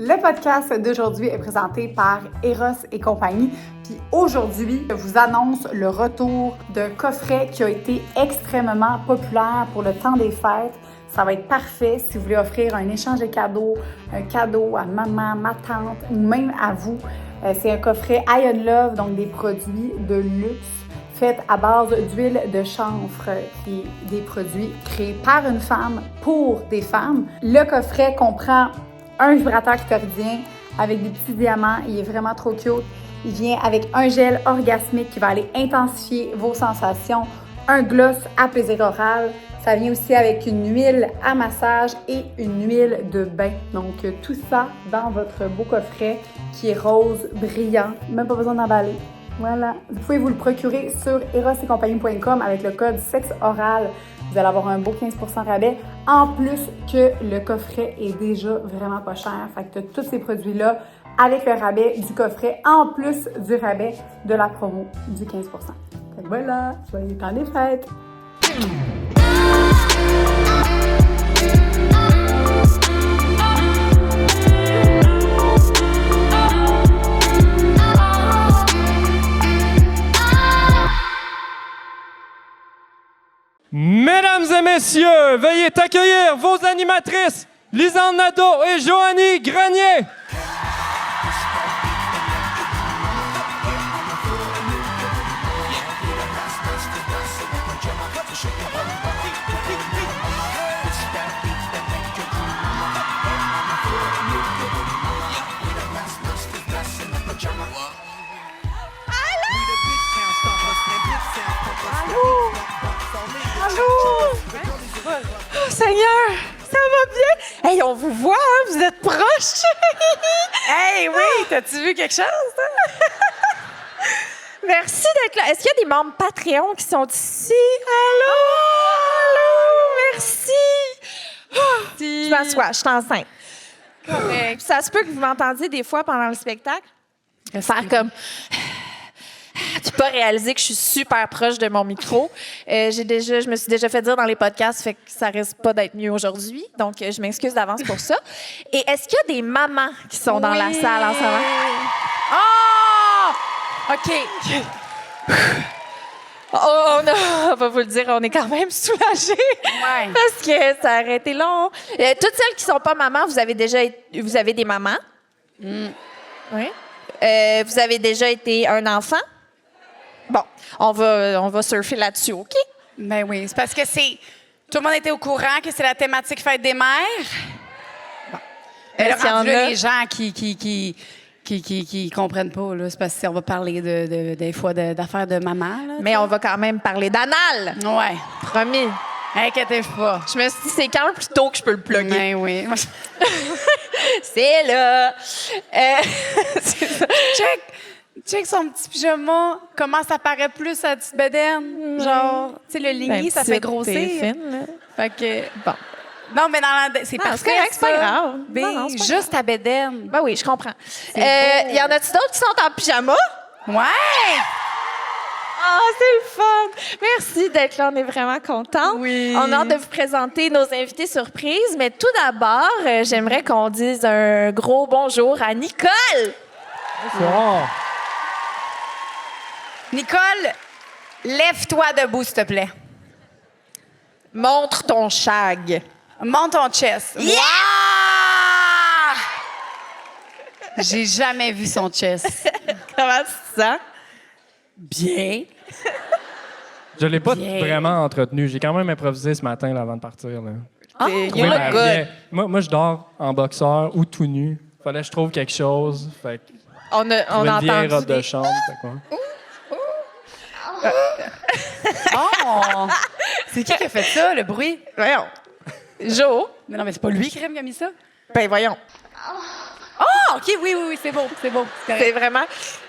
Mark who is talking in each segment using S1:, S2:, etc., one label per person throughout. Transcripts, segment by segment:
S1: Le podcast d'aujourd'hui est présenté par Eros et compagnie. Puis aujourd'hui, je vous annonce le retour d'un coffret qui a été extrêmement populaire pour le temps des fêtes. Ça va être parfait si vous voulez offrir un échange de cadeaux, un cadeau à maman, ma tante ou même à vous. C'est un coffret Ion Love, donc des produits de luxe faits à base d'huile de chanvre, qui est des produits créés par une femme pour des femmes. Le coffret comprend un vibrateur clitoridien avec des petits diamants. Il est vraiment trop cute. Il vient avec un gel orgasmique qui va aller intensifier vos sensations, un gloss à plaisir oral. Ça vient aussi avec une huile à massage et une huile de bain. Donc, tout ça dans votre beau coffret qui est rose, brillant. Même pas besoin d'emballer. Voilà. Vous pouvez vous le procurer sur erosetcompagnie.com avec le code SEXORAL. Vous allez avoir un beau 15% rabais. En plus que le coffret est déjà vraiment pas cher. Fait que tu as tous ces produits-là avec le rabais du coffret, en plus du rabais de la promo du 15%. Fait que voilà, joyeux temps des fêtes!
S2: Mesdames et messieurs, veuillez accueillir vos animatrices, Lisanne Nadeau et Joanie Grenier.
S3: Oh, Seigneur, ça va bien? Hey, on vous voit, hein? Vous êtes proches.
S4: Hey, oui, t'as-tu vu quelque chose?
S3: Merci d'être là. Est-ce qu'il y a des membres Patreon qui sont ici? Allô? Allô? Merci. Je m'assois, je suis enceinte. Correct. Ça se peut que vous m'entendiez des fois pendant le spectacle faire comme... Tu peux pas réaliser que je suis super proche de mon micro. Je me suis déjà fait dire dans les podcasts, fait que ça risque pas d'être mieux aujourd'hui. Donc, je m'excuse d'avance pour ça. Et est-ce qu'il y a des mamans qui sont dans la salle en ce moment?
S4: Oh! OK.
S3: On va vous le dire, on est quand même soulagés.
S4: Ouais.
S3: Parce que ça aurait été long. Toutes celles qui sont pas mamans, vous avez des mamans? Oui. Vous avez déjà été un enfant? Bon, on va surfer là-dessus, OK?
S4: Ben oui, c'est parce que tout le monde était au courant que c'est la thématique Fête des mères. Bon.
S3: Est-ce qu'il y en a?
S4: Les gens qui comprennent pas, là, c'est parce qu'on va parler des fois d'affaires de maman. Là,
S3: mais on va quand même parler d'anal.
S4: Ouais.
S3: Promis.
S4: Inquiétez-vous pas.
S3: Je me suis dit, c'est quand le plus tôt que je peux le plugger.
S4: Ben oui.
S3: C'est là.
S4: C'est ça. Check son petit pyjama, comment ça paraît plus à la petite bedaine. Genre, tu sais, le ligné, ça fait grossir.
S3: Fine, là.
S4: Fait que,
S3: bon.
S4: Non, mais c'est parfait.
S3: C'est pas grave.
S4: Non, c'est juste ta bedaine.
S3: Ben oui, je comprends. Y en a-tu d'autres qui sont en pyjama?
S4: Ouais!
S3: Ah, c'est le fun! Merci d'être là, on est vraiment contents.
S4: Oui.
S3: On a hâte de vous présenter nos invités surprises, mais tout d'abord, j'aimerais qu'on dise un gros bonjour à Nicole!
S2: Bonsoir.
S4: Nicole, lève-toi debout, s'il te plaît.
S3: Montre ton shag.
S4: Monte ton chest.
S3: Yeah!
S4: Wow! J'ai jamais vu son chest.
S3: Comment tu te sens?
S4: Bien.
S2: Je l'ai pas
S4: Bien.
S2: vraiment entretenu. J'ai quand même improvisé ce matin là, avant de partir. Là.
S3: You
S2: Oui,
S3: look
S2: mais
S3: good.
S2: bien. Moi, je dors en boxeur ou tout nu. Fallait que je trouve quelque chose. Fait que
S3: On a
S2: une vieille robe
S3: entendu.
S2: de chambre. Fait quoi.
S4: Oh! C'est qui a fait ça, le bruit?
S3: Voyons. Jo.
S4: Mais non, mais c'est pas lui qui a mis ça?
S3: Ben voyons.
S4: Oh, OK, oui, c'est beau. C'est
S3: C'est vraiment...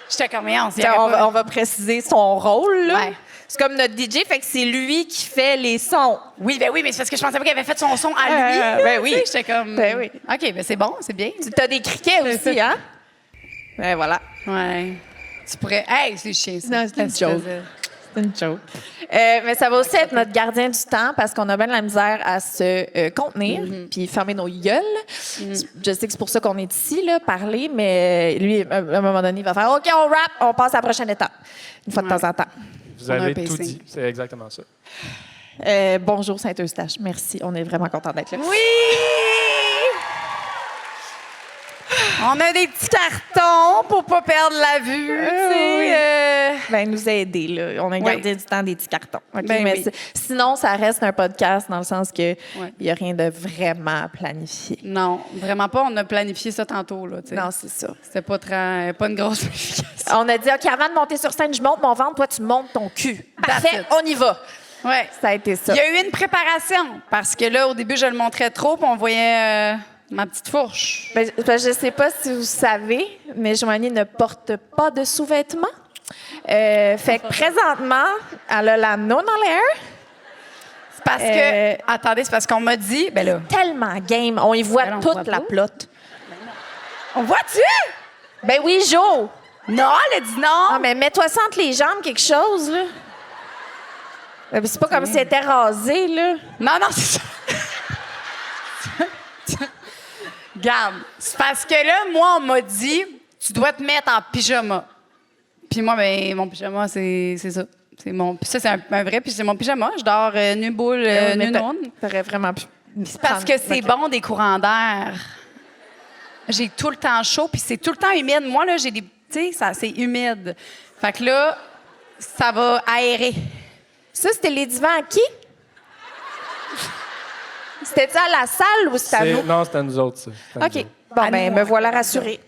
S4: J'étais comme,
S3: On va préciser son rôle, là.
S4: Ouais.
S3: C'est comme notre DJ, fait que c'est lui qui fait les sons.
S4: Oui, mais c'est parce que je pensais pas qu'il avait fait son son à lui.
S3: Ben oui.
S4: Tu sais, j'étais comme...
S3: Ben oui.
S4: OK, ben c'est bon, c'est bien.
S3: Tu as des criquets aussi, hein? Ben voilà.
S4: Ouais. Tu pourrais... Hey, c'est chiant, ça.
S3: Non, c'est une joke. C'est une joke. Mais ça va aussi être notre gardien du temps parce qu'on a bien de la misère à se contenir puis fermer nos gueules. Je sais que c'est pour ça qu'on est ici, là, parler, mais lui, à un moment donné, il va faire « OK, on rap, on passe à la prochaine étape. » Une fois de temps en temps.
S2: Vous
S1: On a un
S2: avez tout
S1: pacing.
S2: dit. C'est exactement ça.
S3: Bonjour Saint-Eustache. Merci. On est vraiment contents d'être là.
S4: Oui! On a des petits cartons pour pas perdre la vue. tu sais,
S3: Ben, nous aider, là. On a gardé du temps des petits cartons. OK?
S4: Ben
S3: mais
S4: oui.
S3: sinon, ça reste un podcast dans le sens que
S4: Ouais.
S3: il n'y a rien de vraiment planifié.
S4: Non, vraiment pas. On a planifié ça tantôt. Là, tu sais.
S3: Non, c'est ça.
S4: C'était pas une grosse planification.
S3: On a dit, OK, avant de monter sur scène, je monte mon ventre, toi, tu montes ton cul. Parfait,
S4: it.
S3: on y va.
S4: Ouais.
S3: Ça a été ça.
S4: Il y a eu une préparation parce que là, au début, je le montrais trop, puis on voyait ma petite fourche.
S3: Ben, je ne sais pas si vous savez, mais Joanie ne porte pas de sous-vêtements. Fait que présentement, elle a la non dans l'air.
S4: C'est parce que. Attendez, c'est parce qu'on m'a dit. Ben là.
S3: Tellement game. On y voit
S4: Ben, on
S3: toute
S4: voit
S3: la
S4: pas.
S3: plotte.
S4: On voit-tu?
S3: Ben oui, Jo.
S4: Non, elle a dit non.
S3: Ah, mais mets-toi ça entre les jambes, quelque chose, là. Ben, c'est pas comme si elle était rasée, là.
S4: Non, c'est ça. Regarde, c'est parce que là, moi, on m'a dit, tu dois te mettre en pyjama. Puis moi, ben, mon pyjama, c'est ça. Puis ça, c'est un vrai, puis c'est mon pyjama. Je dors nu boule, nu noun.
S3: T'aurais vraiment pu.
S4: Parce que c'est bon des courants d'air. J'ai tout le temps chaud, puis c'est tout le temps humide. Moi, là, j'ai des. Tu sais, c'est humide. Fait que là, ça va aérer.
S3: Ça, c'était les divans à qui? C'était-tu à la salle ou c'était à nous?
S2: Non, c'est à nous autres, ça. C'est à nous
S3: OK.
S2: autres.
S3: Bon,
S4: À
S3: ben,
S4: nous,
S3: me
S4: on
S3: voilà
S4: fait
S3: rassurée.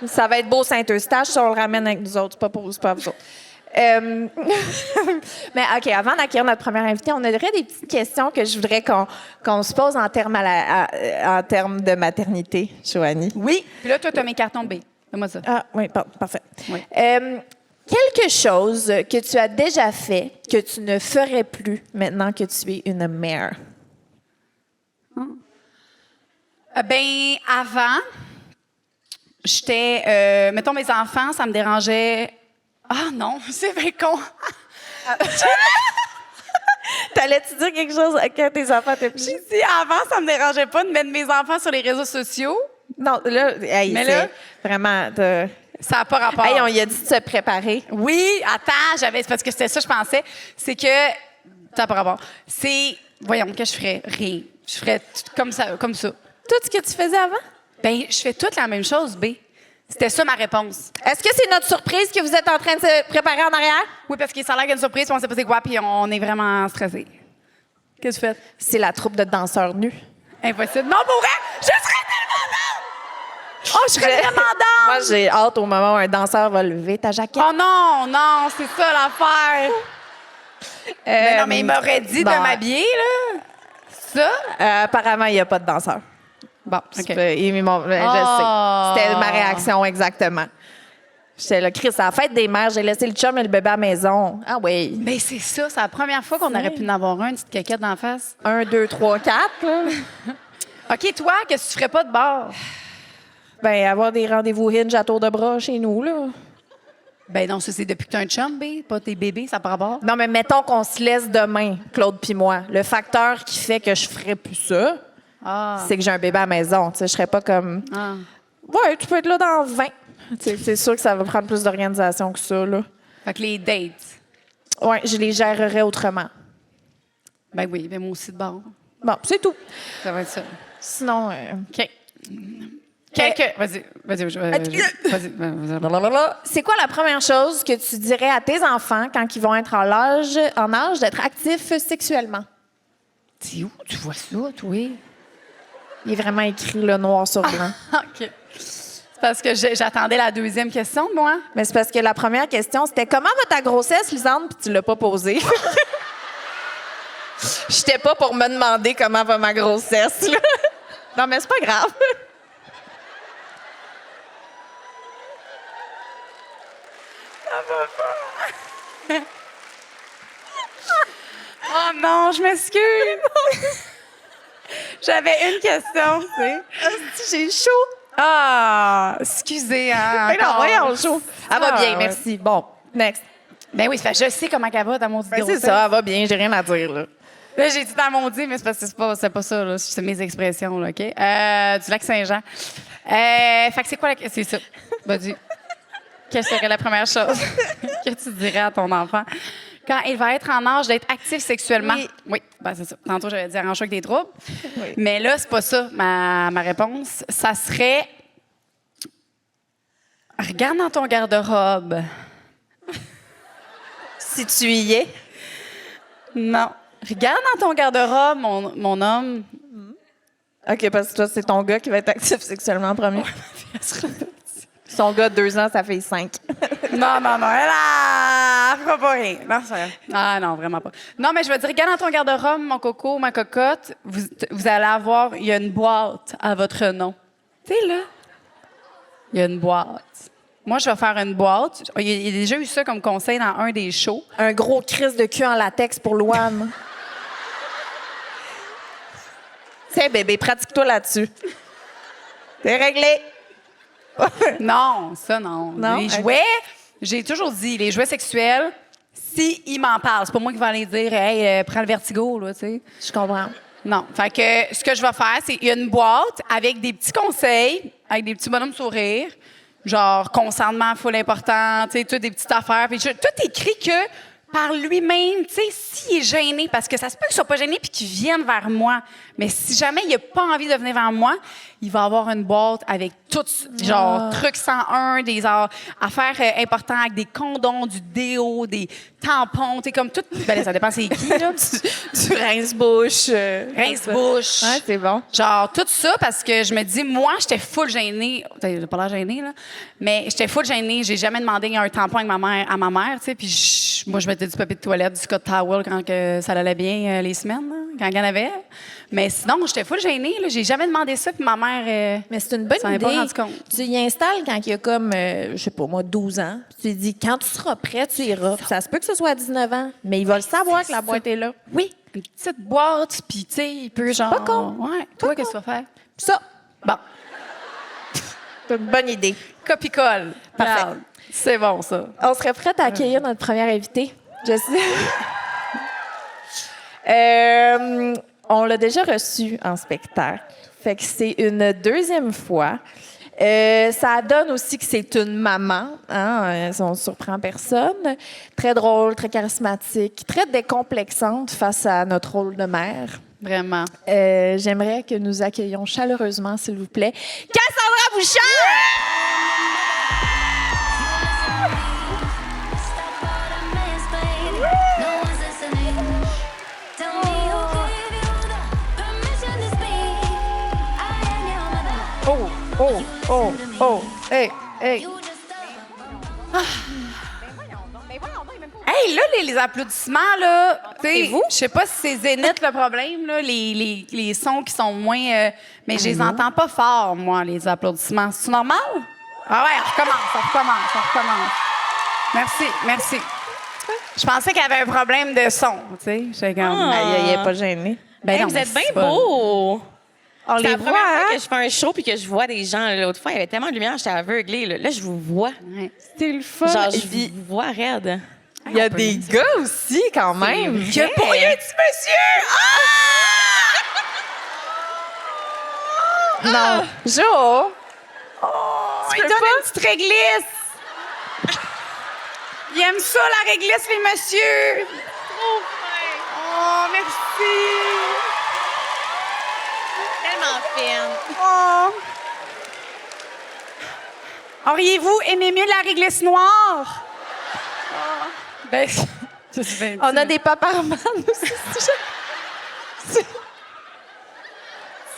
S3: Ça va être beau Saint-Eustache, ça, on le ramène avec nous autres. C'est pas pour vous, c'est pas vous autres. Mais OK, avant d'accueillir notre première invitée, on aurait des petites questions que je voudrais qu'on se pose en termes en termes de maternité, Joanie.
S4: Oui. Puis là, toi, tu as mes cartons B. Fais-moi ça.
S3: Ah, oui, parfait.
S4: Oui.
S3: Quelque chose que tu as déjà fait que tu ne ferais plus maintenant que tu es une mère.
S4: Ben, avant, j'étais. Mettons, mes enfants, ça me dérangeait. Ah non, c'est bien con.
S3: T'allais-tu dire quelque chose quand tes enfants étaient plus?
S4: J'ai dit avant, ça me dérangeait pas de mettre mes enfants sur les réseaux sociaux.
S3: Non, là, hey,
S4: Mais
S3: c'est
S4: là-
S3: vraiment...
S4: Ça n'a pas rapport.
S3: Hey, on y a dit de se préparer.
S4: Oui, attends, c'est parce que c'était ça que je pensais. C'est que. Ça n'a pas rapport. C'est. Voyons, que je ferais rien. Je ferais comme ça.
S3: Tout ce que tu faisais avant?
S4: Ben, je fais toute la même chose, B. C'était ça ma réponse.
S3: Est-ce que c'est notre surprise que vous êtes en train de se préparer en arrière?
S4: Oui, parce que ça a l'air qu'il y a une surprise, puis on sait pas c'est quoi, puis on est vraiment stressés. Qu'est-ce que tu fais?
S3: C'est la troupe de danseurs nus.
S4: Impossible. Non, pour vrai, je serais tellement down! Oh, je serais vraiment down!
S3: Moi, j'ai hâte au moment où un danseur va lever ta jaquette.
S4: Oh non, c'est ça l'affaire. Mais non, mais il m'aurait dit
S3: bon.
S4: de m'habiller, là. Ça?
S3: Apparemment, il n'y a pas de danseur.
S4: Bon,
S3: Je sais. C'était ma réaction exactement. J'étais là, Chris, à la fête des mères, j'ai laissé le chum et le bébé à la maison. Ah oui.
S4: Mais c'est ça, c'est la première fois qu'on aurait pu en avoir une petite caquette d'en face.
S3: 1, 2, 3, 4. Là.
S4: OK, toi, qu'est-ce que tu ferais pas de bord?
S3: Ben, avoir des rendez-vous hinge à tour de bras chez nous, là.
S4: Ben non, ça, c'est depuis que t'as un chum, B, pas tes bébés, ça part bord.
S3: Non, mais mettons qu'on se laisse demain, Claude puis moi. Le facteur qui fait que je ferais plus ça, c'est que j'ai un bébé à la maison. Tu sais, je serais pas comme...
S4: Ah.
S3: Ouais, tu peux être là dans 20. Tu sais, c'est sûr que ça va prendre plus d'organisation que ça, là.
S4: Fait que les dates.
S3: Ouais, je les gérerais autrement.
S4: Ben oui, ben moi aussi de bord.
S3: Bon, c'est tout.
S4: Ça va être ça.
S3: Sinon...
S4: OK. Vas-y.
S3: C'est quoi la première chose que tu dirais à tes enfants quand ils vont être en âge d'être actifs sexuellement?
S4: C'est où tu vois ça, toi?
S3: Il est vraiment écrit le noir sur blanc.
S4: OK. C'est parce que j'attendais la deuxième question, moi.
S3: Mais c'est parce que la première question, c'était comment va ta grossesse, Lisande? Puis tu l'as pas posée. J'étais pas pour me demander comment va ma grossesse, là. Non, mais c'est pas grave.
S4: Oh non, je m'excuse. J'avais une question, tu sais.
S3: J'ai chaud.
S4: Ah, excusez, hein.
S3: Mais non,
S4: encore.
S3: voyons, chaud. Elle va
S4: Ah,
S3: bien,
S4: ouais.
S3: merci. Bon, next.
S4: Ben oui, je sais comment elle va dans mon
S3: Ben, c'est ça, elle va bien, j'ai rien à dire, là.
S4: Là, j'ai dit dans mon dit, mais c'est parce que c'est pas ça, là. C'est mes expressions, là, OK? Du lac Saint-Jean. Fait que c'est quoi la... C'est ça. Vas-y. Quelle serait la première chose que tu dirais à ton enfant quand il va être en âge d'être actif sexuellement? Oui, ben c'est ça. Tantôt, j'avais dit arrange-toi avec des troubles. Oui. Mais là, c'est pas ça, ma réponse. Ça serait... Regarde dans ton garde-robe.
S3: Si tu y es.
S4: Non. Regarde dans ton garde-robe, mon homme.
S3: OK, parce que toi, c'est ton gars qui va être actif sexuellement en premier. Son gars de 2 ans, ça fait 5.
S4: Non, elle fera pas rien. Non, c'est vrai. Ah non, vraiment pas. Non, mais je veux dire, regarde dans ton garde-robe, mon coco, ma cocotte, vous allez avoir, il y a une boîte à votre nom. Tu sais, là, il y a une boîte. Moi, je vais faire une boîte. Il y a déjà eu ça comme conseil dans un des shows.
S3: Un gros crise de cul en latex pour Louane. Tiens, bébé, pratique-toi là-dessus. C'est réglé.
S4: Non, ça, non.
S3: Non?
S4: Les jouets, j'ai toujours dit, les jouets sexuels, s'ils m'en parlent, c'est pas moi qui vais aller dire, hey, prends le vertigo, là, tu sais.
S3: Je comprends.
S4: Non. Fait que ce que je vais faire, c'est il y a une boîte avec des petits conseils, avec des petits bonhommes sourires, genre consentement full important, tu sais, toutes des petites affaires. Puis tout écrit que par lui-même, tu sais, s'il est gêné, parce que ça se peut qu'il soit pas gêné puis qu'il vienne vers moi. Mais si jamais il a pas envie de venir vers moi, il va avoir une boîte avec tout, genre, trucs 101, des affaires importantes, avec des condoms, du déo, des tampons, tu sais, comme tout. Ben, ça dépend c'est qui, là.
S3: Du rince-bouche.
S4: Rince-bouche.
S3: Ouais, c'est bon.
S4: Genre, tout ça, parce que je me dis, moi, j'étais full gênée. J'ai pas l'air gênée, là. Mais j'étais full gênée. J'ai jamais demandé un tampon avec à ma mère, tu sais. Puis moi, je mettais du papier de toilette, du Scott Towel quand que ça allait bien les semaines, là, quand il y en avait. Mais sinon, j'étais full gênée, là. J'ai jamais demandé ça, puis ma mère.
S3: Mais c'est une bonne
S4: ça m'est
S3: idée.
S4: pas rendu compte.
S3: Tu y installes quand il y a comme, je sais pas moi, 12 ans. Puis tu lui dis, quand tu seras prêt, tu iras. Puis ça se peut que ce soit à 19 ans, mais il va le savoir que la boîte est là.
S4: Oui, une petite boîte, puis tu sais, il peut genre.
S3: Pas con.
S4: Ouais. Toi, qu'est-ce que tu vas faire?
S3: Ça,
S4: Bon.
S3: c'est une bonne idée.
S4: Copie-colle.
S3: Parfait.
S4: Regarde. C'est bon, ça.
S3: On serait prête à accueillir notre première invitée. Je sais. On l'a déjà reçue en spectacle. Fait que c'est une deuxième fois. Ça donne aussi que c'est une maman. Hein? On ne surprend personne. Très drôle, très charismatique, très décomplexante face à notre rôle de mère.
S4: Vraiment.
S3: J'aimerais que nous accueillions chaleureusement, s'il vous plaît, Cassandra Bouchard!
S4: Oh, hey. Hey, là, les applaudissements, là, tu sais, je sais pas si c'est Zénith le problème, là, les sons qui sont moins... mais je les entends pas fort, moi, les applaudissements. C'est normal? Ah ouais, on recommence. Merci. Je pensais qu'il y avait un problème de son, tu sais. J'étais comme...
S3: Il n'est pas gêné.
S4: Ben
S5: Hey,
S4: non,
S5: vous
S4: mais
S5: êtes
S4: c'est
S5: bien
S4: pas-
S5: beaux!
S3: On
S5: C'est
S3: les
S5: la
S3: voit,
S5: première fois
S3: hein?
S5: que je fais un show puis que je vois des gens. L'autre fois, il y avait tellement de lumière, j'étais aveuglée. Là, je vous vois.
S4: Ouais.
S3: C'est le fun.
S5: Genre, je
S3: Puis,
S5: vous vois raide.
S3: il y a des gars aussi, quand même.
S5: vrai.
S3: Pour un petit monsieur! Non. Jo!
S4: Il donne une petite réglisse. Il aime ça, la réglisse, les messieurs. Trop fin. Oh, merci.
S5: Tellement fine.
S4: Oh. Auriez-vous aimé mieux la réglisse noire? Oh. Ben, je suis bien
S3: On a des paparmans aussi.
S4: Petit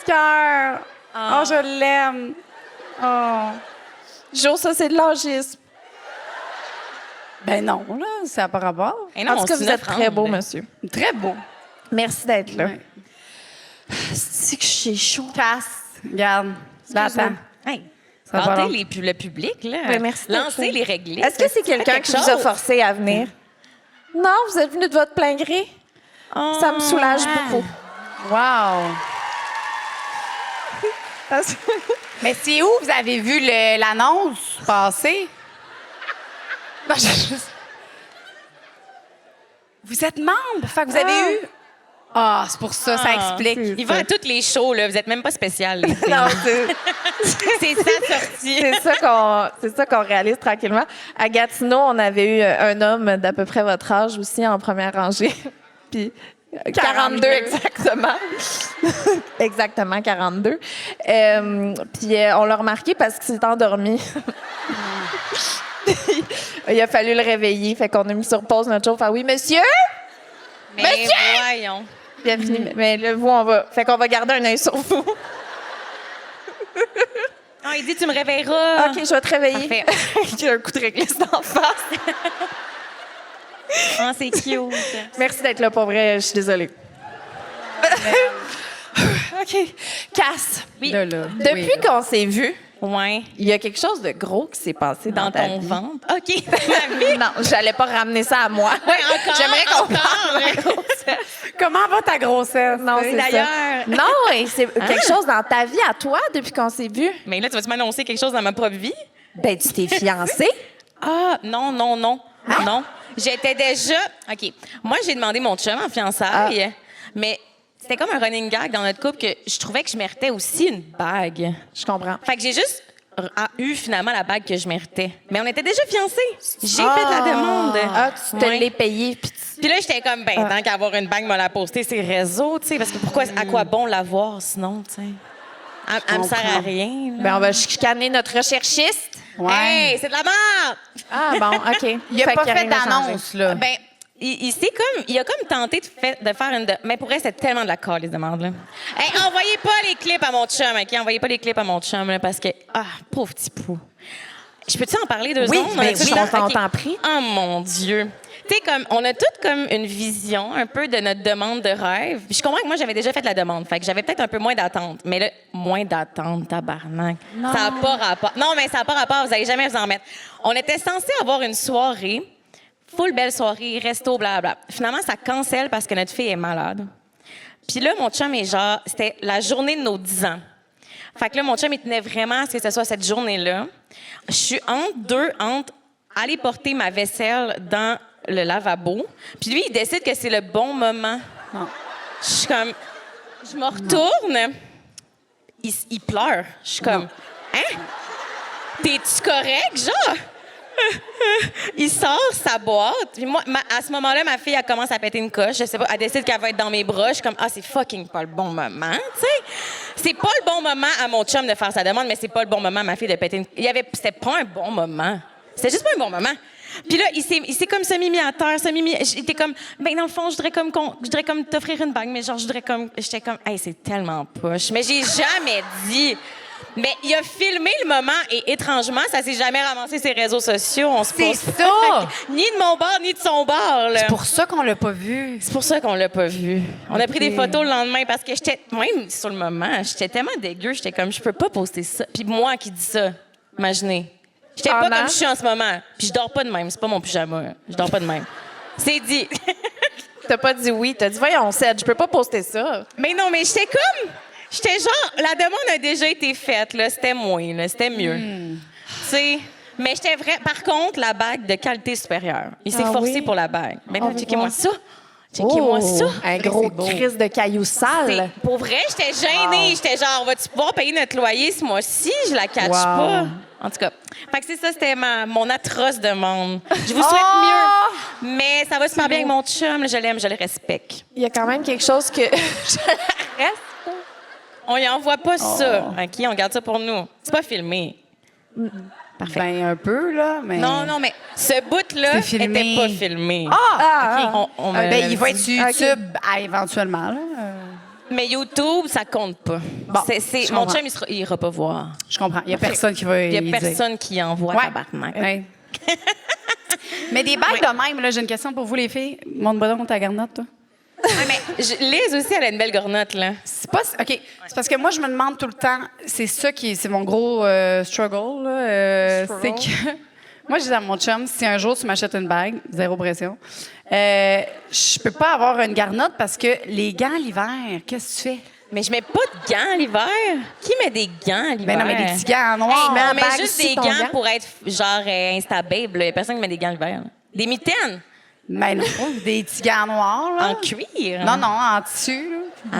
S4: cœur. Oh, je l'aime. Oh.
S3: Jo, ça, c'est de l'angisme.
S4: Ben non, là, ça n'a pas rapport.
S5: Et non,
S3: En tout cas,
S5: c'est
S3: vous êtes
S5: notre
S3: très beau,
S5: angle.
S3: monsieur.
S4: Très beau.
S3: Merci d'être là.
S4: Ouais.
S3: C'est que j'ai chaud.
S4: Casse. Regarde. Là, attends.
S5: Hey,
S4: Ça va pas
S5: gardez le public, là.
S3: Ben, merci d'être
S5: Lancez
S3: là.
S5: les réglisses.
S3: Est-ce que c'est quelqu'un
S5: Faites
S3: qui
S5: quelque
S3: vous a
S5: chose.
S3: forcé à venir? Non, vous êtes venu de votre plein gré. Ça me soulage beaucoup.
S4: Wow. Mais c'est où vous avez vu l'annonce passer? Non, Vous êtes membre, fait que vous avez eu... Ah, c'est pour ça, ça explique.
S5: Il va à toutes les shows, là. Vous êtes même pas spécial, les filles.
S3: Non,
S5: C'est sa sortie.
S3: c'est ça qu'on réalise tranquillement. À Gatineau, on avait eu un homme d'à peu près votre âge aussi en première rangée. Puis 42 exactement. Exactement 42. Puis on l'a remarqué parce qu'il s'est endormi. Il a fallu le réveiller. Fait qu'on a mis sur pause notre show. Fait oui, monsieur!
S5: Mais
S3: Monsieur!
S5: voyons.
S3: Bien fini. Mais là, vous, on va. Fait qu'on va garder un œil sur vous.
S5: Ah, il dit tu me réveilleras.
S3: OK, je vais te réveiller.
S5: Parfait.
S3: J'ai un coup de réglisse d'en face.
S5: Ah, c'est cute.
S3: Merci d'être là, pour vrai. Je suis désolée. OK. Cass.
S5: Oui.
S4: Là.
S3: Depuis qu'on s'est vus,
S5: Ouais.
S3: il y a quelque chose de gros qui s'est passé dans,
S5: Dans
S3: ta
S5: ton
S3: vie.
S5: ventre. OK. Ma vie.
S3: Non, j'allais pas ramener ça à moi.
S5: Ouais, encore.
S3: J'aimerais qu'on
S5: encore.
S3: parle de la grossesse.
S4: Comment va ta grossesse?
S3: Non, c'est
S5: D'ailleurs.
S3: ça. Non, et c'est quelque chose dans ta vie à toi depuis qu'on s'est vus.
S5: Mais là, tu vas-tu m'annoncer quelque chose dans ma propre vie?
S3: Ben, tu t'es fiancée.
S5: Ah, non. Non. J'étais déjà. OK. Moi, j'ai demandé mon chum en fiançailles, mais c'était comme un running gag dans notre couple que je trouvais que je méritais aussi une bague.
S3: Je comprends.
S5: Fait que j'ai juste eu finalement la bague que je méritais. Mais on était déjà fiancés. J'ai fait la demande.
S3: Ah, tu te
S5: Ouais.
S3: l'es payé. Puis
S5: Puis là, j'étais comme, tant qu'avoir une bague, me la poster ses réseaux, tu sais, parce que pourquoi, à quoi bon l'avoir sinon, tu sais? Elle me sert à rien. Là.
S3: ben, on va chicaner notre recherchiste.
S5: Hey, c'est de la merde!
S3: Ah, bon, OK.
S4: Il a pas
S3: qu'il y
S4: fait
S3: rien à changer.
S4: d'annonce, là.
S5: Ben, il a comme tenté de faire une... Mais pour elle, c'était tellement de la calice de merde, là. Hey, envoyez pas les clips à mon chum, OK? Envoyez pas les clips à mon chum, là, parce que... Ah, pauvre petit pou. Je peux-tu en parler 2
S3: Oui,
S5: secondes?
S3: ben
S5: A-tu
S3: oui,
S5: le temps?
S3: on
S5: OK.
S3: t'en prie.
S5: Oh, mon Dieu. Tu sais, comme, on a toutes comme une vision un peu de notre demande de rêve. Puis je comprends que moi, j'avais déjà fait la demande. Fait que j'avais peut-être un peu moins d'attente. Mais là, moins d'attente, tabarnak. Ça n'a pas rapport. Non, mais ça n'a pas rapport. Vous n'allez jamais vous en mettre. On était censé avoir une soirée, full belle soirée, resto, blablabla. Finalement, ça cancelle parce que notre fille est malade. Puis là, mon chum est genre, c'était la journée de nos 10 ans. Fait que là, mon chum, il tenait vraiment à ce que ce soit cette journée-là. Je suis entre aller porter ma vaisselle dans le lavabo. Puis lui, il décide que c'est le bon moment. Je suis comme... Je me retourne. Il pleure. Je suis comme... Hein? T'es-tu correct, genre? Il sort sa boîte. Puis moi, à ce moment-là, ma fille, elle commence à péter une coche. Je sais pas, elle décide qu'elle va être dans mes bras. Je suis comme, c'est fucking pas le bon moment, tu sais. C'est pas le bon moment à mon chum de faire sa demande, mais c'est pas le bon moment à ma fille de péter une... C'était pas un bon moment. C'était juste pas un bon moment. Puis là, il s'est comme semi-mis à terre, j'étais comme, dans le fond, je voudrais comme t'offrir une bague, mais genre, j'étais comme, hey, c'est tellement poche. Mais j'ai jamais dit... Mais il a filmé le moment et étrangement, ça s'est jamais ramassé ses réseaux sociaux. On se
S4: C'est
S5: pose
S4: ça!
S5: ni de mon bord, ni de son bord. Là.
S4: C'est pour ça qu'on l'a pas vu.
S5: C'est pour ça qu'on l'a pas vu. On a pris des photos le lendemain parce que j'étais, même sur le moment, j'étais tellement dégueu, j'étais comme, je peux pas poster ça. Puis moi qui dis ça, imaginez. J'étais pas comme je suis en ce moment. Puis je dors pas de même, c'est pas mon pyjama. Je dors pas de même. C'est dit.
S3: T'as pas dit oui. T'as dit, voyons, Ced, je peux pas poster ça.
S5: Mais non, mais j'étais genre, la demande a déjà été faite, là. C'était moins, là. C'était mieux. Tu sais. Mais j'étais vrai. Par contre, la bague de qualité supérieure. Il s'est forcé pour la bague. Mais là, checkez-moi ça. Checkez-moi ça.
S3: Un gros crise de cailloux sales.
S5: Pour vrai, j'étais gênée. J'étais genre, vas-tu pouvoir payer notre loyer ce mois-ci? Je la catch pas. En tout cas. Fait que c'est ça, c'était mon atroce demande. Je vous souhaite mieux. Mais ça va super bien avec mon chum. Je l'aime, je le respecte.
S3: Il y a quand même quelque chose que... je la reste.
S5: On y envoie pas ça. OK? On garde ça pour nous. C'est pas filmé. Parfait.
S4: Ben, un peu, là, mais...
S5: Non, mais ce bout-là
S4: C'est
S5: était
S4: filmé.
S5: pas filmé.
S4: OK.
S5: On me
S4: Ben, il va
S5: l'a
S4: être
S5: dit.
S4: sur YouTube éventuellement, là.
S5: Mais YouTube, ça compte pas.
S4: Bon, je
S5: mon
S4: comprends.
S5: chum, il ira pas voir.
S4: Je comprends. Il y a personne qui va
S5: Il y
S4: y
S5: a
S4: dire.
S5: personne qui envoie tabarnak.
S4: Ouais. Mais des bagues de même, là, j'ai une question pour vous, les filles. Montre-moi donc ta garnotte, toi.
S5: Ouais, mais Liz aussi, elle a une belle gornotte, là.
S4: C'est pas... OK. C'est parce que moi, je me demande tout le temps... C'est ça qui... C'est mon gros struggle, là. C'est que... Moi, je dis à mon chum, si un jour tu m'achètes une bague, zéro pression, je peux pas avoir une garnotte parce que les gants l'hiver, qu'est-ce que tu fais?
S5: Mais je mets pas de gants l'hiver. Qui met des gants l'hiver?
S4: Ben non, mais des petits gants noirs.
S3: Hey,
S5: On met
S3: bague
S5: juste
S3: aussi,
S5: des
S3: ton
S5: gants
S3: gant.
S5: pour être genre Insta-babe. Il y a personne qui met des gants l'hiver. Là. Des mitaines.
S4: Mais non, des petits gants noirs, là.
S5: En cuir?
S4: Non, non, en tissu, là.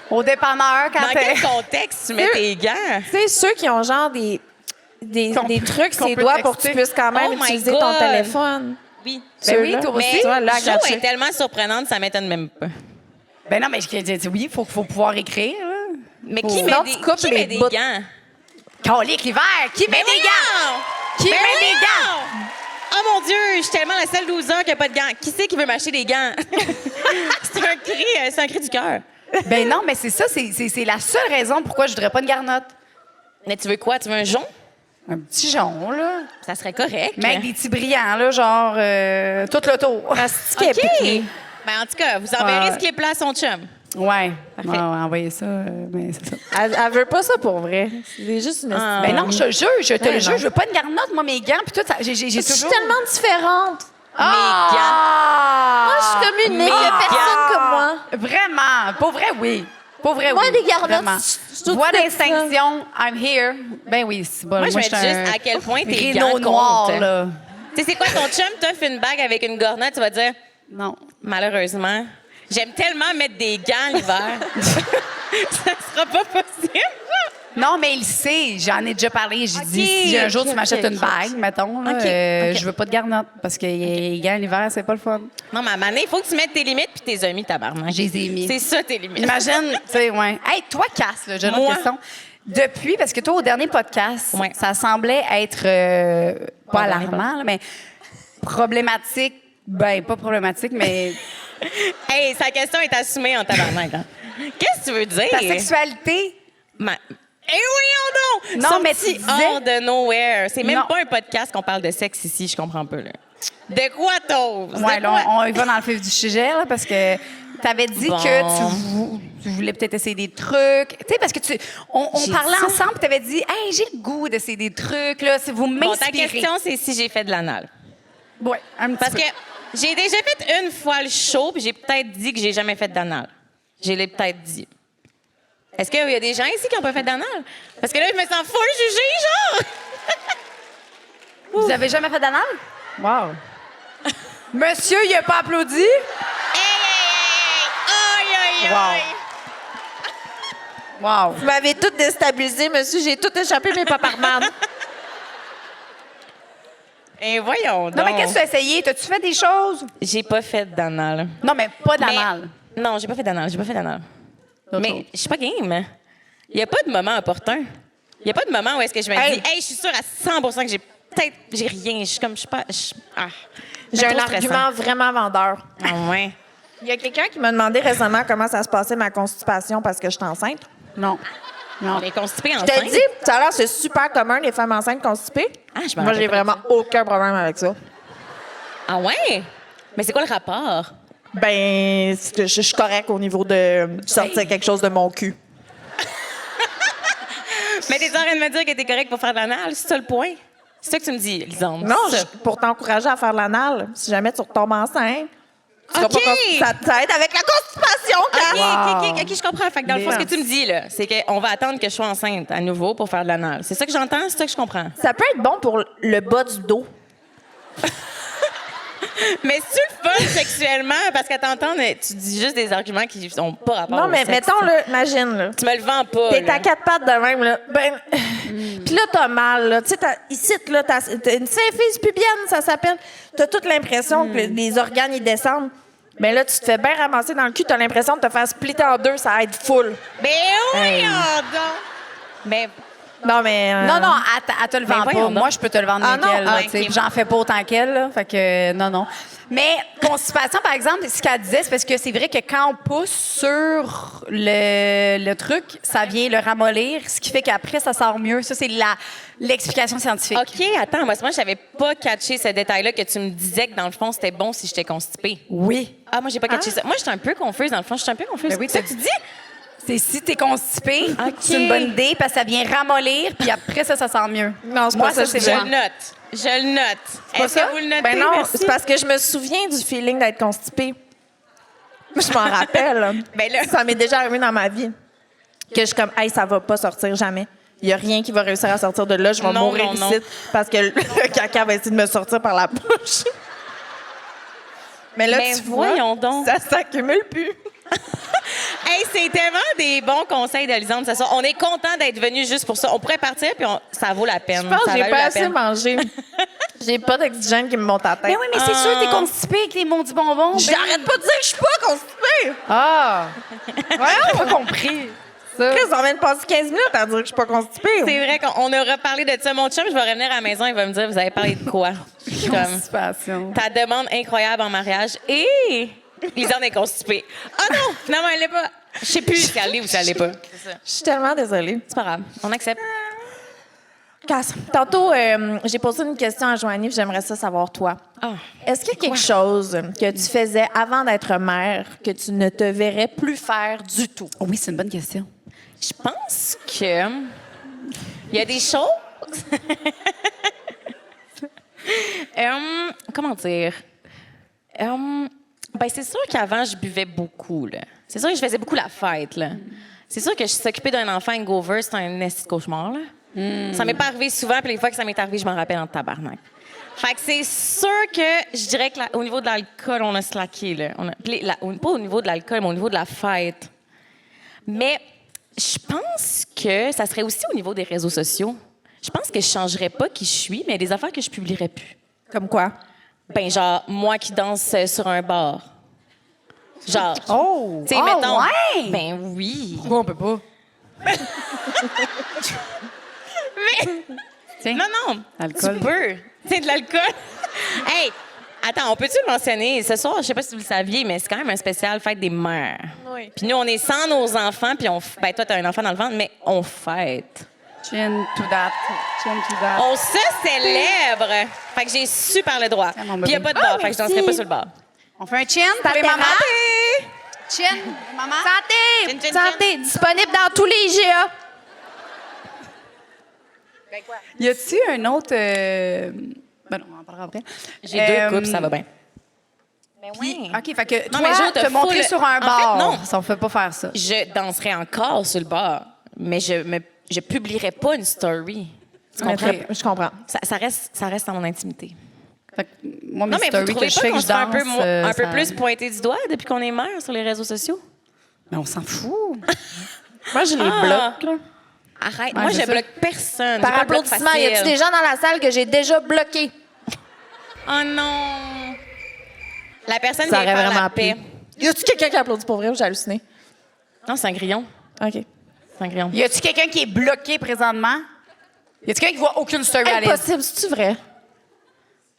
S4: Au dépanneur, quand
S5: Dans
S4: t'es...
S5: quel contexte tu mets tes gants?
S3: Tu sais, ceux qui ont genre des trucs
S4: qu'on
S3: sur les
S4: peut
S3: doigts pour que tu
S4: texter.
S3: puisses quand même
S5: Oh my
S3: utiliser ton
S5: God.
S3: téléphone.
S5: Oui.
S4: Ben oui,
S3: Ceux-là.
S4: toi aussi.
S5: Mais
S3: Tu vois, là,
S5: Jo
S3: gâché.
S5: est tellement surprenante, ça m'étonne même pas.
S4: Ben non, mais oui, faut pouvoir écrire, là.
S5: Mais
S3: Oh.
S5: qui met
S3: Sinon,
S5: des,
S3: tu coupes
S5: qui
S3: les
S5: met des
S3: bouts.
S5: gants?
S4: Colique, l'hiver! Qui met des gants? Qui met des gants?
S5: Oh mon Dieu, je suis tellement la seule loser qui n'a pas de gants. Qui c'est qui veut m'acheter des gants? c'est un cri du cœur.
S4: Ben non, mais c'est ça, c'est la seule raison pourquoi je voudrais pas une garnotte.
S5: Mais tu veux quoi? Tu veux un jonc?
S4: Un petit jonc, là.
S5: Ça serait correct.
S4: Mais avec des petits brillants, là, genre tout le tour.
S5: OK. Ben, en tout cas, vous enverrez ce qui est plat à son chum.
S4: Ouais.
S5: Parfait.
S4: Ouais, envoyer ça, mais c'est ça.
S3: Elle veut pas ça pour vrai. C'est juste une...
S4: Ben non, je te le jure, je te le
S3: Ouais,
S4: jure,
S3: non.
S4: je veux pas une garnotte, moi, mes gants, puis tout ça. J'ai
S3: Je suis
S4: toujours...
S3: tellement différente.
S4: Ah!
S3: Moi, je suis comme unique. Il y a personne comme moi.
S4: Vraiment. Pour vrai, oui. Pour vrai,
S3: Moi,
S4: oui.
S3: les garnottes,
S4: Vraiment.
S3: je trouve
S4: Voix
S3: que c'est
S4: d'extinction, I'm here. Ben oui, c'est bon.
S5: Moi, je me
S4: suis
S5: dis juste à quel point tes
S4: Rhino
S5: gants
S4: noir,
S5: comptent.
S4: là.
S5: Tu sais, c'est quoi ton chum t'offre une bague avec une gornette, tu vas dire,
S4: Non.
S5: malheureusement, j'aime tellement mettre des gants l'hiver. Ça sera pas possible.
S4: Non, mais il sait. J'en ai déjà parlé. J'ai dit, si un jour tu m'achètes une bague, mettons, là,
S5: OK.
S4: je veux pas de garnotte parce que les gants l'hiver, c'est pas le fun.
S5: Non, mais à un moment donné, il faut que tu mettes tes limites puis tes amis, tabarnak.
S4: J'ai les ai mis.
S5: C'est ça, tes limites.
S4: Imagine, tu sais, ouais. Hey, toi, Cass, là, j'ai une autre
S5: Moi?
S4: question. Depuis, parce que toi, au dernier podcast,
S5: Ouais.
S4: ça semblait être pas alarmant, là, mais problématique. Ben, pas problématique, mais
S5: Hey, sa question est assumée en tabarnak. Hein. Qu'est-ce que tu veux dire?
S4: ta sexualité.
S5: Eh oui,
S4: Non,
S5: Son
S4: mais
S5: petit
S4: tu disais-
S5: hors de nowhere. C'est même
S4: Non.
S5: pas un podcast qu'on parle de sexe ici, je comprends pas, là. De quoi t'oses?
S4: Ouais,
S5: De
S4: là,
S5: quoi?
S4: on y va dans le vif du sujet, là, parce que tu avais dit
S5: Bon.
S4: que tu voulais peut-être essayer des trucs. Tu sais, parce que on
S5: J'ai
S4: parlait
S5: dit ça.
S4: ensemble, tu avais dit, hey, j'ai le goût d'essayer des trucs, là, si vous
S5: Bon, ta
S4: m'inspirez.
S5: question, c'est si j'ai fait de l'anal.
S4: Ouais, un petit
S5: Parce
S4: peu.
S5: que j'ai déjà fait une fois le show, puis j'ai peut-être dit que j'ai jamais fait d'anal. Je l'ai peut-être dit. Est-ce qu'il y a des gens ici qui n'ont pas fait d'anal? Parce que là, je me sens full jugée, genre!
S4: Vous avez jamais fait d'anal? Wow. Monsieur, il a pas applaudi?
S5: Hey, hey, hey! Aïe, aïe, aïe!
S4: Wow.
S3: Vous m'avez tout déstabilisé, monsieur. J'ai tout échappé, mais pas par man.
S5: Et voyons donc.
S4: Non, mais qu'est-ce que tu as essayé? T'as-tu fait des choses?
S5: J'ai pas fait d'anal.
S4: Non, mais pas d'anal.
S5: Non, j'ai pas fait d'anal.
S4: D'autres
S5: Mais
S4: choses.
S5: je suis pas game. Il n'y a pas de moment opportun. Il n'y a pas de moment où est-ce que je me
S4: Hey.
S5: dis, hey, je suis sûre à 100 que j'ai rien. Je suis comme, je suis pas.
S3: J'ai un
S5: trop stressant.
S3: argument vraiment vendeur.
S5: Ah ouais.
S3: Il y a quelqu'un qui m'a demandé récemment comment ça se passait ma constipation parce que je suis enceinte.
S4: Non.
S5: On est constipés
S3: Je
S5: ensemble.
S3: t'ai dit, tout à l'heure, c'est super commun, les femmes enceintes constipées.
S5: Ah, je me
S3: Moi,
S5: rappelle
S3: j'ai
S5: pas de
S3: vraiment aucun problème avec ça.
S5: Ah ouais? Mais c'est quoi le rapport?
S3: Ben, c'est que je suis correcte au niveau de sortir quelque chose de mon cul.
S5: Mais t'es en train de me dire que t'es correct pour faire de l'anal? C'est ça le point? C'est ça que tu me dis, Lisande?
S3: Non,
S5: c'est ça.
S3: pour t'encourager à faire de l'anal, si jamais tu retombes enceinte. tu seras
S5: OK.
S3: ça aide avec la constipation, quand
S5: OK, je comprends. Fait que dans le fond, ce que tu me dis, là, c'est qu'on va attendre que je sois enceinte à nouveau pour faire de l'anal. C'est ça que j'entends? C'est ça que je comprends?
S3: Ça peut être bon pour le bas du dos.
S5: Mais c'est-tu le fun sexuellement? Parce qu'à t'entendre, tu dis juste des arguments qui n'ont pas rapport
S3: Non,
S5: au
S3: mais
S5: sexe.
S3: mettons, là, imagine, là.
S5: Tu me le vends pas,
S3: T'es
S5: là.
S3: à quatre pattes de même, là. Ben, puis là, t'as mal, là. Tu sais, ici, là, t'as une symphyse pubienne, ça s'appelle. T'as toute l'impression que les organes, ils descendent. Mais là, tu te fais bien ramasser dans le cul, t'as l'impression de te faire splitter en deux, ça aide full.
S5: Ben oui, donc! Mais
S3: Non, mais.
S4: Non, non, elle te le vend pas.
S5: voyons donc.
S4: Moi, je peux te le vendre
S3: Ah,
S4: nickel.
S3: non?
S4: là,
S5: Ah,
S4: tu sais.
S5: ok.
S4: Puis j'en fais pas autant qu'elle. Là, fait que non. Mais constipation, par exemple, ce qu'elle disait, c'est parce que c'est vrai que quand on pousse sur le truc, ça vient le ramollir, ce qui fait qu'après, ça sort mieux. Ça, c'est l'explication scientifique.
S5: OK, attends, moi, je n'avais pas catché ce détail-là que tu me disais que dans le fond, c'était bon si j'étais constipée.
S4: Oui.
S5: Ah, moi, j'ai pas catché ça. Moi, j'étais un peu confuse, dans le fond.
S4: Ben oui,
S5: c'est ça que tu dis?
S4: C'est si t'es constipé,
S5: Ok.
S4: c'est une bonne idée parce que ça vient ramollir, puis après ça sort mieux.
S3: Non, c'est
S4: Moi,
S3: pas ça,
S4: c'est
S3: je
S5: Je
S4: moi.
S5: le note. Je le note.
S4: pas
S5: Est-ce
S4: ça?
S5: que vous le notez?
S3: Ben non,
S5: Merci.
S3: c'est parce que je me souviens du feeling d'être constipée. Je m'en rappelle.
S5: Ben là-
S3: Ça m'est déjà arrivé dans ma vie. Que je suis comme, hey, ça va pas sortir jamais. Il y a rien qui va réussir à sortir de là. Je vais
S5: Non,
S3: mourir
S5: non,
S3: ici parce que le caca va essayer de me sortir par la bouche. Mais là,
S5: Mais
S3: tu vois,
S5: voyons donc.
S3: ça s'accumule plus.
S5: Hey, c'est tellement des bons conseils de Lisande ce soir. On est content d'être venus juste pour ça. On pourrait partir, puis ça vaut la peine.
S3: Je pense que
S5: Ça
S3: j'ai
S5: vaut
S3: pas
S5: la
S3: assez
S5: peine.
S3: mangé. J'ai pas d'oxygène qui me monte à la tête.
S4: Mais oui, mais c'est sûr, t'es constipé avec les maudits bonbons.
S3: J'arrête pas de dire que je suis pas constipée.
S4: Ah! Ouais, pas compris.
S3: Chris, on vient de passer 15 minutes à dire que je suis pas constipée.
S5: C'est vrai qu'on a reparlé de ça. Mon chum, je vais revenir à la maison, il va me dire, vous avez parlé de quoi? Je suis comme,
S4: Constipation.
S5: ta demande incroyable en mariage et Lisande est constipée. Ah non, finalement, elle l'est pas. Je sais plus si elle l'est ou si elle l'est pas. C'est ça.
S3: Je suis tellement désolée.
S5: C'est pas grave, on accepte.
S3: Casse. Tantôt, j'ai posé une question à Joanie, puis j'aimerais ça savoir toi.
S5: Ah.
S3: Est-ce qu'il y a quelque chose que tu faisais avant d'être mère que tu ne te verrais plus faire du tout?
S4: Oui, c'est une bonne question.
S5: Je pense que il y a des choses. Comment dire? Ben c'est sûr qu'avant, je buvais beaucoup. Là. C'est sûr que je faisais beaucoup la fête. Là. C'est sûr que je s'occuper d'un enfant hangover, c'est un esti de cauchemar. Là. Ça m'est pas arrivé souvent, puis les fois que ça m'est arrivé, je m'en rappelle en tabarnak. Fait que c'est sûr que je dirais qu'au niveau de l'alcool, on a slacké. Là. Pas au niveau de l'alcool, mais au niveau de la fête. Mais je pense que ça serait aussi au niveau des réseaux sociaux. Je pense que je changerais pas qui je suis, mais il y a des affaires que je publierais plus.
S3: Comme quoi?
S5: Ben, genre, moi qui danse sur un bar. Genre.
S3: Oh!
S5: Tu sais,
S4: Oh,
S5: mettons.
S4: ouais!
S5: Ben oui.
S4: Pourquoi on peut pas? Tiens.
S5: Non, non.
S4: Alcool.
S5: Tu peux. C'est de l'alcool. Hey, attends, on peut-tu le mentionner? Ce soir, je sais pas si vous le saviez, mais c'est quand même un spécial fête des mères.
S3: Oui.
S5: Puis nous, on est sans nos enfants, puis ben toi, t'as un enfant dans le ventre, mais on fête.
S4: Chin to that. Chin to that.
S5: On se célèbre. Fait que j'ai super le droit.
S4: Ah, mon
S5: Puis il n'y a
S4: bébé.
S5: pas de bar, fait que je danserai pas sur le bar.
S4: On fait un chin pour les mamans? Chin, maman.
S3: Santé!
S5: Chin, chin,
S3: Santé! Disponible dans tous les IGA.
S4: Y a-tu un autre... Ben non, on en parlera après.
S5: J'ai deux couples, ça va bien. Mais oui.
S4: OK, fait que
S5: Non,
S4: toi,
S5: mais Jo, t'as
S4: te montrer
S5: full-
S4: sur un
S5: en fait,
S4: bar,
S5: non.
S4: ça, on fait pas faire ça.
S5: Je danserai encore sur le bar, mais je publierai pas une story. Tu comprends?
S3: Je comprends.
S5: Ça reste dans mon intimité.
S4: Fait que moi, mes
S5: Non, mais vous
S4: stories
S5: trouvez
S4: que je
S5: pas
S4: fais,
S5: qu'on
S4: que
S5: se
S4: je
S5: fait
S4: danse...
S5: un peu
S4: ça-
S5: plus pointer du doigt depuis qu'on est mère sur les réseaux sociaux?
S4: Mais on s'en fout.
S3: Moi, je les
S5: Ah.
S3: bloque. Là.
S5: Arrête,
S4: Ouais,
S5: moi,
S4: c'est
S5: je
S4: ça.
S5: bloque personne.
S3: Par
S5: J'ai pas de bloc
S3: applaudissement, y a-tu
S5: facile.
S3: des gens dans la salle que j'ai déjà bloqués?
S5: Oh non! La personne
S3: Ça
S5: vient
S3: aurait
S5: faire
S3: vraiment
S5: la paix.
S3: Y a-tu quelqu'un qui applaudit pour vrai ou j'ai halluciné?
S5: Non, c'est un grillon.
S3: OK.
S5: C'est un grillon.
S4: Y a-tu quelqu'un qui est bloqué présentement? Y a-tu quelqu'un qui voit aucune story à l'aise?
S3: Impossible, c'est-tu vrai?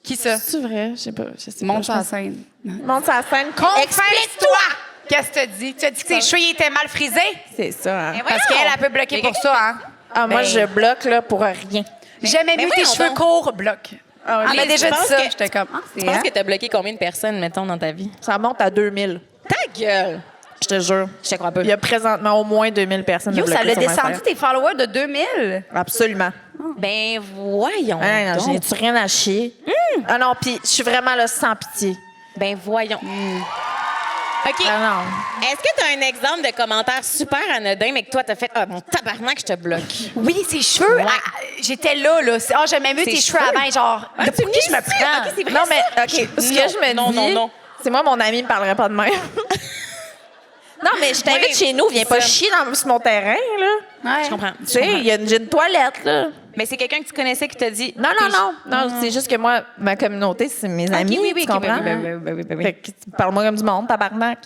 S4: Qui ça?
S3: C'est-tu vrai? Je sais pas. Je sais
S4: Monte
S3: pas.
S4: sur la scène.
S3: Monte sur la scène.
S4: Explique-toi! Qu'est-ce que tu dit? Tu as dit que ses cheveux ils étaient mal frisés?
S3: C'est ça, hein?
S4: Parce qu'elle, elle peut bloquer pour ça, hein?
S3: Ah, moi,
S4: Ben-
S3: je bloque là, pour rien.
S4: J'aimais
S5: Mais
S4: mieux tes
S5: voyons
S4: cheveux
S5: donc.
S4: courts, bloc.
S3: Ah,
S4: Elle m'a
S5: Lise,
S4: déjà
S5: je
S4: dit
S5: pense
S4: ça.
S5: que-
S4: J'étais comme,
S5: Tu
S4: c'est
S5: penses
S4: hein?
S5: que t'as bloqué combien de personnes, mettons, dans ta vie?
S3: Ça monte à 2000.
S5: Ta gueule!
S3: Je te jure.
S5: Je te crois pas.
S3: Il y a présentement au moins 2000 personnes.
S4: Yo,
S3: de
S4: ça
S3: bloquées
S4: l'a
S3: sur ma
S4: descendu
S3: scène.
S4: tes followers de 2000.
S3: Absolument.
S5: Ben, voyons.
S3: Ah, non,
S5: donc.
S3: j'ai-tu rien à chier? Ah non, puis je suis vraiment là sans pitié.
S5: Ben, voyons. OK.
S3: Ah non.
S5: Est-ce que tu as un exemple de commentaire super anodin, mais que toi, t'as fait « Ah, mon tabarnak, je te bloque.
S4: Oui, ses cheveux.
S5: Ouais.
S4: J'étais là. J'aimais mieux
S5: Ses
S4: tes cheveux
S5: cheveux.
S4: avant. Genre, de pour qui je me prends?
S5: OK, c'est vrai,
S3: Non, mais
S5: ça?
S3: OK, ce
S5: Non,
S3: que je me
S5: non,
S3: dis,
S5: non, non.
S3: c'est moi, mon ami me parlerait pas de même. Non, mais je t'invite
S5: Oui,
S3: chez nous, viens pas
S5: ça.
S3: chier sur mon terrain, là.
S4: Ouais.
S5: Je comprends.
S3: Tu sais, j'ai une toilette, là.
S5: Mais c'est quelqu'un que tu connaissais qui t'a dit...
S3: Non, non, non. Non, c'est juste que moi, ma communauté, c'est mes amis,
S5: oui, oui,
S3: tu
S5: ok,
S3: comprends?
S5: oui.
S3: Fait que parle-moi comme du monde, tabarnak.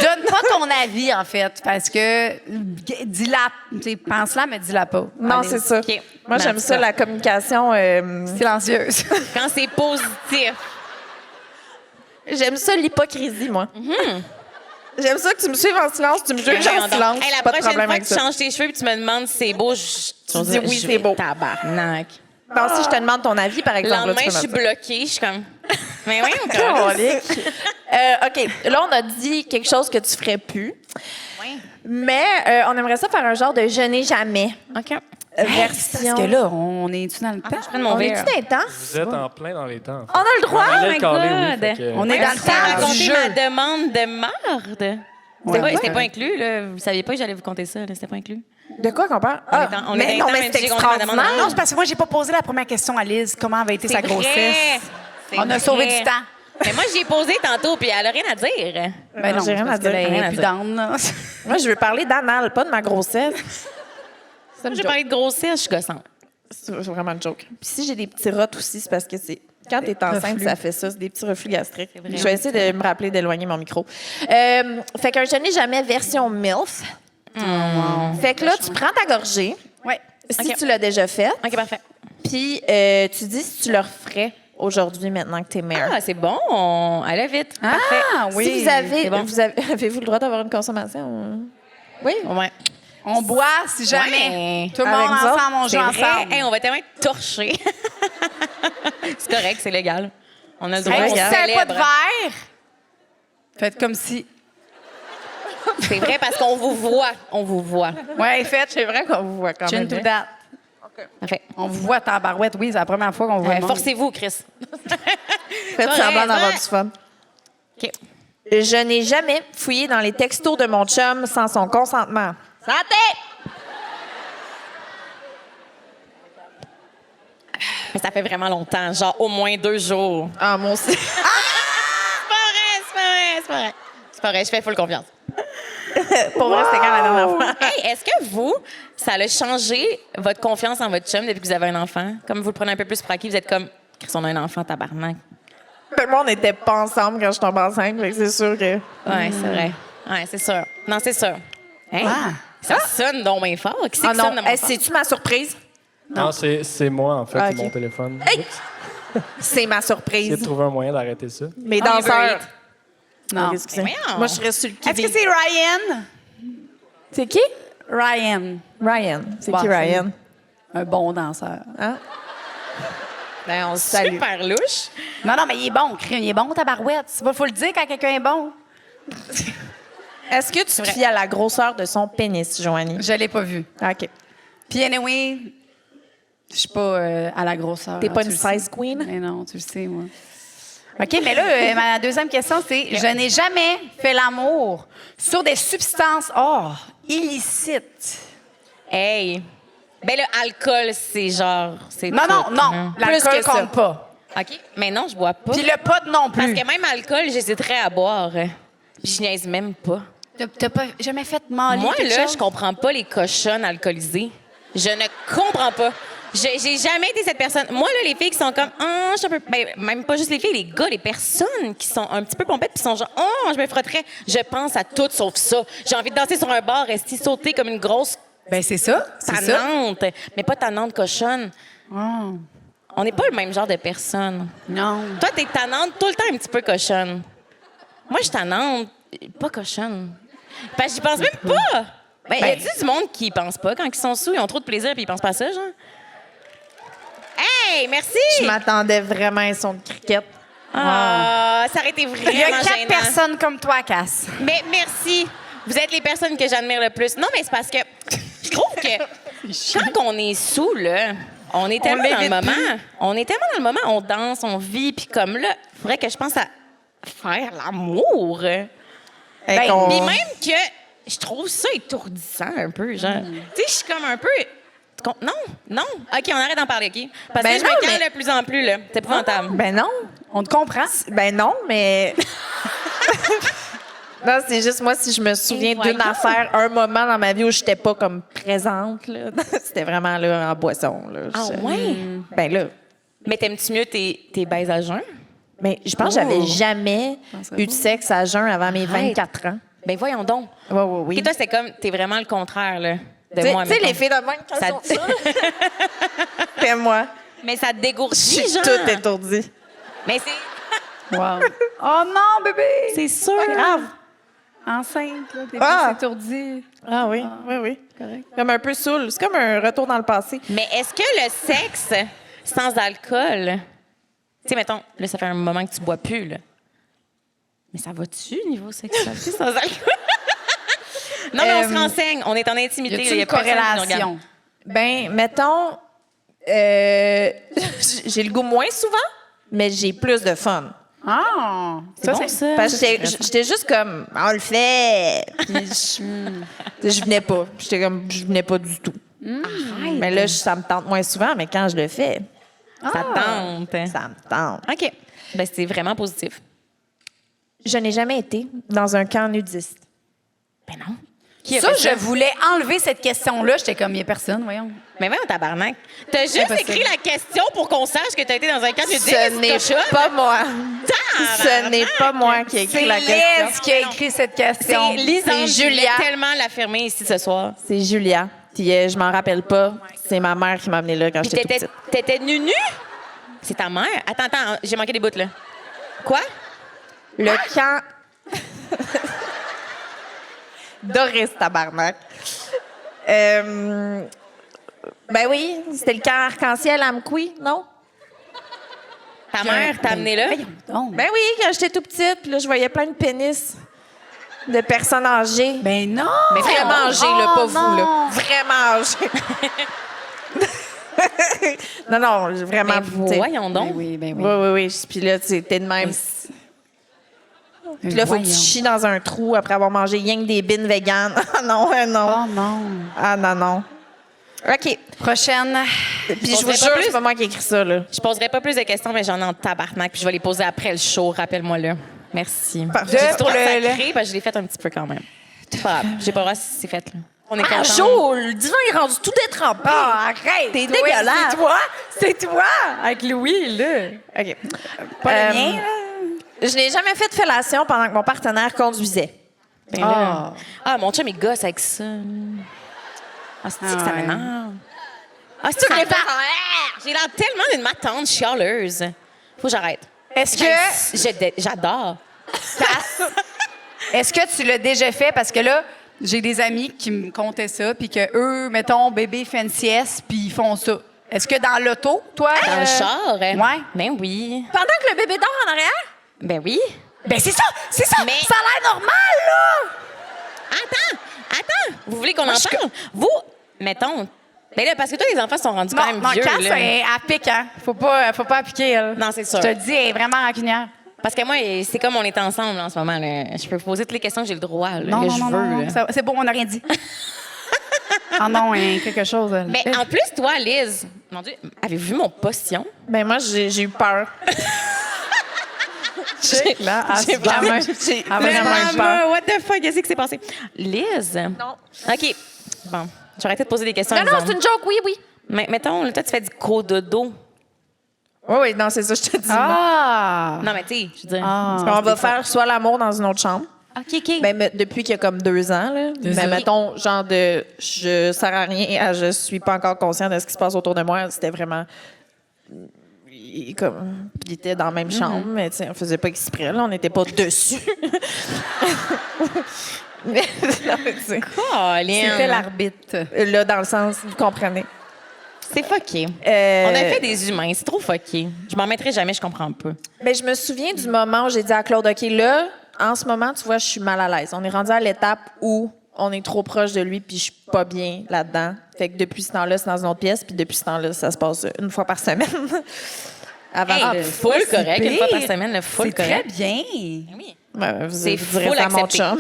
S4: Donne pas ton avis, en fait, parce que dis-la, tu sais, pense-la, mais dis-la pas.
S3: Non,
S4: Allez.
S3: c'est ça.
S5: OK.
S3: Moi,
S5: Ben,
S3: j'aime
S5: c'est
S3: ça, la communication.
S4: Silencieuse.
S5: Quand c'est positif.
S3: J'aime ça, l'hypocrisie, moi. J'aime ça que tu me suives en silence, tu me juges
S5: Voyons
S3: en
S5: donc.
S3: silence.
S5: Hey, la
S3: pas de
S5: prochaine
S3: problème
S5: fois
S3: avec
S5: que tu
S3: ça.
S5: changes tes cheveux et tu me demandes si c'est beau, je
S3: dis oui, c'est beau.
S5: Tabarnak.
S3: Non, si je te demande ton avis, par
S5: Le
S3: exemple. là,
S5: lendemain,
S3: tu
S5: je
S3: peux
S5: suis
S3: me dire.
S5: bloquée. Je suis comme... Mais oui,
S3: Colique. OK. Là, on a dit quelque chose que tu ferais plus.
S5: Oui.
S3: Mais on aimerait ça faire un genre de je n'ai jamais
S5: OK.
S3: version.
S4: Parce que là, on est-tu dans le temps?
S5: Je prends mon
S3: on
S5: verre.
S3: est-tu dans les temps?
S2: Vous êtes en plein dans les temps.
S3: On a le droit?
S2: On allait
S5: Oh my
S2: le caler, oui,
S5: God.
S2: fait que-
S4: On est dans le
S5: Tu m'as
S4: temps du
S5: raconté
S4: jeu.
S5: ma demande de marde.
S4: Ouais.
S5: C'était pas inclus, là. Vous saviez pas que j'allais vous compter ça, là. C'était pas inclus.
S3: De quoi qu'on parle?
S5: On est dans- on est
S3: mais
S5: dans
S3: non,
S5: les
S3: mais
S5: temps,
S3: c'est
S5: même si j'ai compté ma demande.
S3: extraordinaire.
S4: Non, c'est parce que moi, j'ai pas posé la première question à Liz. Comment avait été sa
S5: C'est vrai.
S4: grossesse?
S5: C'est
S4: On a sauvé
S5: vrai.
S4: du temps.
S5: Mais moi, j'y ai posé tantôt, puis elle a rien à dire.
S4: Ben non,
S3: j'ai rien
S4: parce
S3: à dire.
S4: qu'elle est
S5: Rien à
S4: plus
S5: dire.
S4: down, là.
S3: Moi, je veux parler d'anal, pas de ma grossesse. C'est
S5: Moi, j'ai parlé de grossesse, je suis gossante.
S3: C'est vraiment une joke. Puis si j'ai des petits rots aussi, c'est parce que c'est... Quand t'es enceinte, ça fait ça. C'est des petits reflux gastriques. Je vais essayer de me rappeler d'éloigner mon micro. Fait qu'un je n'ai jamais version MILF. Fait que là, tu prends ta gorgée,
S4: Ouais.
S3: si
S5: OK.
S3: tu l'as déjà fait,
S5: OK, parfait.
S3: puis tu dis si tu le referais aujourd'hui, maintenant que t'es mère.
S5: Ah, c'est bon. Allez vite. Parfait.
S4: Ah, oui.
S3: Si vous avez,
S5: c'est bon.
S3: avez-vous le droit d'avoir une consommation? Oui.
S5: Ouais.
S4: On boit si jamais.
S5: Ouais.
S4: Tout le
S3: Avec
S4: monde
S3: nous autres,
S4: ensemble, on
S5: C'est
S4: joue
S5: vrai.
S4: ensemble.
S5: Hey, on va tellement être torchés. C'est correct, c'est légal. On a le droit,
S4: Hey,
S5: on
S4: si vous n'avez pas de
S5: célèbre.
S4: verre, faites comme si.
S5: C'est vrai parce qu'on vous voit. On vous voit.
S4: Ouais, faites.
S3: C'est vrai qu'on vous voit quand
S4: Chin
S3: même.
S4: to
S3: hein?
S4: that.
S5: Parfait.
S4: On vous voit tabarouette. Oui, c'est la première fois qu'on vous voit. le monde.
S5: Forcez-vous, Chris.
S3: Faites
S5: C'est
S3: semblant
S5: vrai,
S3: d'avoir
S5: c'est
S3: du fun.
S5: OK.
S3: Je n'ai jamais fouillé dans les textos de mon chum sans son consentement.
S5: Santé! Mais ça fait vraiment longtemps, genre au moins 2 jours.
S3: Ah, moi aussi.
S5: C'est pas vrai. C'est pas vrai, je fais full confiance.
S3: Pour vrai, c'était quand la dernière fois?
S5: Hey, est-ce que vous, ça a changé votre confiance en votre chum depuis que vous avez un enfant? Comme vous le prenez un peu plus pour acquis, vous êtes comme, Chris, on a un enfant, tabarnak.
S3: Moi, on n'était pas ensemble quand je tombe enceinte, fait que c'est sûr que...
S5: Ouais, c'est vrai. Ouais, c'est sûr. Non, c'est sûr. Hein?
S4: Ah.
S5: Ça sonne donc bien fort. Qui c'est
S3: Ah
S5: qui sonne
S3: non,
S5: de mon fort?
S3: c'est-tu ma surprise?
S2: Non, c'est moi, en fait,
S3: Ah,
S2: qui
S3: ok.
S2: mon téléphone.
S3: C'est ma
S2: J'ai
S3: surprise.
S2: de trouver un moyen d'arrêter ça.
S3: Mes
S5: Ah,
S3: danseurs.
S4: Non.
S3: Excusez.
S5: Mais voyons.
S3: Moi, je serais sur le
S4: Est-ce que
S3: qui-vive.
S4: c'est Ryan?
S3: C'est qui?
S4: Ryan.
S3: Ryan. C'est
S4: Bon,
S3: qui, Ryan?
S4: Un bon danseur.
S3: Hein? Ben, on se salue.
S5: Super louche.
S4: Non, non, mais il est bon, crime. Il est bon, tabarouette. Il faut le dire quand quelqu'un est bon.
S3: Est-ce que tu te fies à la grosseur de son pénis, Joanie?
S4: Je l'ai pas vu.
S3: Ah, OK.
S4: Puis, anyway, je suis pas à la grosseur.
S3: T'es
S4: là,
S3: pas
S4: tu
S3: une
S4: le sais.
S3: size queen?
S4: Mais non, tu le sais, moi. OK, mais là, ma deuxième question, c'est je n'ai jamais fait l'amour sur des substances illicites.
S5: Hey. Ben, le alcool, c'est genre. C'est
S4: Non,
S5: tout.
S4: non, non.
S5: Mhm.
S4: L'alcool
S3: Plus que ça.
S4: compte pas.
S5: OK. Mais non, je bois pas.
S4: Puis le pot non
S5: Parce
S4: plus.
S5: que même alcool, j'hésiterais à boire. Puis je niaise même pas.
S4: T'as pas jamais fait mal.
S5: Moi, là, je comprends pas les cochonnes alcoolisées. Je ne comprends pas. J'ai jamais été cette personne. Moi, là, les filles qui sont comme, je suis un peu. Ben, même pas juste les filles, les gars, les personnes qui sont un petit peu pompettes, puis sont genre, je me frotterais. Je pense à tout sauf ça. J'ai envie de danser sur un bar, rester sauter comme une grosse
S4: Ben, c'est ça. C'est ça.
S5: tannante. Mais pas tannante cochonne. On n'est pas le même genre de personne.
S4: Non.
S5: Toi, t'es tannante tout le temps un petit peu cochonne. Moi, je suis tannante, pas cochonne. Parce que j'y pense même pas. Ben, y a-tu du monde qui y pense pas quand ils sont sous, ils ont trop de plaisir puis ils pensent pas à ça, genre? Hey, merci!
S3: Je m'attendais vraiment à un son de cricket.
S5: Ah, ça aurait été vraiment
S4: Il y a 4
S5: gênant.
S4: personnes comme toi, Cass.
S5: Mais merci. Vous êtes les personnes que j'admire le plus. Non, mais c'est parce que je trouve que quand on est sous, là, on est tellement dans le moment. On est tellement dans le moment, on danse, on vit, puis comme là, il faudrait que je pense à faire l'amour. Ben, puis même que je trouve ça étourdissant un peu, genre. Tu sais, je suis comme un peu... Non. OK, on arrête d'en parler, OK? Parce
S3: Ben
S5: que je
S3: non,
S5: me calme
S3: mais-
S5: de plus en plus, là. C'est épouvantable.
S3: Ben non.
S4: On te comprend.
S3: Ben non, mais... Non, c'est juste moi, si je me souviens
S5: Et
S3: d'une
S5: voyons.
S3: affaire, un moment dans ma vie où je n'étais pas comme présente, là, c'était vraiment là en boisson. Là.
S5: Ah ouais?
S3: Ben là.
S5: Mais t'aimes-tu mieux tes baises à jeun?
S3: Mais je pense que j'avais jamais eu de sexe à jeun avant mes 24 ans.
S5: Ben voyons donc.
S3: Oui.
S5: Et toi, c'est comme, t'es vraiment le contraire, là, de
S3: Tu
S5: moi,
S3: sais,
S5: mettons.
S3: les filles de même, quand
S5: Ça-
S3: elles sont ça, c'est moi.
S5: Mais ça te
S3: Je
S5: dégourdit,
S3: suis
S5: genre.
S3: toute étourdie.
S5: Mais c'est...
S4: Wow. Oh non, bébé!
S5: C'est sûr.
S3: Grave.
S4: Enceinte, là. T'es
S3: Ah.
S4: plus étourdie.
S3: Ah oui, oui. Comme un peu saoul. C'est comme un retour dans le passé.
S5: Mais est-ce que le sexe sans alcool... Tu sais, mettons, là, ça fait un moment que tu bois plus, là. Mais ça va-tu, niveau sexualité, sans alcool? Non, mais on se renseigne. On est en intimité.
S4: Y
S5: là,
S4: a-t-il
S5: y a
S4: une
S5: personne qui nous
S4: corrélation?
S5: regarde.
S3: Ben, mettons, j'ai le goût moins souvent, mais j'ai plus de fun.
S4: Ah!
S5: C'est bon, ça.
S3: Parce que j'étais juste comme, on le fait. Puis je venais pas. J'étais comme, je venais pas du tout. Mais là, ça me tente moins souvent, mais quand je le fais,
S5: Ça tente.
S3: ça me tente.
S5: OK. Ben, c'est vraiment positif.
S3: Je n'ai jamais été dans un camp nudiste.
S5: Ben non. Qui a
S4: Ça,
S5: fait
S4: je voulais enlever cette question-là. J'étais comme, il n'y a personne, voyons.
S5: Mais voyons, tabarnak. T'as juste
S4: Impossible.
S5: écrit la question pour qu'on sache que t'as été dans un camp nudiste.
S3: Ce n'est pas moi. Ce n'est pas moi qui ai écrit
S4: C'est
S3: la question.
S4: Liz qui a écrit cette question.
S5: C'est Lisande
S3: C'est
S5: qui
S3: Julia.
S5: voulait tellement l'affirmer ici ce soir.
S3: C'est Julia. Puis je m'en rappelle pas. C'est ma mère qui m'a amenée là quand
S5: Puis
S3: j'étais toute petite.
S5: t'étais nu-nu? C'est ta mère? Attends, j'ai manqué des bouts, là. Quoi?
S3: Le camp... Doris, tabarnak. Ben oui, c'était le camp arc-en-ciel à Amkoui, non?
S5: Ta mère t'a amené là?
S4: Voyons donc.
S3: Ben oui, quand j'étais tout petite, puis là, je voyais plein de pénis de personnes âgées.
S4: Ben non!
S3: Mais vraiment âgées, là, pas vous,
S4: non.
S3: là. Vraiment âgées. non, vraiment...
S5: Ben,
S3: t'sais.
S5: voyons donc.
S4: Ben oui, ben oui.
S3: Oui. Puis là, tu sais, t'es de même. Puis là, faut que tu chies dans un trou après avoir mangé rien que des bines véganes. Ah non, non.
S4: Oh non.
S3: Ah non. OK.
S4: Prochaine.
S3: Puis je vous
S5: poserai pas
S3: jure,
S5: plus.
S3: c'est pas moi qui ai écrit ça, là.
S5: Je poserai pas plus de questions, mais j'en ai en tabarnak, puis je vais les poser après le show. Rappelle-moi là. Merci.
S3: Parfait.
S5: J'ai trop
S4: Pour le-
S5: sacré, parce que je l'ai fait un petit peu quand même. Pas grave. J'ai pas le droit si c'est fait, là. On est
S3: Ah,
S5: content.
S3: Jo, le divan est rendu tout détrempé.
S4: Ah, arrête!
S3: T'es
S4: Toi,
S3: dégueulasse.
S4: C'est toi! C'est toi! Avec Louis, là.
S3: OK.
S4: Pas le mien, là.
S3: Je n'ai jamais fait de fellation pendant que mon partenaire conduisait.
S5: Ben là. Ah, mon chum, il gosse avec ça. Ah, c'est que ça
S4: ouais.
S5: m'énerve. Ah, c'est que j'ai l'air tellement d'une matante chialeuse. Faut que j'arrête.
S4: Est-ce que,
S5: J'adore.
S4: est-ce que tu l'as déjà fait? Parce que là, j'ai des amis qui me contaient ça, puis que eux, mettons, bébé fait une sieste, puis ils font ça. Est-ce que dans l'auto, toi?
S5: Dans le char?
S4: Ouais.
S5: Ben oui.
S3: Pendant que le bébé dort en arrière?
S5: Ben oui.
S4: Ben c'est ça! C'est ça!
S5: Mais-
S4: Ça a l'air normal, là!
S5: Attends. Vous voulez qu'on en parle? Vous, mettons. Ben là, parce que toi, les enfants sont rendus quand même
S4: Mon
S5: vieux.
S4: casse,
S5: là.
S4: elle pique, hein? Faut pas appliquer, elle.
S5: Non, c'est sûr.
S4: Je te le dis, elle est vraiment rancunière.
S5: Parce que moi, c'est comme on est ensemble là, en ce moment. Là. Je peux poser toutes les questions que j'ai le droit, là,
S4: Non,
S5: que
S4: non,
S5: je
S4: non,
S5: veux.
S4: non,
S5: là.
S4: ça- c'est bon, on n'a rien dit. Ah non, hein, quelque chose. elle.
S5: Mais en plus, toi, Liz, mon Dieu, avez-vous vu mon potion?
S3: Ben moi, j'ai eu peur.
S4: là,
S3: J'ai vraiment eu peur.
S5: What the fuck, qu'est-ce qui s'est passé? Liz?
S3: Non.
S5: OK. Bon, je vais arrêter de poser des questions.
S3: Non,
S5: Lisande.
S3: c'est une joke, oui.
S5: Mais mettons, là, toi, tu fais du cododo.
S3: Oui, non, c'est ça, je te dis.
S4: Ah!
S5: Non, mais tu sais, je veux dire.
S4: Ah.
S3: On va faire soit l'amour dans une autre chambre.
S5: OK.
S3: Ben, depuis qu'il y a comme 2 ans, là. Ben, mettons, genre de je sers à rien à je suis pas encore conscient de ce qui se passe autour de moi. C'était vraiment. Il était dans la même chambre, mais tu sais, on faisait pas exprès, là. On n'était pas dessus. mais, non, mais tu sais,
S4: C'était l'arbitre.
S3: là, dans le sens, vous comprenez.
S5: C'est fucké.
S3: Euh,
S5: On a fait des humains, c'est trop fucké. Je m'en mettrai jamais, je comprends pas.
S3: Ben, je me souviens du moment où j'ai dit à Claude, OK, là, en ce moment, tu vois, je suis mal à l'aise. On est rendu à l'étape où on est trop proche de lui, puis je suis pas bien là-dedans. Fait que depuis ce temps-là, c'est dans une autre pièce, puis depuis ce temps-là, ça se passe une fois par semaine. Avant
S5: Hey,
S3: de-
S5: full
S4: pas si
S5: correct, une fois
S4: pire.
S5: par semaine, le full
S4: C'est très
S5: correct.
S4: bien.
S5: Oui.
S3: Ouais, vous,
S5: C'est
S3: vous direz
S5: full
S3: ça à mon
S5: accepté.
S3: chum.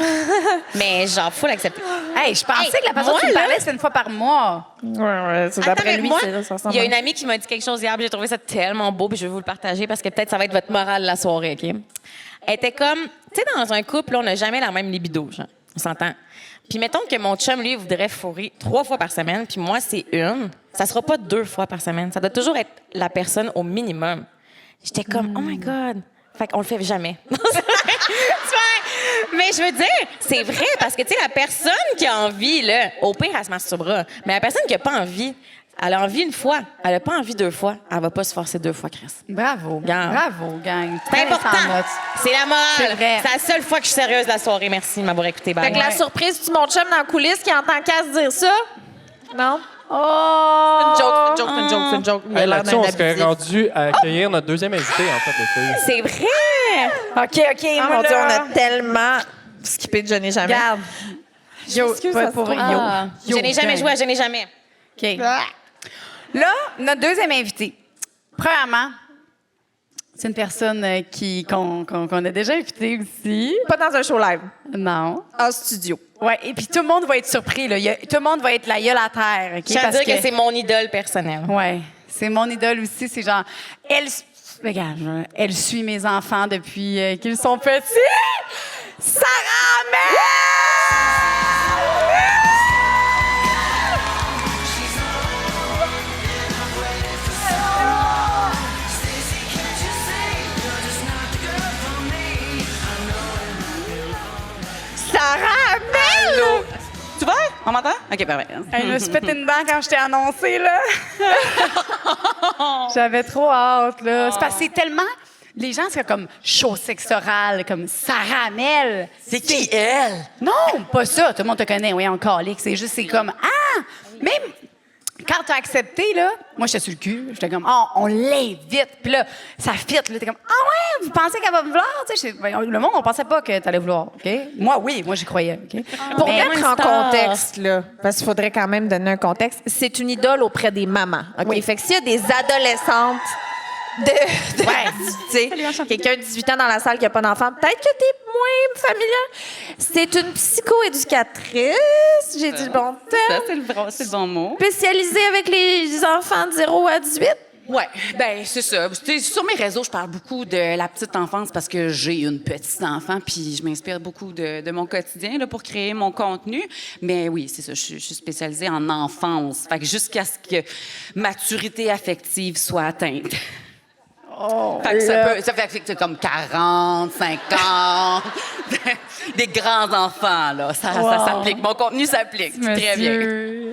S5: Mais genre, full accepté.
S4: Hey, je pensais
S5: Hey,
S4: que la personne
S5: moi,
S4: qui me
S5: là-
S4: parlait, c'était une fois par mois.
S3: Ouais, c'est
S5: Attends,
S3: d'après
S5: mais
S3: lui,
S5: moi,
S3: ça ressemble
S5: il y a
S3: à-
S5: une amie qui m'a dit quelque chose hier, puis j'ai trouvé ça tellement beau, puis je vais vous le partager parce que peut-être ça va être votre morale de la soirée, OK? Elle était comme, tu sais, dans un couple, là, on n'a jamais la même libido, genre. On s'entend. Puis mettons que mon chum, lui, voudrait fourrer 3 fois par semaine, puis moi, c'est 1. Ça sera pas 2 fois par semaine. Ça doit toujours être la personne au minimum. J'étais comme, oh my God. Fait qu'on le fait jamais. Tu vois? Mais je veux dire, c'est vrai, parce que, tu sais, la personne qui a envie, là, au pire, elle se masturbera. Mais la personne qui a pas envie, elle a envie une fois, elle a pas envie 2 fois, elle va pas se forcer 2 fois, Chris.
S4: Bravo.
S5: Regarde.
S4: Bravo, gang.
S5: C'est
S4: Très
S5: important.
S4: sans notes.
S5: C'est la morale.
S4: C'est vrai.
S5: C'est la seule fois que je suis sérieuse de la soirée. Merci de m'avoir écouté. Bye.
S3: Fait que la surprise du mon chum dans la coulisse qui entend Cass dire ça? Non?
S4: Oh!
S3: C'est une joke. Il a
S2: Hey,
S3: l'air
S2: là-dessus,
S3: d'un
S2: on serait
S3: abusif.
S2: rendu à accueillir notre deuxième invité, en fait, les filles.
S5: C'est vrai.
S4: OK,
S3: Oh mon Dieu, on a tellement skippé de Je n'ai jamais.
S4: Regarde. Yo,
S3: M'excuse,
S4: pas
S3: ça se
S4: pour
S3: trouve.
S4: yo.
S5: Ah.
S4: Yo,
S5: Je n'ai jamais
S4: gang.
S5: joué à Je n'ai jamais.
S4: OK. Là, notre deuxième invité. Premièrement, c'est une personne qu'on a déjà invitée aussi.
S3: Pas dans un show live.
S4: Non.
S3: En studio.
S4: Ouais, et puis tout le monde va être surpris. Là. Tout le monde va être la gueule à terre. OK?
S5: Je tiens à
S4: Parce
S5: dire que c'est mon idole personnelle.
S4: Ouais, c'est mon idole aussi. C'est genre, elle Regarde, elle suit mes enfants depuis qu'ils sont petits. Sarah Mel! Sarah Mel!
S6: Allô? Tu vas? On m'entend? OK, parfait.
S4: Elle m'a spété une dent quand je t'ai annoncé, là. J'avais trop hâte, là. C'est parce que c'est tellement... Les gens seraient comme show sexe oral, comme Sarah Mel.
S6: C'est qui, elle?
S4: Non, pas ça. Tout le monde te connaît. Oui, en calique. C'est juste, c'est comme... Ah! Même quand t'as accepté, là, moi, j'étais sur le cul. J'étais comme, oh, on l'invite. Puis là, ça fit. Là, t'es comme, ah ouais, vous pensez qu'elle va vouloir? Tu sais, le monde, on pensait pas que t'allais vouloir. OK? Moi, oui. Moi, j'y croyais. OK?
S3: Pour
S5: Ben,
S3: mettre
S5: une
S3: en
S5: star.
S3: contexte, là, parce qu'il faudrait quand même donner un contexte, c'est une idole auprès des mamans. OK?
S4: Oui.
S3: Fait que s'il y a des adolescentes de tu sais, quelqu'un de 18 ans dans la salle qui n'a pas d'enfant, peut-être que t'es moins familière. C'est une psychoéducatrice, j'ai dit le bon
S6: Ça,
S3: terme,
S6: c'est le bon mot.
S3: spécialisée avec les enfants de 0 à 18.
S6: Ouais, ben c'est ça. Tu sais, sur mes réseaux, je parle beaucoup de la petite enfance parce que j'ai une petite enfant, puis je m'inspire beaucoup de mon quotidien là, pour créer mon contenu. Mais oui, c'est ça. Je suis spécialisée en enfance, fait que jusqu'à ce que maturité affective soit atteinte.
S4: Oh,
S6: Fait que ça fait que c'est comme 40, 50, des grands enfants, là. Ça s'applique. Mon contenu s'applique. Très bien.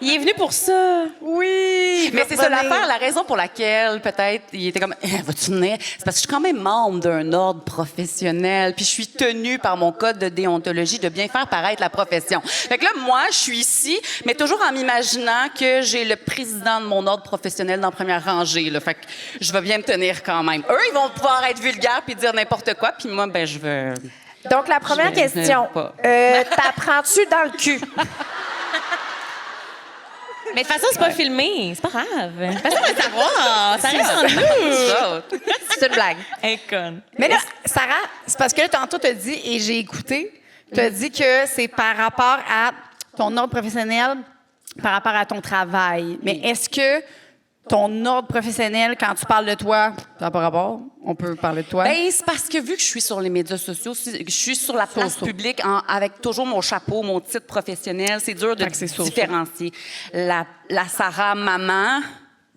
S5: Il est venu pour ça.
S6: Oui, mais c'est ça l'affaire, la raison pour laquelle peut-être il était comme vas-tu venir, c'est parce que je suis quand même membre d'un ordre professionnel, puis je suis tenue par mon code de déontologie de bien faire paraître la profession. Fait que là moi, je suis ici, mais toujours en m'imaginant que j'ai le président de mon ordre professionnel dans la première rangée là. Fait que je vais bien me tenir quand même. Eux, ils vont pouvoir être vulgaires puis dire n'importe quoi, puis moi ben je veux.
S3: Donc, la première
S6: Je vais
S3: question,
S6: pas.
S3: t'apprends-tu dans le cul?
S5: Mais de toute façon, c'est pas filmé. C'est pas grave. Personne va savoir. Ça reste entre nous.
S3: C'est une blague.
S5: Elle est conne.
S4: Mais là, Sarah, c'est parce que là, tantôt, t'as dit, et j'ai écouté, t'as dit que c'est par rapport à ton ordre professionnel, par rapport à ton travail. Mais est-ce que ton ordre professionnel, quand tu parles de toi, ça n'a pas rapport? On peut parler de toi?
S6: Ben, c'est parce que vu que je suis sur les médias sociaux, je suis sur la place publique avec toujours mon chapeau, mon titre professionnel, c'est dur de
S4: Fait que c'est
S6: différencier la Sarah maman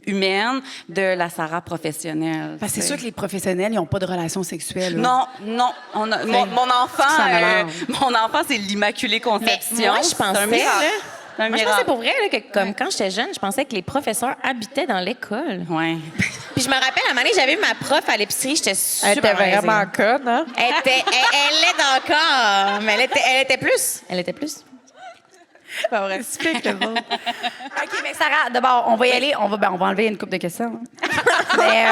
S6: humaine de la Sarah professionnelle.
S4: Parce que c'est sûr que les professionnels, ils n'ont pas de relations sexuelles. là.
S6: Non. Mon enfant,
S4: Ça m'énerve.
S6: mon enfant, c'est l'Immaculée Conception.
S5: Mais moi, je
S6: C'est un
S5: pensais,
S6: miracle.
S5: là,
S6: C'est un
S5: moi, je
S6: miracle.
S5: pensais pour vrai là, que comme quand j'étais jeune, je pensais que les professeurs habitaient dans l'école.
S6: Ouais.
S5: Puis je me rappelle, à un moment donné, j'avais eu ma prof à l'épicerie, j'étais super
S3: Elle était
S5: malaisée.
S3: vraiment conne, hein?
S5: Elle l'est encore, mais elle était plus. Elle était plus.
S4: C'est pas vrai. OK, mais Sarah, d'abord, on va y aller. On va enlever une couple de questions. hein. Mais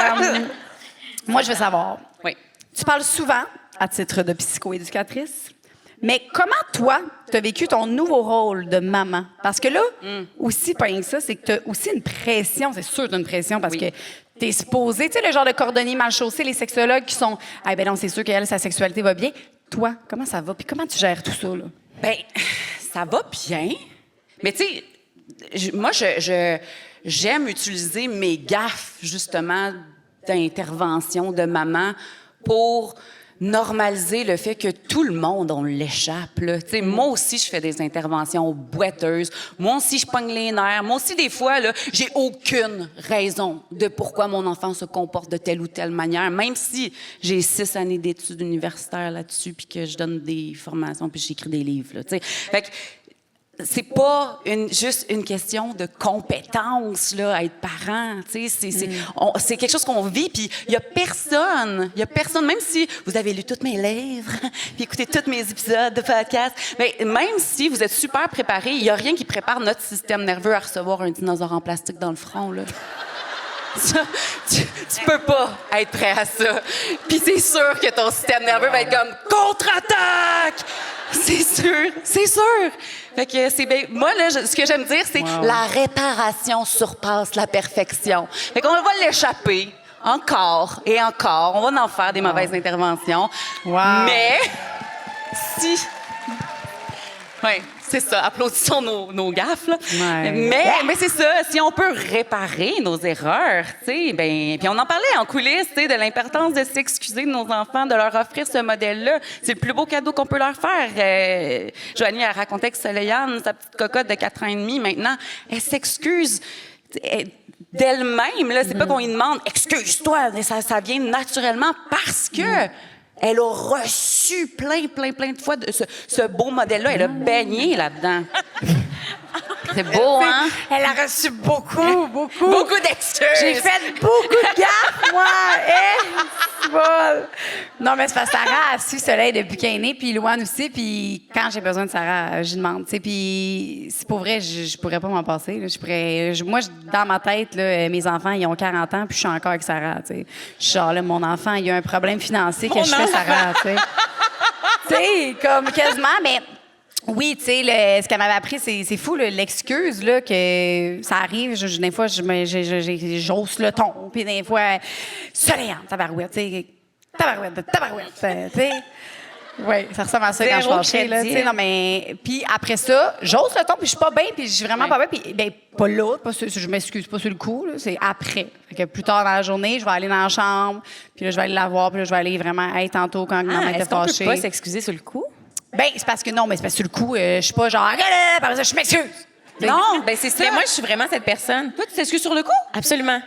S4: moi, je veux savoir.
S6: Oui.
S4: Tu parles souvent, à titre de psychoéducatrice, mais comment, toi, tu as vécu ton nouveau rôle de maman? Parce que là, aussi, pas rien que ça, c'est que tu as aussi une pression. C'est sûr que tu as une pression parce que tu es supposé, tu sais, le genre de cordonnier mal chaussé, les sexologues qui sont, ah ben non, c'est sûr qu'elle, sa sexualité va bien. Toi, comment ça va? Puis comment tu gères tout ça, là?
S6: Ben, ça va bien. Mais tu sais, moi, j'aime utiliser mes gaffes, justement, d'intervention de maman pour normaliser le fait que tout le monde, on l'échappe. Là. Tu sais, moi aussi, je fais des interventions boiteuses. Moi aussi, je pogne les nerfs. Moi aussi, des fois, là, j'ai aucune raison de pourquoi mon enfant se comporte de telle ou telle manière, même si j'ai 6 années d'études universitaires là-dessus, puis que je donne des formations, puis j'écris des livres. Là, tu sais. Fait que c'est pas juste une question de compétence là, à être parent. Tu sais, c'est quelque chose qu'on vit. Puis il y a personne, même si vous avez lu tous mes livres, puis écouté tous mes épisodes de podcast, mais même si vous êtes super préparé, il y a rien qui prépare notre système nerveux à recevoir un dinosaure en plastique dans le front là. Ça, tu peux pas être prêt à ça. Puis c'est sûr que ton système nerveux va être comme contre-attaque. C'est sûr. Fait que c'est bien. Moi là, ce que j'aime dire, c'est la réparation surpasse la perfection. Fait qu'on va l'échapper encore et encore. On va en faire des mauvaises interventions.
S4: Wow.
S6: Mais C'est ça, applaudissons nos gaffes. Là.
S4: Ouais.
S6: Mais c'est ça, si on peut réparer nos erreurs, tu sais, ben, puis on en parlait en coulisses, tu sais, de l'importance de s'excuser de nos enfants, de leur offrir ce modèle-là. C'est le plus beau cadeau qu'on peut leur faire. Joanie, elle racontait que Soleilane, sa petite cocotte de 4 ans et demi, maintenant, elle s'excuse d'elle-même. Là, c'est pas qu'on lui demande excuse-toi, mais ça vient naturellement parce que elle a reçu plein de fois de ce beau modèle-là. Elle a baigné là-dedans. C'est beau, hein?
S4: Elle a reçu beaucoup.
S6: Beaucoup d'excuses.
S4: J'ai fait beaucoup de gaffes, moi. C'est bon. Non, mais c'est parce que Sarah a su Soleil depuis qu'elle est née, puis Louane aussi. Puis quand j'ai besoin de Sarah, je lui demande. Tu sais, puis c'est pour vrai, je pourrais pas m'en passer. Là. Moi, dans ma tête, là, mes enfants, ils ont 40 ans, puis je suis encore avec Sarah. Tu sais, je suis genre là, mon enfant, il a un problème financier que je fais Sarah. Tu sais, tu sais, comme quasiment, mais. Oui, tu sais, ce qu'elle m'avait appris, c'est fou, là, l'excuse, là, que ça arrive. Des fois, j'ose le ton. Puis des fois, Soleilane, tabarouette, tu sais. Tabarouette, tu sais. Oui, ça ressemble à ça quand je suis fâchée, là, tu sais. Non, mais. Puis après ça, j'ose le ton, puis je suis pas bien, puis je suis vraiment pas bien. Puis, ben, pas là, je m'excuse pas sur le coup, là, c'est après. Fait que plus tard dans la journée, je vais aller dans la chambre, puis là, je vais aller la voir, puis là, je vais aller vraiment, hey, tantôt, quand maman était
S5: Est-ce qu'on
S4: fâchée.
S5: peut pas s'excuser sur le coup?
S4: Ben, c'est parce que non, mais c'est parce que sur le coup, je suis pas genre, par exemple, je m'excuse.
S5: Non, ben c'est ça. Mais moi, je suis vraiment cette personne.
S6: Toi, tu t'excuses sur le coup?
S5: Absolument.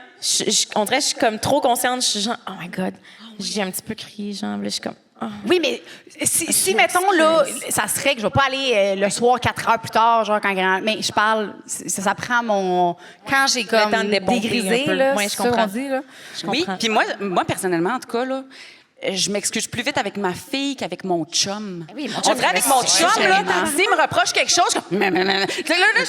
S5: On dirait que je suis comme trop consciente. Je suis genre, oh my God. J'ai un petit peu crié, genre, là, je suis comme, oh.
S4: Oui, mais si mettons, là, ça serait que je vais pas aller le soir 4 heures plus tard, genre quand grand. Mais je parle, ça prend mon. Quand j'ai comme
S5: temps de débomber
S4: dégrisé,
S5: un peu.
S4: là,
S5: Ouais,
S4: c'est
S5: je
S4: ça
S5: comprends.
S4: qu'on dit, là.
S5: Je
S6: Oui,
S5: comprends.
S6: puis moi, personnellement, en tout cas, là, je m'excuse plus vite avec ma fille qu'avec mon chum.
S5: Oui, mon
S6: On
S5: chum,
S6: dirait avec mon
S5: c'est
S6: chum, là,
S4: gênant.
S6: s'il me reproche quelque chose, je suis comme, là,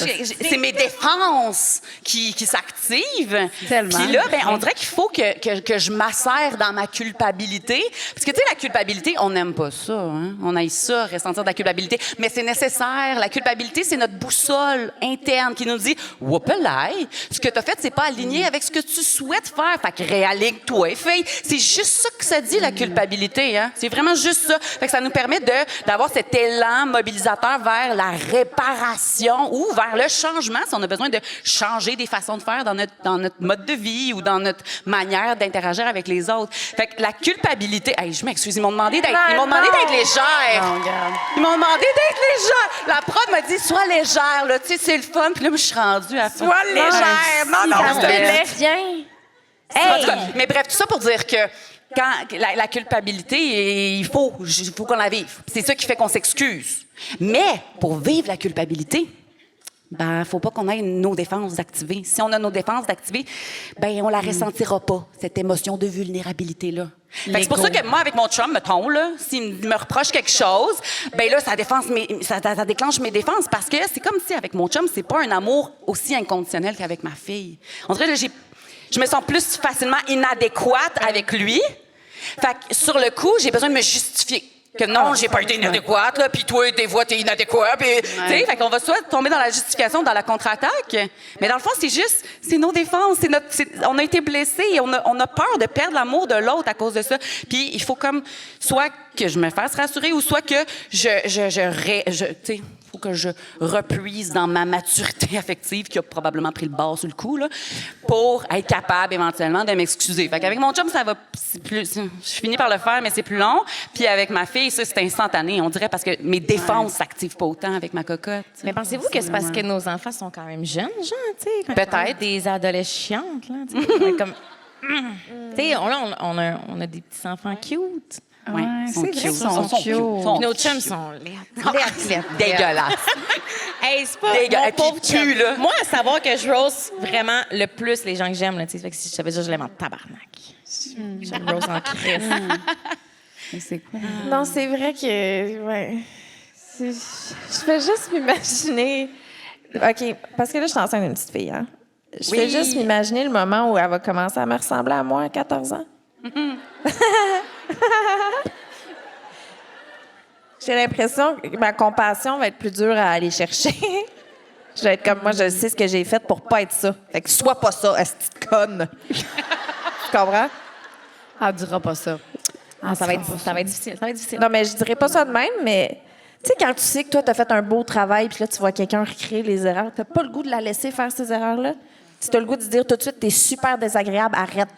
S6: c'est mes défenses qui s'activent.
S4: Tellement.
S6: Puis là, ben, on dirait qu'il faut que je m'assère dans ma culpabilité. Parce que, tu sais, la culpabilité, on n'aime pas ça. Hein? On aime ça, ressentir de la culpabilité. Mais c'est nécessaire. La culpabilité, c'est notre boussole interne qui nous dit, whoopalaï, ce que tu as fait, c'est pas aligné avec ce que tu souhaites faire. Fait que réaligne-toi, fille. C'est juste ça que ça dit, la culpabilité. Hein? C'est vraiment juste ça. Fait que ça nous permet d'avoir cet élan mobilisateur vers la réparation ou vers le changement, si on a besoin de changer des façons de faire dans notre mode de vie ou dans notre manière d'interagir avec les autres. Fait que la culpabilité... Hey, je m'excuse, ils m'ont demandé d'être légère.
S4: Non, regarde.
S6: Ils m'ont demandé d'être légère. La prod m'a dit, sois légère, là, tu sais, c'est le fun. Puis là, moi, je suis rendue à ça.
S4: Sois légère. Non,
S3: Ça
S4: s'il
S3: me
S4: te plaît.
S3: fait bien.
S6: En tout cas, mais bref, tout ça pour dire que quand la culpabilité, il faut qu'on la vive. C'est ça qui fait qu'on s'excuse. Mais pour vivre la culpabilité, ben, faut pas qu'on ait nos défenses activées. Si on a nos défenses activées, ben, on la ressentira pas, cette émotion de vulnérabilité-là. Fait que c'est pour ça que moi, avec mon chum, mettons, là, s'il me reproche quelque chose, ben là, ça déclenche mes défenses parce que c'est comme si, avec mon chum, c'est pas un amour aussi inconditionnel qu'avec ma fille. On dirait que je me sens plus facilement inadéquate avec lui. Fait que sur le coup, j'ai besoin de me justifier. Que non, j'ai pas été inadéquate, là, puis toi, des fois, t'es inadéquat, puis... Tu sais, fait qu'on va soit tomber dans la justification, dans la contre-attaque, mais dans le fond, c'est nos défenses, on a été blessés et on a peur de perdre l'amour de l'autre à cause de ça. Puis il faut comme, soit que je me fasse rassurer, ou soit que tu sais, faut que je repuise dans ma maturité affective qui a probablement pris le bord sur le coup, là, pour être capable éventuellement de m'excuser. Fait qu'avec mon chum, ça va plus... Je finis par le faire, mais c'est plus long. Puis avec ma fille, ça, c'est instantané, on dirait, parce que mes défenses s'activent pas autant avec ma cocotte.
S5: Mais pensez-vous que c'est parce que nos enfants sont quand même jeunes, genre, tu sais? quand
S6: Peut-être.
S5: ils sont des adolescentes, là, tu sais? Comme... Tu sais, on a des petits enfants cute.
S6: Ouais,
S4: c'est
S6: sont
S4: vrai
S6: cute.
S4: qu'ils sont cute.
S5: Puis nos chums sont laides.
S6: Dégueulasse.
S5: Hey, c'est pas
S6: Dégueu-
S5: mon
S6: et puis
S5: pauvre
S6: tu,
S5: chum.
S6: là.
S5: Moi, savoir que je rose vraiment le plus les gens que j'aime, là, tu sais, fait que si je savais ça, je l'aime en tabarnak. Je rose en crise.
S4: C'est quoi?
S3: Non, c'est vrai que. Ouais. Je fais juste m'imaginer. OK, parce que là, je suis enceinte d'une petite fille, hein? Je fais juste m'imaginer le moment où elle va commencer à me ressembler à moi à 14 ans. J'ai l'impression que ma compassion va être plus dure à aller chercher. Je vais être comme moi, je sais ce que j'ai fait pour pas être ça. Fait que sois pas ça, petite conne. Tu comprends?
S4: Elle dira pas ça.
S5: Ça va être difficile. Ça va être difficile.
S3: Non, mais je dirais pas ça de même, mais Tu sais, quand tu sais que toi, t'as fait un beau travail, puis là, tu vois quelqu'un recréer les erreurs, t'as pas le goût de la laisser faire ces erreurs-là? Si t'as le goût de se dire tout de suite, t'es super désagréable, arrête.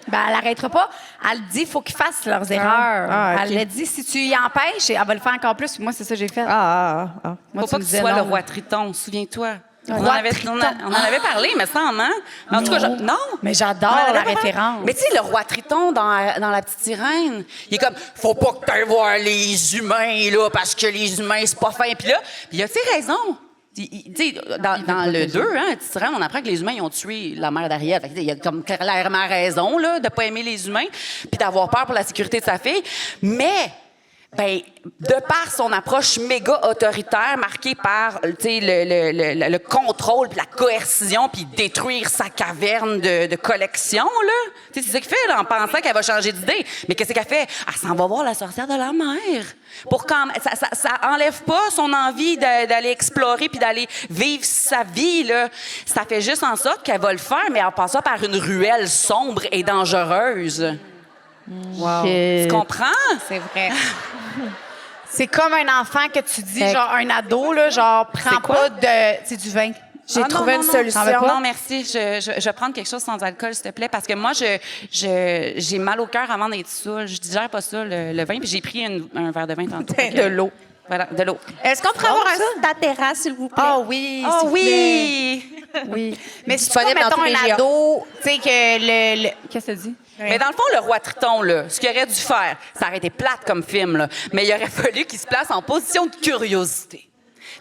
S4: Ben, elle arrêtera pas. Elle dit qu'il faut qu'ils fassent leurs erreurs.
S3: Ah, ok.
S4: Elle l'a dit, si tu y empêches, elle va le faire encore plus. Puis moi, c'est ça que j'ai fait.
S3: Ah.
S4: Moi,
S6: Faut
S4: tu
S6: pas
S4: me
S6: que tu
S4: disais
S6: sois le
S4: non.
S6: roi Triton, souviens-toi. On
S4: Roi
S6: en avait parlé, mais sans, hein? En tout cas, non.
S4: Mais j'adore
S6: On en avait
S4: la
S6: pas parlé.
S4: référence.
S6: Mais tu sais, le roi Triton dans La Petite Sirène, il est comme, faut pas que t'ailles voir les humains, là, parce que les humains, c'est pas fin. Puis là, il a, tu sais, raison. Tu sais, dans le 2, hein, La Petite Sirène, on apprend que les humains, ils ont tué la mère d'Ariel. Fait que, il a comme clairement raison, là, de pas aimer les humains, puis d'avoir peur pour la sécurité de sa fille. Mais, ben, de par son approche méga autoritaire, marquée par, tu sais, le contrôle, puis la coercition, puis détruire sa caverne de collection, là. Tu sais, c'est ça qu'il fait, là, en pensant qu'elle va changer d'idée. Mais qu'est-ce qu'elle fait? Elle s'en va voir la sorcière de la mer. Pour quand ça enlève pas son envie d'aller explorer puis d'aller vivre sa vie, là. Ça fait juste en sorte qu'elle va le faire, mais en passant par une ruelle sombre et dangereuse.
S3: Wow.
S6: Tu comprends?
S4: C'est vrai. C'est comme un enfant que tu dis, genre un ado, là, genre, prends pas de. C'est du vin.
S3: J'ai trouvé une solution.
S6: Non, merci. Je vais prendre quelque chose sans alcool, s'il te plaît, parce que moi, j'ai mal au cœur avant d'être saoule. Je digère pas ça, le vin, puis j'ai pris un verre de vin tantôt.
S3: De l'eau.
S6: Voilà, de l'eau.
S3: Est-ce qu'on pourrait avoir un ta terrasse, s'il vous plaît?
S4: Ah oui,
S6: Oh
S4: s'il vous plaît.
S6: oui!
S4: Oui. Mais si tu
S3: Disponible dans
S4: mettons
S3: tous les
S4: un
S3: géants.
S4: ado, tu sais que le... Qu'est-ce que tu dis?
S6: Mais dans le fond, le roi Triton, là, ce qu'il aurait dû faire, ça aurait été plate comme film, là, mais il aurait fallu qu'il se place en position de curiosité.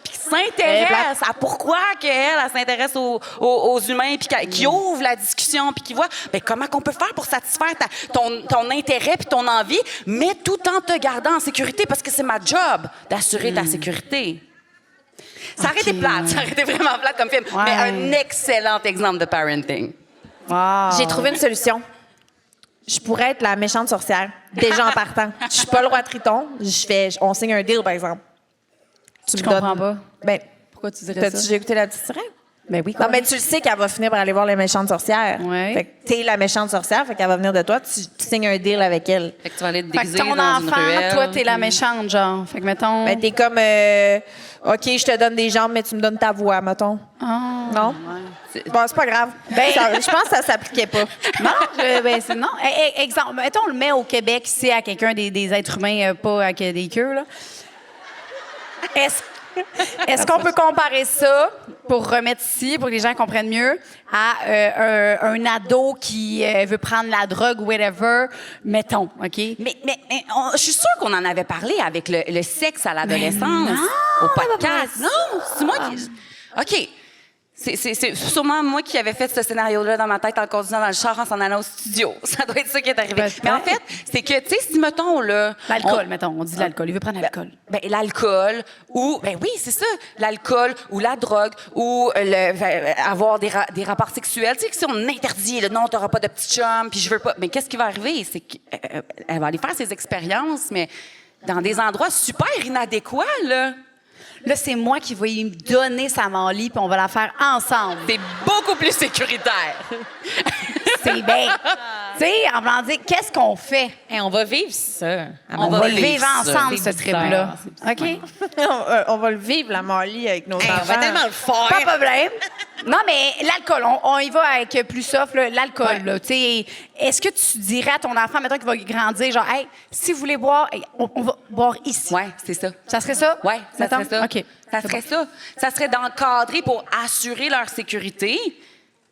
S6: Puis qu'il s'intéresse à pourquoi elle s'intéresse aux humains, puis qu'il ouvre la discussion, puis qu'il voit ben, comment qu'on peut faire pour satisfaire ton intérêt puis ton envie, mais tout en te gardant en sécurité, parce que c'est ma job d'assurer ta sécurité. Ça aurait été plate, ça aurait été vraiment plate comme film, mais un excellent exemple de parenting.
S4: Wow.
S3: J'ai trouvé une solution. Je pourrais être la méchante sorcière, déjà en partant. Je suis pas le roi Triton. On signe un deal, par exemple. Tu
S4: Je
S3: me donnes-
S4: comprends pas.
S3: Ben,
S4: Pourquoi tu dirais
S3: t'as-tu
S4: ça?
S3: déjà écouté La Petite Sirène?
S4: Ben oui,
S3: Non, mais tu le sais qu'elle va finir par aller voir les méchantes sorcières.
S4: Ouais.
S3: Fait que t'es la méchante sorcière, fait qu'elle va venir de toi, tu signes un deal avec elle.
S6: Fait que tu vas aller te
S4: Fait
S6: déguiser
S4: que ton
S6: dans une
S4: enfant,
S6: ruelle.
S4: toi, t'es la méchante, genre. Fait que, mettons...
S3: Ben, t'es comme, OK, je te donne des jambes, mais tu me donnes ta voix, mettons. Non? Bon, c'est pas grave. Je pense que ça s'appliquait pas.
S4: Non, non. Exemple, mettons, on le met au Québec, ici, à quelqu'un des êtres humains, pas avec des queues, là. Est-ce qu'on peut comparer ça, pour remettre ici, pour que les gens comprennent mieux, à un ado qui veut prendre la drogue ou whatever, mettons, OK?
S6: Mais je suis sûre qu'on en avait parlé avec le sexe à l'adolescence au podcast. Non, c'est moi qui... OK. C'est sûrement moi qui avais fait ce scénario-là dans ma tête en conduisant dans le char en s'en allant au studio. Ça doit être ça qui est arrivé.
S4: Peut-être.
S6: Mais en fait, c'est que, tu sais, si, mettons, là...
S4: L'alcool, mettons, on dit l'alcool. Il veut prendre l'alcool.
S6: Ben, l'alcool, ou... Ben oui, c'est ça. L'alcool, ou la drogue, ou avoir des rapports sexuels. Tu sais, que si on interdit, là, non, t'auras pas de petit chum, puis je veux pas... Mais qu'est-ce qui va arriver? C'est qu'elle va aller faire ses expériences, mais dans des endroits super inadéquats, là.
S4: Là, c'est moi qui vais lui donner sa Molly, puis on va la faire ensemble.
S6: C'est beaucoup plus sécuritaire.
S4: C'est bien. Tu sais, en voulant dire, qu'est-ce qu'on fait?
S5: Hey, on va vivre ça.
S4: On va le vivre
S6: ça.
S4: ensemble, ce
S5: C'est
S4: trip-là.
S5: bizarre,
S4: OK?
S3: On va le vivre, la Molly, avec nos
S5: Hey, on
S3: enfants.
S5: va tellement le faire.
S4: Pas de problème. Non, mais l'alcool, on y va avec plus soft, là, l'alcool. Là, tu sais, est-ce que tu dirais à ton enfant, mettons qu'il va grandir, genre, hey, si vous voulez boire, hey, on va boire ici.
S6: Ouais, c'est ça.
S4: Ça serait ça?
S6: Ouais, ça
S4: Mettons?
S6: serait ça.
S4: OK.
S6: Ça serait ça. Ça serait d'encadrer pour assurer leur sécurité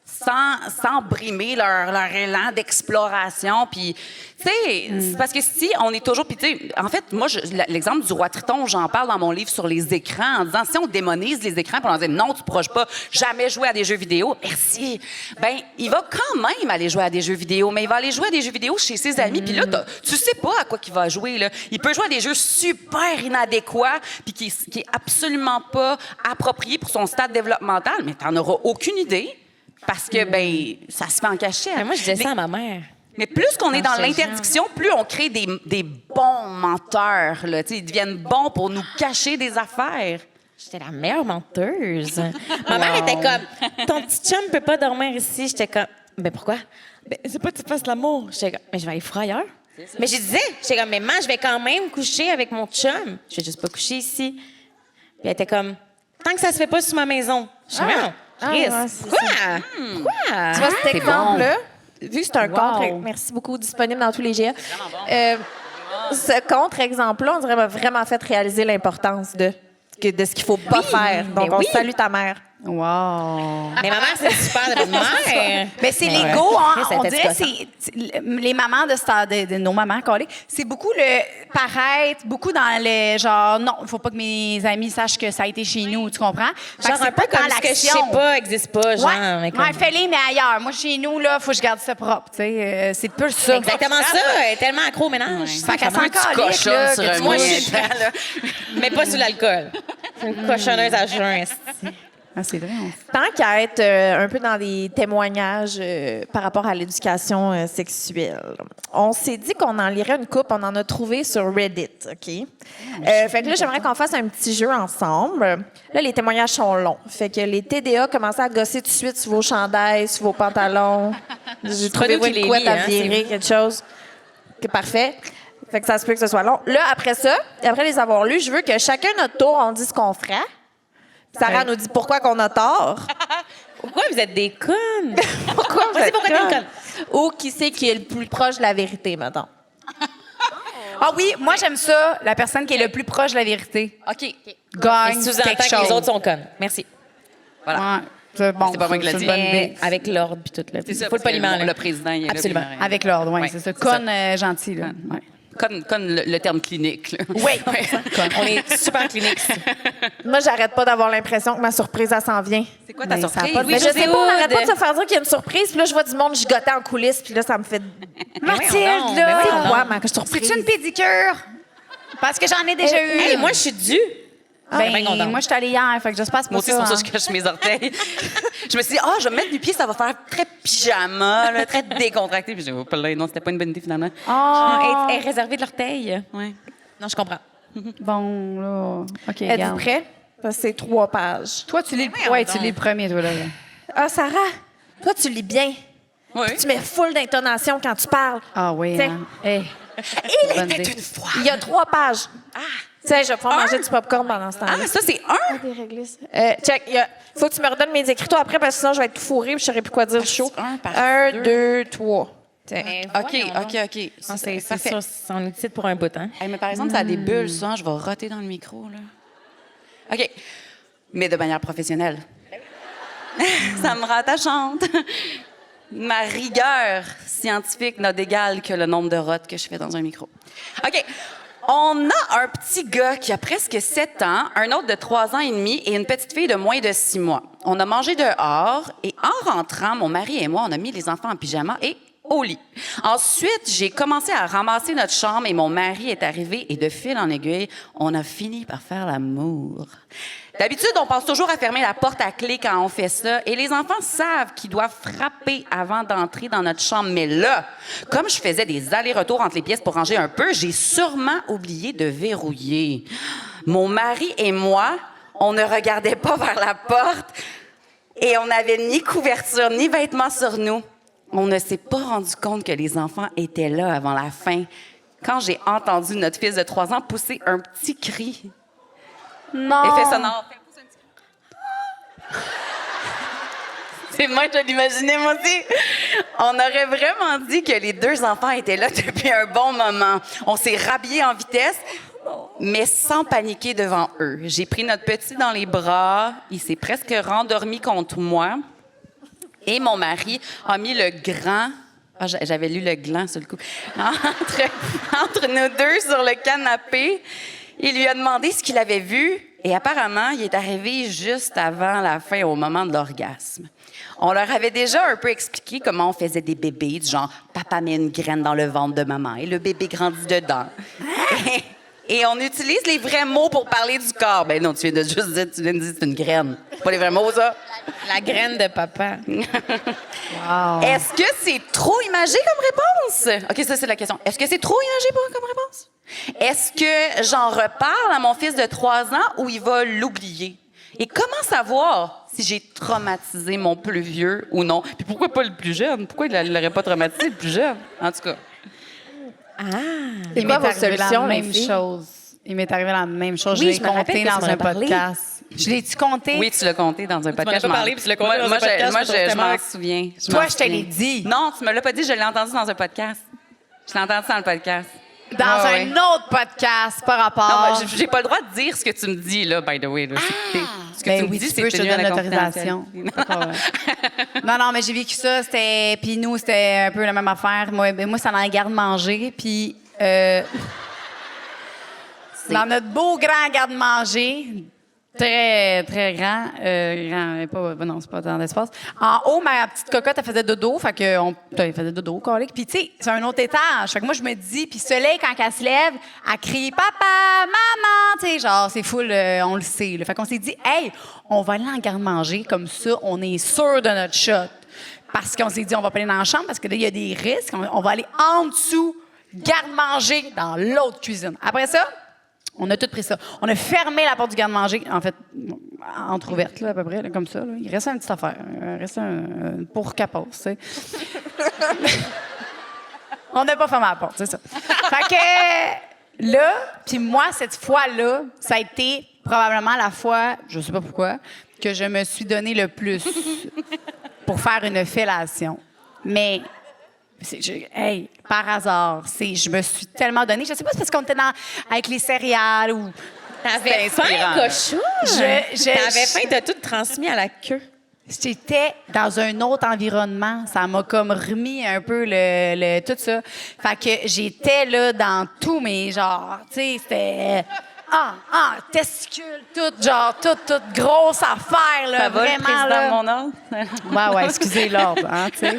S6: sans brimer leur élan d'exploration. Puis, tu sais, c'est parce que si on est toujours... Puis, tu sais, en fait, moi, l'exemple du roi Triton, j'en parle dans mon livre sur les écrans, en disant, si on démonise les écrans, pour leur dire, non, tu ne pourras pas jamais jouer à des jeux vidéo, merci, ben il va quand même aller jouer à des jeux vidéo, mais il va aller jouer à des jeux vidéo chez ses amis, puis là, tu sais pas à quoi qu'il va jouer, là. Il peut jouer à des jeux super inadéquats, puis qui est absolument pas approprié pour son stade développemental, mais tu n'en auras aucune idée. Parce que, ben, ça se fait en cachette.
S5: Mais moi, je disais ça à ma mère.
S6: Mais plus qu'on est dans
S5: ce
S6: l'interdiction, plus on crée des bons menteurs. Là. Ils deviennent bons pour nous cacher des affaires.
S5: J'étais la meilleure menteuse. Ma mère était comme, ton petit chum peut pas dormir ici. J'étais comme, ben pourquoi? Ben, c'est pas que tu fasses l'amour. J'étais comme, mais je vais aller faire ailleurs. Mais je disais, j'étais comme, mais maman, je vais quand même coucher avec mon chum. Je vais juste pas coucher ici. Puis elle était comme, tant que ça se fait pas sur ma maison. Je suis non, Chris.
S3: ouais, c'est
S5: Quoi?
S3: Tu vois, cet
S6: c'est
S3: exemple-là, vu que c'est un
S1: Wow.
S3: contre... Merci beaucoup, disponible dans tous les GA. Ce contre-exemple-là, on dirait, m'a vraiment fait réaliser l'importance de ce qu'il faut pas faire. Donc,
S5: mais
S3: on
S5: oui.
S3: salue ta mère.
S4: Wow!
S5: Mais maman, c'est super de bonne mère.
S4: Mais c'est
S5: Ouais.
S4: l'ego, hein,
S5: Chris,
S4: on
S5: elle était
S4: dirait,
S5: gossante.
S4: les mamans de nos mamans, collées, c'est beaucoup le paraître, beaucoup dans le genre, non, il faut pas que mes amis sachent que ça a été chez nous, tu comprends? Fait que
S5: Genre
S4: c'est
S5: un peu
S4: pas dans
S5: comme ce que je
S4: l'action.
S5: sais pas existe pas, genre.
S4: Ouais,
S5: mais comme-
S4: ouais, fais-les, mais ailleurs. Moi, chez nous, là, faut que je garde ça propre, tu sais. C'est peu ça.
S5: Exactement ça. Elle est tellement accro au ménage.
S4: Fait qu'elle s'en
S6: Tu
S4: calique,
S6: cochonnes
S4: là,
S6: sur
S4: que
S6: un
S4: tu-
S5: Moi,
S6: moyen
S5: je suis-
S6: temps, là.
S5: Mais pas sous l'alcool. C'est une cochonneuse à jeun. esti.
S4: Ah, c'est vrai.
S3: Tant qu'à être un peu dans des témoignages par rapport à l'éducation sexuelle, on s'est dit qu'on en lirait une coupe, on en a trouvé sur Reddit, OK? Fait que là, j'aimerais qu'on fasse un petit jeu ensemble. Là, les témoignages sont longs. Fait que les TDA commençaient à gosser tout de suite sur vos chandails, sur vos pantalons. J'ai trouvé
S5: nous qui les
S3: une couette
S5: lit,
S3: à
S5: hein,
S3: virer,
S5: c'est
S3: quelque chose. OK, parfait. Fait que ça se peut que ce soit long. Là, après ça, après les avoir lus, je veux que chacun notre tour, on dise ce qu'on fera. Sarah nous dit pourquoi qu'on a tort.
S5: Pourquoi vous êtes des connes?
S3: Pourquoi vous
S5: Vas-y,
S3: êtes
S5: pourquoi t'es une
S3: conne? Ou qui c'est qui est le plus proche de la vérité, mettons.
S4: Ah oui, moi, j'aime ça, la personne qui est le plus proche de la vérité.
S6: OK.
S4: Gagne
S5: Et sous-entend
S4: quelque
S5: que les
S4: chose.
S5: autres sont connes. Merci.
S4: Ouais. C'est bon.
S6: C'est pas moi qui l'a
S4: c'est
S6: dit.
S4: une bonne
S5: Mais
S4: idée.
S5: avec l'ordre puis tout. Là.
S6: C'est ça,
S5: Faut le
S6: parce que
S5: poliment. là.
S6: Le président, il est là,
S5: Absolument.
S6: puis il a rien.
S4: Avec l'ordre, oui,
S6: Ouais,
S4: c'est ça.
S6: c'est ça.
S4: Conne gentil, là. Ouais.
S6: Comme le terme clinique. Là.
S4: Oui.
S5: On est super clinique ici.
S3: Moi, j'arrête pas d'avoir l'impression que ma surprise, elle s'en vient.
S6: C'est quoi ta
S4: Ben, ça a
S6: surprise?
S4: pas de-
S3: Mais je sais
S5: José
S3: pas, on n'arrête
S5: Hood.
S3: pas de se faire dire qu'il y a une surprise, puis là, je vois du monde gigoter en coulisses, puis là, ça me fait...
S5: Mathilde,
S3: là! C'est quoi, ma surprise?
S4: C'est-tu une pédicure? Parce que j'en ai déjà eu.
S5: Hey, moi, je suis due.
S4: Ben,
S5: bien contente.
S4: moi, je suis allée hier, fait que j'espère que c'est
S6: Moi
S4: pas
S6: aussi,
S4: ça.
S6: c'est pour ça
S4: hein.
S6: que je cache mes orteils. Je me suis dit, je vais me mettre du pied, ça va faire très pyjama, là, très décontracté. Puis j'ai dit, oh, là, non, c'était pas une bonne idée finalement.
S4: Ah,
S5: Elle est réservée de l'orteil.
S6: Ouais.
S5: Non, je comprends.
S4: bon, là. OK,
S3: Êtes-vous
S4: regarde.
S3: prêts? Parce que c'est 3 pages.
S4: Toi, tu lis le...
S5: Voyons
S4: Ouais,
S5: donc.
S4: tu lis le premier, toi, là.
S3: Ah, Sarah, toi, tu lis bien.
S6: Oui.
S3: Tu mets full d'intonation quand tu parles.
S4: Ah oui,
S3: T'sais.
S4: hein. Hey. Bonne idée.
S3: Il y a 3 pages. Tiens, je vais pouvoir manger du popcorn pendant ce temps-là.
S6: Ah, ça, c'est un?
S3: Des réglisses. Check, faut que tu me redonnes mes écriteaux après parce que sinon je vais être tout fourrée et je saurais plus quoi dire chaud.
S6: un par
S3: 1,
S6: deux.
S3: 2, 3. Tiens.
S6: OK.
S5: Non, c'est
S6: parfait.
S5: sûr, on est titre pour un bout, hein?
S6: Hey, mais par exemple, ça a des bulles, ça. Je vais roter dans le micro, là. OK. Mais de manière professionnelle. Ça me rend attachante. Ma rigueur scientifique n'a d'égal que le nombre de rotes que je fais dans un micro. OK. On a un petit gars qui a presque 7 ans, un autre de 3 ans et demi et une petite fille de moins de 6 mois. On a mangé dehors et en rentrant, mon mari et moi, on a mis les enfants en pyjama et au lit. Ensuite, j'ai commencé à ramasser notre chambre et mon mari est arrivé et de fil en aiguille, on a fini par faire l'amour. D'habitude, on pense toujours à fermer la porte à clé quand on fait ça et les enfants savent qu'ils doivent frapper avant d'entrer dans notre chambre. Mais là, comme je faisais des allers-retours entre les pièces pour ranger un peu, j'ai sûrement oublié de verrouiller. Mon mari et moi, on ne regardait pas vers la porte et on n'avait ni couverture ni vêtements sur nous. On ne s'est pas rendu compte que les enfants étaient là avant la fin. Quand j'ai entendu notre fils de 3 ans pousser un petit cri.
S4: Non.
S6: Effet sonore. C'est moi que je l'imaginais, moi aussi. On aurait vraiment dit que les 2 enfants étaient là depuis un bon moment. On s'est rhabillés en vitesse, mais sans paniquer devant eux. J'ai pris notre petit dans les bras. Il s'est presque rendormi contre moi. Et mon mari a mis le grand... Ah, j'avais lu le gland sur le coup. Entre nous deux sur le canapé. Il lui a demandé ce qu'il avait vu. Et apparemment, il est arrivé juste avant la fin, au moment de l'orgasme. On leur avait déjà un peu expliqué comment on faisait des bébés, du genre « papa met une graine dans le ventre de maman et le bébé grandit dedans ». Et on utilise les vrais mots pour parler du corps. Ben non, tu viens de dire c'est une graine. C'est pas les vrais mots, ça.
S5: La graine de papa.
S6: Est-ce que c'est trop imagé comme réponse? OK, ça, c'est la question. Est-ce que c'est trop imagé comme réponse? Est-ce que j'en reparle à mon fils de 3 ans ou il va l'oublier? Et comment savoir si j'ai traumatisé mon plus vieux ou non? Puis pourquoi pas le plus jeune? Pourquoi il l'aurait pas traumatisé, le plus jeune? En tout cas.
S4: Il
S3: quoi
S4: m'est
S3: vos
S4: arrivé
S3: solutions,
S4: la
S3: les
S4: même
S3: filles?
S4: chose. Il m'est arrivé la même chose.
S5: Oui,
S4: je l'ai
S5: je me rappelle
S4: compté
S5: que tu
S4: dans
S5: m'en
S4: un
S5: as parlé.
S4: podcast. Je l'ai-tu compté?
S6: Oui, tu l'as compté dans un podcast.
S5: m'en as pas parlé, puis tu l'as compté dans un podcast,
S6: Moi,
S5: je me
S6: je m'en
S5: moque.
S6: souviens.
S4: Toi, je te l'ai dit.
S6: Non, tu me l'as pas dit, je l'ai entendu dans un podcast. Je l'ai entendu dans le podcast.
S4: Dans
S6: Ouais,
S4: un
S6: ouais.
S4: autre podcast, par rapport.
S6: Non, moi, j'ai pas le droit de dire ce que tu me dis, là, by the way. Là. Ce que
S4: Ben
S6: tu me
S4: oui,
S6: dis,
S4: tu
S6: c'est
S4: peux, je te
S6: tenu à
S4: donne
S6: la
S4: l'autorisation.
S6: confidentialité.
S4: Non, mais j'ai vécu ça. Puis nous, c'était un peu la même affaire. Moi, c'est dans la garde-manger. Puis dans notre beau grand garde-manger, très, très grand. Non, c'est pas dans l'espace. En haut, ma petite cocotte, elle faisait dodo. Fait que elle faisait dodo, colique. Puis, tu sais, c'est un autre étage. Fait que moi, je me dis, puis Soleil, quand elle se lève, elle crie papa, maman. Tu sais, genre, c'est full, on le sait. Là. Fait qu'on s'est dit, hey, on va aller en garde-manger. Comme ça, on est sûr de notre shot. Parce qu'on s'est dit, on va pas aller dans la chambre parce que là, il y a des risques. On va aller en dessous, garde-manger, dans l'autre cuisine. Après ça, on a tout pris ça. On a fermé la porte du garde-manger, en fait, entrouverte, là, à peu près, là, comme ça. Là. Il reste une petite affaire. Il reste un pour capote, tu sais. On n'a pas fermé la porte, c'est ça. Fait que là, puis moi, cette fois-là, ça a été probablement la fois, je sais pas pourquoi, que je me suis donné le plus pour faire une fellation. Mais hey, par hasard, je me suis tellement donnée. Je sais pas si c'est parce qu'on était avec les céréales ou.
S5: T'avais faim,
S6: inspirant.
S5: cochon! T'avais faim, t'as tout transmis à la queue.
S4: J'étais dans un autre environnement. Ça m'a comme remis un peu le tout ça. Fait que j'étais là dans tous mes genres. Tu sais, c'était. Testicules, toute grosse affaire, là.
S6: Ça va,
S4: vraiment,
S6: le président
S4: là.
S6: de mon ordre?
S4: Ouais, excusez l'ordre, hein, tu sais.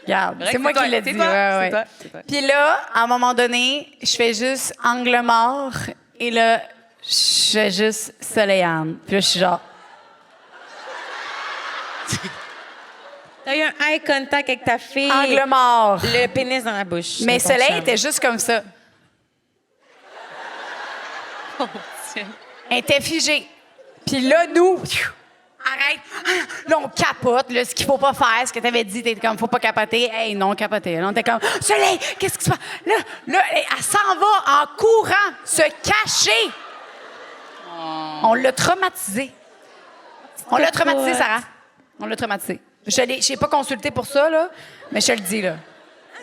S4: Regarde,
S6: Vrai
S4: c'est
S6: que
S4: moi
S6: c'est
S4: qui
S6: toi,
S4: l'ai
S6: c'est
S4: dit.
S6: toi,
S4: ouais.
S6: c'est toi.
S4: Puis là, à un moment donné, je fais juste angle mort et là, je fais juste Soleil-Anne. Puis là, je suis genre,
S5: T'as eu un eye contact avec ta fille.
S4: angle mort.
S5: Le pénis dans la bouche.
S4: Mais
S5: de ton
S4: Soleil
S5: chum.
S4: était juste comme ça. Elle était figée. Puis là, nous, arrête. Là, on capote. Là, ce qu'il faut pas faire, ce que tu avais dit, t'es comme, faut pas capoter. Hey, non, capoter. Là, on était comme, Soleil, qu'est-ce qui se passe? Là, elle s'en va en courant, se cacher. On l'a traumatisé. On l'a traumatisé, Sarah. On l'a traumatisé. Je n'ai pas consulté pour ça, là, mais je te le dis, là.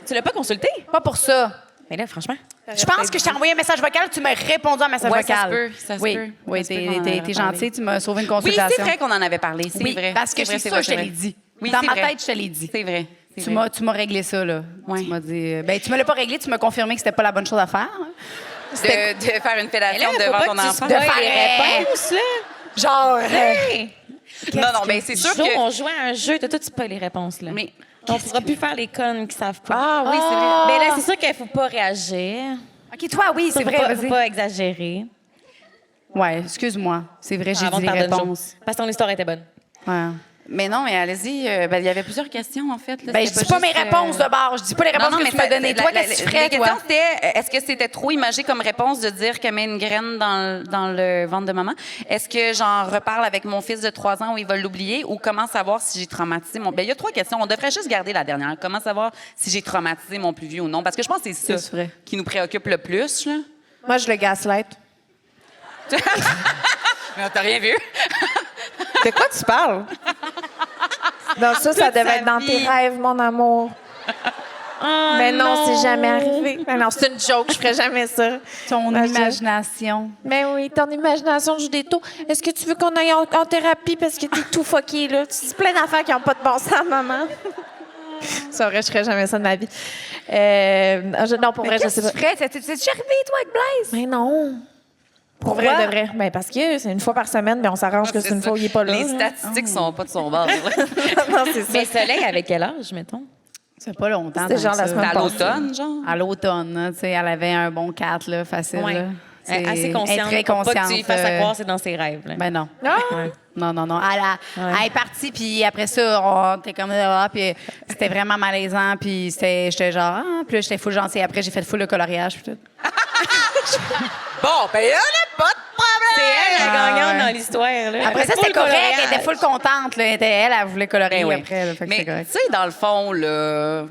S5: Tu l'as pas consulté?
S4: Pas pour ça.
S5: Mais là, franchement.
S4: Je pense que je t'ai envoyé un message vocal, tu m'as répondu à un message
S6: Ouais,
S4: vocal.
S6: ça se peut, ça se
S4: oui,
S6: peut.
S4: oui,
S6: Ça se peut qu'on en
S4: t'es
S6: avait
S4: gentil,
S6: parlé.
S4: tu m'as sauvé une
S6: Oui,
S4: consultation.
S6: c'est vrai qu'on en avait parlé, c'est
S4: Oui,
S6: vrai.
S4: parce que
S6: C'est
S4: je suis
S6: vrai,
S4: sûre que je te
S6: c'est
S4: l'ai
S6: vrai.
S4: dit.
S6: Oui,
S4: Dans
S6: c'est
S4: ma
S6: vrai.
S4: tête, je te l'ai dit.
S6: C'est vrai. c'est
S4: Tu
S6: vrai.
S4: m'as réglé ça, là.
S6: Ouais.
S4: Tu m'as dit... Ben, tu me l'as pas réglé, tu m'as confirmé que c'était pas la bonne chose à faire. hein.
S6: De faire une fellation
S5: Là, faut
S6: devant
S5: pas
S6: ton
S5: que tu
S6: enfant.
S5: spoil
S4: faire-
S5: les réponses, là.
S4: Genre...
S5: Hey!
S6: Non, mais c'est sûr que...
S5: On jouait à un jeu, t'as tout spoil les réponses, là.
S6: Mais
S5: on pourra plus faire les connes qui savent pas.
S6: Ah oui, c'est vrai.
S5: Mais là, c'est sûr qu'il faut pas réagir.
S4: OK, toi, oui, c'est
S5: Faut
S4: vrai,
S5: pas,
S4: vas-y.
S5: faut pas exagérer.
S4: Ouais, excuse-moi. C'est vrai, j'ai
S5: Avant
S4: dit
S5: de
S4: les
S5: perdre une
S4: réponses.
S5: chose. Parce que ton histoire était bonne.
S4: Ouais.
S6: Mais non, mais allez-y. Il y avait plusieurs questions, en fait. Là.
S4: Ben, je
S6: C'était
S4: dis pas mes
S6: juste,
S4: réponses de bord. Je dis pas les réponses que tu m'as données. Toi, qu'est-ce que tu ferais,
S6: La
S4: toi?
S6: question, c'était, est-ce que c'était trop imagé comme réponse de dire qu'elle met une graine dans le ventre de maman? Est-ce que j'en reparle avec mon fils de 3 ans où il va l'oublier? Ou comment savoir si j'ai traumatisé mon... Ben, il y a 3 questions. On devrait juste garder la dernière. Comment savoir si j'ai traumatisé mon plus vieux ou non? Parce que je pense que c'est
S4: C'est
S6: ça
S4: vrai.
S6: qui nous préoccupe le plus, là.
S4: Moi, je le gaslight.
S6: Mais t'as rien vu?
S3: De quoi tu parles? Non, ça
S5: Toute
S3: devait
S5: sa
S3: être dans
S5: vie.
S3: tes rêves, mon amour. Mais non, c'est jamais arrivé. Mais non, c'est une joke, je ferais jamais ça.
S4: Ton
S3: Imagine.
S4: imagination.
S3: Mais oui, ton imagination joue des tours. Est-ce que tu veux qu'on aille en thérapie parce que t'es tout fucké, là? Tu dis plein d'affaires qui n'ont pas de bon sens, maman. C'est vrai, je ferais jamais ça de ma vie. Non, pour vrai, je sais pas.
S4: Qu'est-ce que tu ferais? C'est-tu arrivé, toi, avec Blaise?
S3: Mais non. Pour vrai, de vrai. Ben, parce que c'est une fois par semaine, mais on s'arrange que c'est une fois où il n'est pas là.
S6: Les
S3: là.
S6: statistiques sont pas de son bord.
S3: Non, c'est ça.
S5: Mais Soleil, avec quel âge, mettons?
S4: C'est pas longtemps.
S3: C'était
S4: tant
S3: genre
S4: que
S3: la
S4: ça.
S3: semaine
S6: À l'automne, genre?
S4: À l'automne, là, tu sais, elle avait un bon 4, là, facile.
S5: Ouais.
S4: Là.
S5: Elle est assez
S4: Elle est
S5: consciente.
S4: très
S5: Pour pas
S4: consciente.
S5: que tu lui fasses à croire que c'est dans ses rêves. Là.
S4: Ben non.
S5: Ouais.
S4: Non. Elle est partie, puis après ça, on était comme puis c'était vraiment malaisant, puis j'étais genre, puis là, j'étais full gentille. Après, j'ai fait full le coloriage, puis tout.
S6: Bon, ben, il n'y a pas de
S5: C'est elle la gagnante
S4: ouais.
S5: dans l'histoire. là.
S4: Après ça,
S5: Full
S4: c'était correct.
S5: coloriage.
S4: Elle était full contente, là. Elle voulait colorier
S6: Ben oui.
S4: après, là, fait que
S6: Mais
S4: c'est
S6: tu
S4: correct.
S6: sais, dans le fond, là,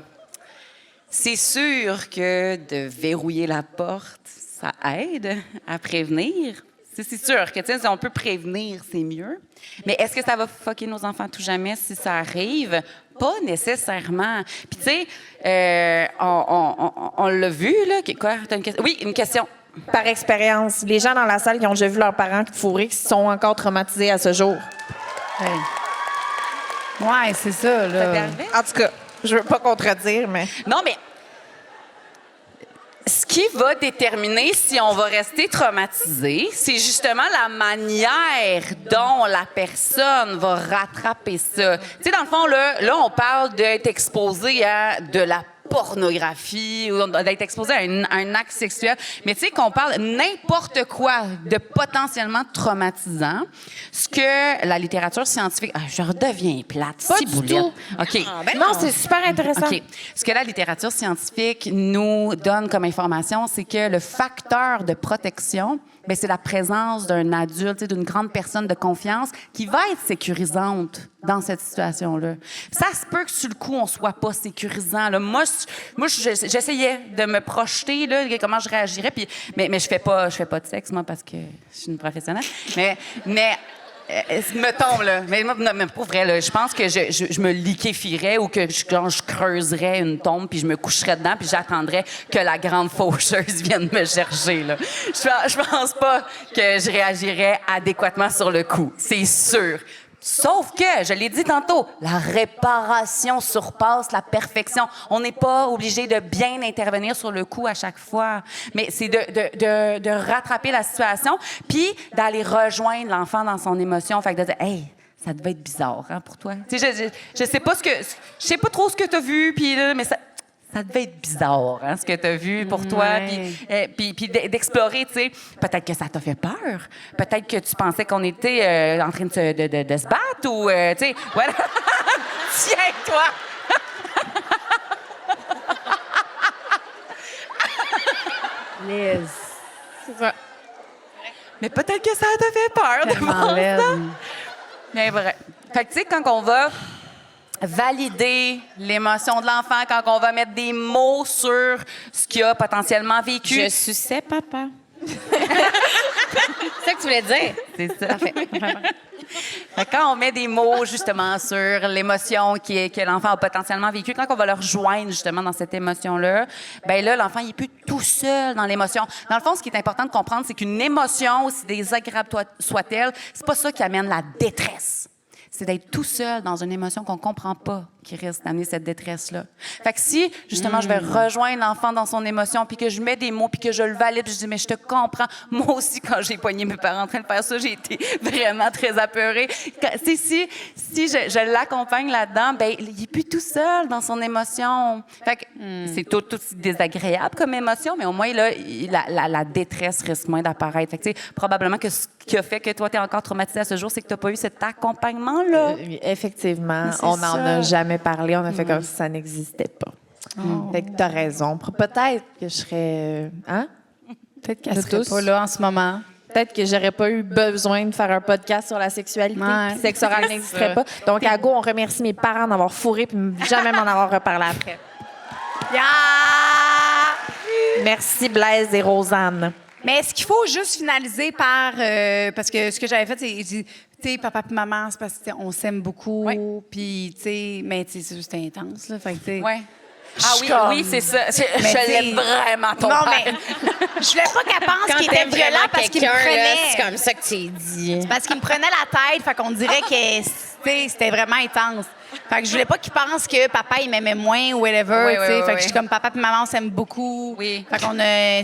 S6: c'est sûr que de verrouiller la porte, ça aide à prévenir. C'est sûr que, si on peut prévenir, c'est mieux. Mais est-ce que ça va fucker nos enfants tout jamais si ça arrive? Pas nécessairement. Puis, tu sais, on l'a vu, là. Quoi? T'as une question? Oui, une question.
S3: Par expérience, les gens dans la salle qui ont déjà vu leurs parents fourrer, qui sont encore traumatisés à ce jour.
S4: Ouais, c'est ça, là.
S6: Ça t'est arrivé?
S3: En tout cas, je veux pas contredire, mais...
S6: Non, mais ce qui va déterminer si on va rester traumatisé, c'est justement la manière dont la personne va rattraper ça. Tu sais, dans le fond, là on parle d'être exposé à de la pornographie ou d'être exposé à un acte sexuel. Mais tu sais, qu'on parle n'importe quoi de potentiellement traumatisant, ce que la littérature scientifique... Ah, je redeviens plate,
S3: Pas
S6: si
S3: du
S6: boulette.
S3: tout.
S6: OK.
S3: Non, c'est super intéressant.
S6: OK. Ce que la littérature scientifique nous donne comme information, c'est que le facteur de protection, bien, c'est la présence d'un adulte, d'une grande personne de confiance qui va être sécurisante dans cette situation-là. Ça se peut que sur le coup, on soit pas sécurisant. Là. Moi, j'essayais de me projeter là, comment je réagirais, puis mais je fais pas de sexe moi parce que je suis une professionnelle. Mais mettons, là, mais pour vrai, là, je pense que je me liquéfierais ou que je creuserais une tombe puis je me coucherais dedans puis j'attendrais que la grande faucheuse vienne me chercher, là. Je pense pas que je réagirais adéquatement sur le coup, c'est sûr. Sauf que, je l'ai dit tantôt, la réparation surpasse la perfection. On n'est pas obligé de bien intervenir sur le coup à chaque fois, mais c'est de rattraper la situation puis d'aller rejoindre l'enfant dans son émotion. Fait que de dire, hey, ça devait être bizarre, hein, pour toi. Tu sais, je sais pas trop ce que tu as vu, puis mais ça devait être bizarre, hein, ce que tu as vu pour toi. Puis d'explorer, tu sais, peut-être que ça t'a fait peur. Peut-être que tu pensais qu'on était en train de se battre ou, tu sais, voilà. Tiens-toi!
S4: Liz.
S3: C'est ça.
S6: Mais peut-être que ça t'a fait peur de voir ça. Mais vrai. Fait que, tu sais, quand on va valider l'émotion de l'enfant, quand on va mettre des mots sur ce qu'il a potentiellement vécu.
S5: Je suçais papa. C'est ça que tu voulais dire?
S6: C'est ça. Parfait. Fait que quand on met des mots, justement, sur l'émotion que l'enfant a potentiellement vécue, quand on va le rejoindre, justement, dans cette émotion-là, bien là, l'enfant, il n'est plus tout seul dans l'émotion. Dans le fond, ce qui est important de comprendre, c'est qu'une émotion, aussi désagréable soit-elle, c'est pas ça qui amène la détresse. C'est d'être tout seul dans une émotion qu'on comprend pas qui risque d'amener cette détresse-là. Fait que si, justement, je vais rejoindre l'enfant dans son émotion, puis que je mets des mots, puis que je le valide, puis je dis, mais je te comprends. Moi aussi, quand j'ai poigné mes parents en train de faire ça, j'ai été vraiment très apeurée. Si je l'accompagne là-dedans, ben il est plus tout seul dans son émotion. Fait que c'est tout aussi désagréable comme émotion, mais au moins, là, la détresse risque moins d'apparaître. Fait que, tu sais, probablement que ce qui a fait que toi, tu es encore traumatisée à ce jour, c'est que tu n'as pas eu cet accompagnement-là.
S3: Effectivement, on n'en a jamais parlé. On a fait comme si ça n'existait pas. Fait que t'as raison. Peut-être que je serais... Hein?
S4: Peut-être qu'elle serait pas là en ce moment.
S3: Peut-être que j'aurais pas eu besoin de faire un podcast sur la sexualité.
S4: Ouais.
S3: Puis sexe oral n'existerait pas. Donc, à go, on remercie mes parents d'avoir fourré puis jamais m'en avoir reparlé après. Merci Blaise et Rosanne.
S4: Mais est-ce qu'il faut juste finaliser par... parce que ce que j'avais fait, c'est... Tu sais, papa et maman, c'est parce qu'on s'aime beaucoup. Puis, tu sais... Mais, tu sais, c'est juste intense, là. Fait que, tu sais...
S6: Ouais. Ah oui, c'est ça. Je l'aime vraiment, ton
S4: non,
S6: père.
S4: mais je voulais pas qu'elle pense
S5: Quand
S4: qu'il était
S5: t'aimes vraiment
S4: violent parce qu'il me
S5: quelqu'un, là,
S4: prenait...
S5: c'est comme ça que tu dit.
S4: C'est parce qu'il me prenait la tête, fait qu'on dirait que c'était vraiment intense. Fait que je voulais pas qu'il pense que papa, il m'aimait moins ou whatever,
S6: Oui,
S4: tu sais.
S6: oui,
S4: Fait que
S6: oui.
S4: je suis comme papa et maman, on s'aime beaucoup.
S6: Oui.
S4: Fait qu'on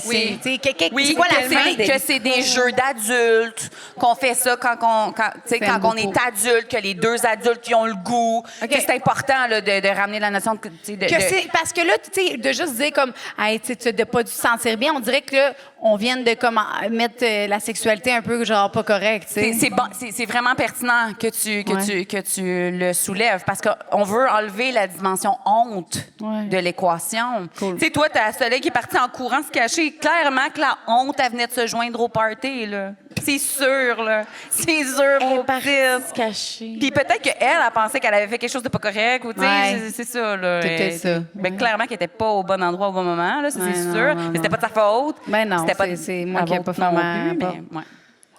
S6: Oui.
S4: tu sais,
S6: Oui,
S4: c'est quoi la fin?
S6: que c'est des jeux d'adultes, qu'on fait ça quand on est adulte, que les deux adultes qui ont le goût.
S4: OK.
S6: Que c'est important là, de ramener la notion de...
S4: Parce que là, tu sais, de juste dire comme, hey, tu n'as pas dû te sentir bien, on dirait que là, on vient de comme, mettre la sexualité un peu genre pas correcte, tu sais.
S6: C'est bon, c'est vraiment pertinent que tu le soulèves parce qu'on veut enlever la dimension honte de l'équation.
S4: Cool.
S6: Tu sais, toi, t'as Soleil qui est parti en courant se cacher. Clairement que la honte, elle venait de se joindre au party, là. C'est sûr, là. C'est sûr,
S5: Elle
S6: mon
S5: est partie
S6: petit.
S5: se cacher.
S6: Puis peut-être qu'elle, elle pensait qu'elle avait fait quelque chose de pas correct, ou tu sais,
S4: Ouais.
S6: c'est ça, là.
S4: Peut-être
S6: Elle-
S4: ça.
S6: Ben, clairement qu'elle était pas au bon endroit au bon moment, là, ça,
S4: Ouais,
S6: c'est
S4: non,
S6: sûr.
S4: non,
S6: Mais c'était
S4: non.
S6: pas de sa faute.
S4: Ben non,
S6: C'était pas
S4: c'est moi
S6: à
S4: qui ai
S6: votre
S4: pas
S6: non
S4: fait
S6: plus,
S4: ma-
S6: mais, ouais.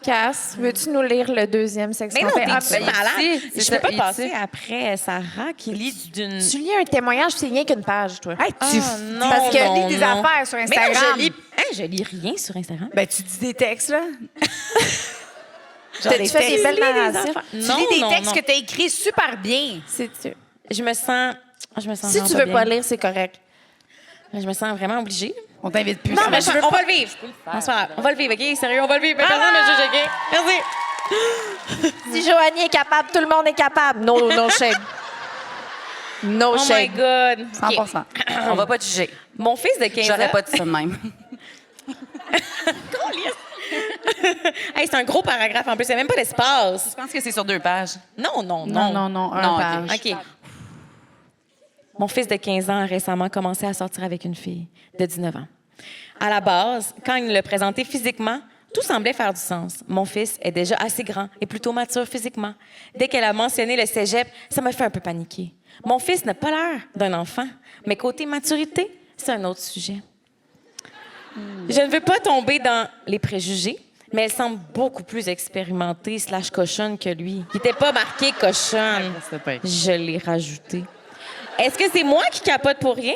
S3: Cass, veux-tu nous lire le deuxième sexe?
S5: Mais non,
S3: qu'on fait?
S5: t'es
S3: Ah,
S5: super
S3: ben,
S5: malade.
S6: ici, c'est
S5: Je
S6: ça,
S5: peux pas
S6: ici.
S5: passer après Sarah qui lit d'une...
S3: tu lis un témoignage, c'est rien qu'une page, toi.
S4: Hey,
S5: Ah, non,
S4: parce que
S5: non,
S4: lis des
S5: non.
S4: affaires sur
S5: Mais
S4: Instagram.
S5: non, je lis rien sur Instagram.
S4: Ben, tu dis des textes, là.
S3: Tu fais des belles narrations.
S4: Tu lis des textes que tu as écrits super bien.
S3: C'est sûr.
S5: Je me sens
S3: Si
S5: vraiment
S3: tu veux
S5: bien.
S3: pas lire, c'est correct.
S5: Je me sens vraiment obligée.
S4: On t'invite plus.
S5: Non,
S4: ça.
S5: mais on va le vivre. Non, c'est pas grave. On va le vivre, OK? Sérieux, on va le vivre. Personne ne me juge, OK? Merci.
S3: Si Joanie est capable, tout le monde est capable. No shade. No
S5: Oh my
S3: shade.
S5: God.
S4: 100%.
S5: OK.
S6: On va pas te juger.
S5: Mon fils de 15 ans...
S6: J'aurais pas dit ça de même.
S5: Hey, c'est un gros paragraphe en plus. Il n'y a même pas d'espace.
S6: Je pense que c'est sur 2 pages.
S5: Non, non,
S4: Non,
S5: non.
S4: non, non, un
S6: Non, ok.
S4: page.
S5: OK. Mon fils de 15 ans a récemment commencé à sortir avec une fille de 19 ans. À la base, quand il le présentait physiquement, tout semblait faire du sens. Mon fils est déjà assez grand et plutôt mature physiquement. Dès qu'elle a mentionné le cégep, ça m'a fait un peu paniquer. Mon fils n'a pas l'air d'un enfant, mais côté maturité, c'est un autre sujet. Je ne veux pas tomber dans les préjugés, mais elle semble beaucoup plus expérimentée / cochonne que lui. Il n'était pas marqué cochonne. Je l'ai rajouté. Est-ce que c'est moi qui capote pour rien?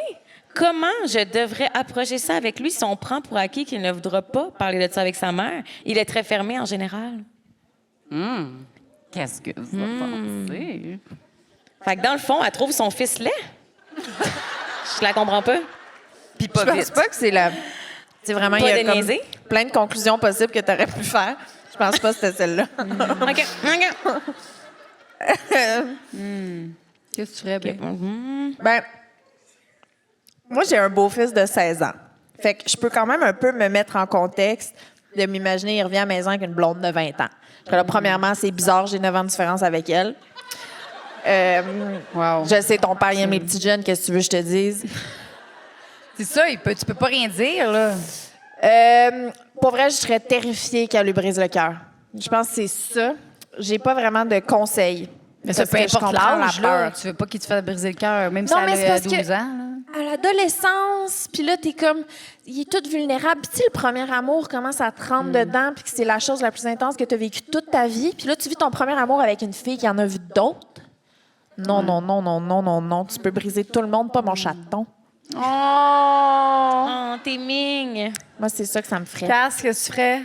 S5: Comment je devrais approcher ça avec lui si on prend pour acquis qu'il ne voudra pas parler de ça avec sa mère? Il est très fermé en général.
S6: Qu'est-ce que vous pensez?
S5: Fait que dans le fond, elle trouve son fils laid. Je la comprends pas.
S6: Puis pas
S3: Je pense
S6: vite.
S3: pas que c'est la... C'est vraiment,
S5: Pas
S3: il y a
S5: de
S3: comme
S5: niaiser?
S3: plein de conclusions possibles que tu aurais pu faire. Je pense pas que c'était celle-là.
S5: OK.
S4: Qu'est-ce que tu ferais, ben?
S3: Ben, moi, j'ai un beau-fils de 16 ans. Fait que je peux quand même un peu me mettre en contexte de m'imaginer, il revient à la maison avec une blonde de 20 ans. Je serais là, premièrement, c'est bizarre, j'ai 9 ans de différence avec elle.
S4: Wow.
S3: Je sais, ton père, il aime les petites jeunes, qu'est-ce que tu veux que je te dise?
S4: C'est ça, tu peux pas rien dire, là.
S3: Pour vrai, je serais terrifiée qu'elle lui brise le cœur. Je pense que c'est ça. J'ai pas vraiment de conseils.
S4: Mais ça
S3: Parce
S4: peu
S3: que je
S4: importe
S3: comprends
S4: l'âge,
S3: la
S4: là.
S3: peur.
S4: Tu veux pas qu'il te fasse briser le cœur, même
S3: Non,
S4: si
S3: mais
S4: elle
S3: c'est
S4: a
S3: parce que-
S4: 12 ans, là.
S3: À l'adolescence, puis là, t'es comme... Il est tout vulnérable. Puis tu sais, le premier amour commence à te rentrer dedans, puis que c'est la chose la plus intense que tu as vécue toute ta vie. Puis là, tu vis ton premier amour avec une fille qui en a vu d'autres. Non, non, non, non, non, non, non. Tu peux briser tout le monde, pas mon chaton.
S4: Oh!
S5: Oh, t'es migne.
S3: Moi, c'est ça que ça me ferait.
S4: Qu'est-ce que tu ferais?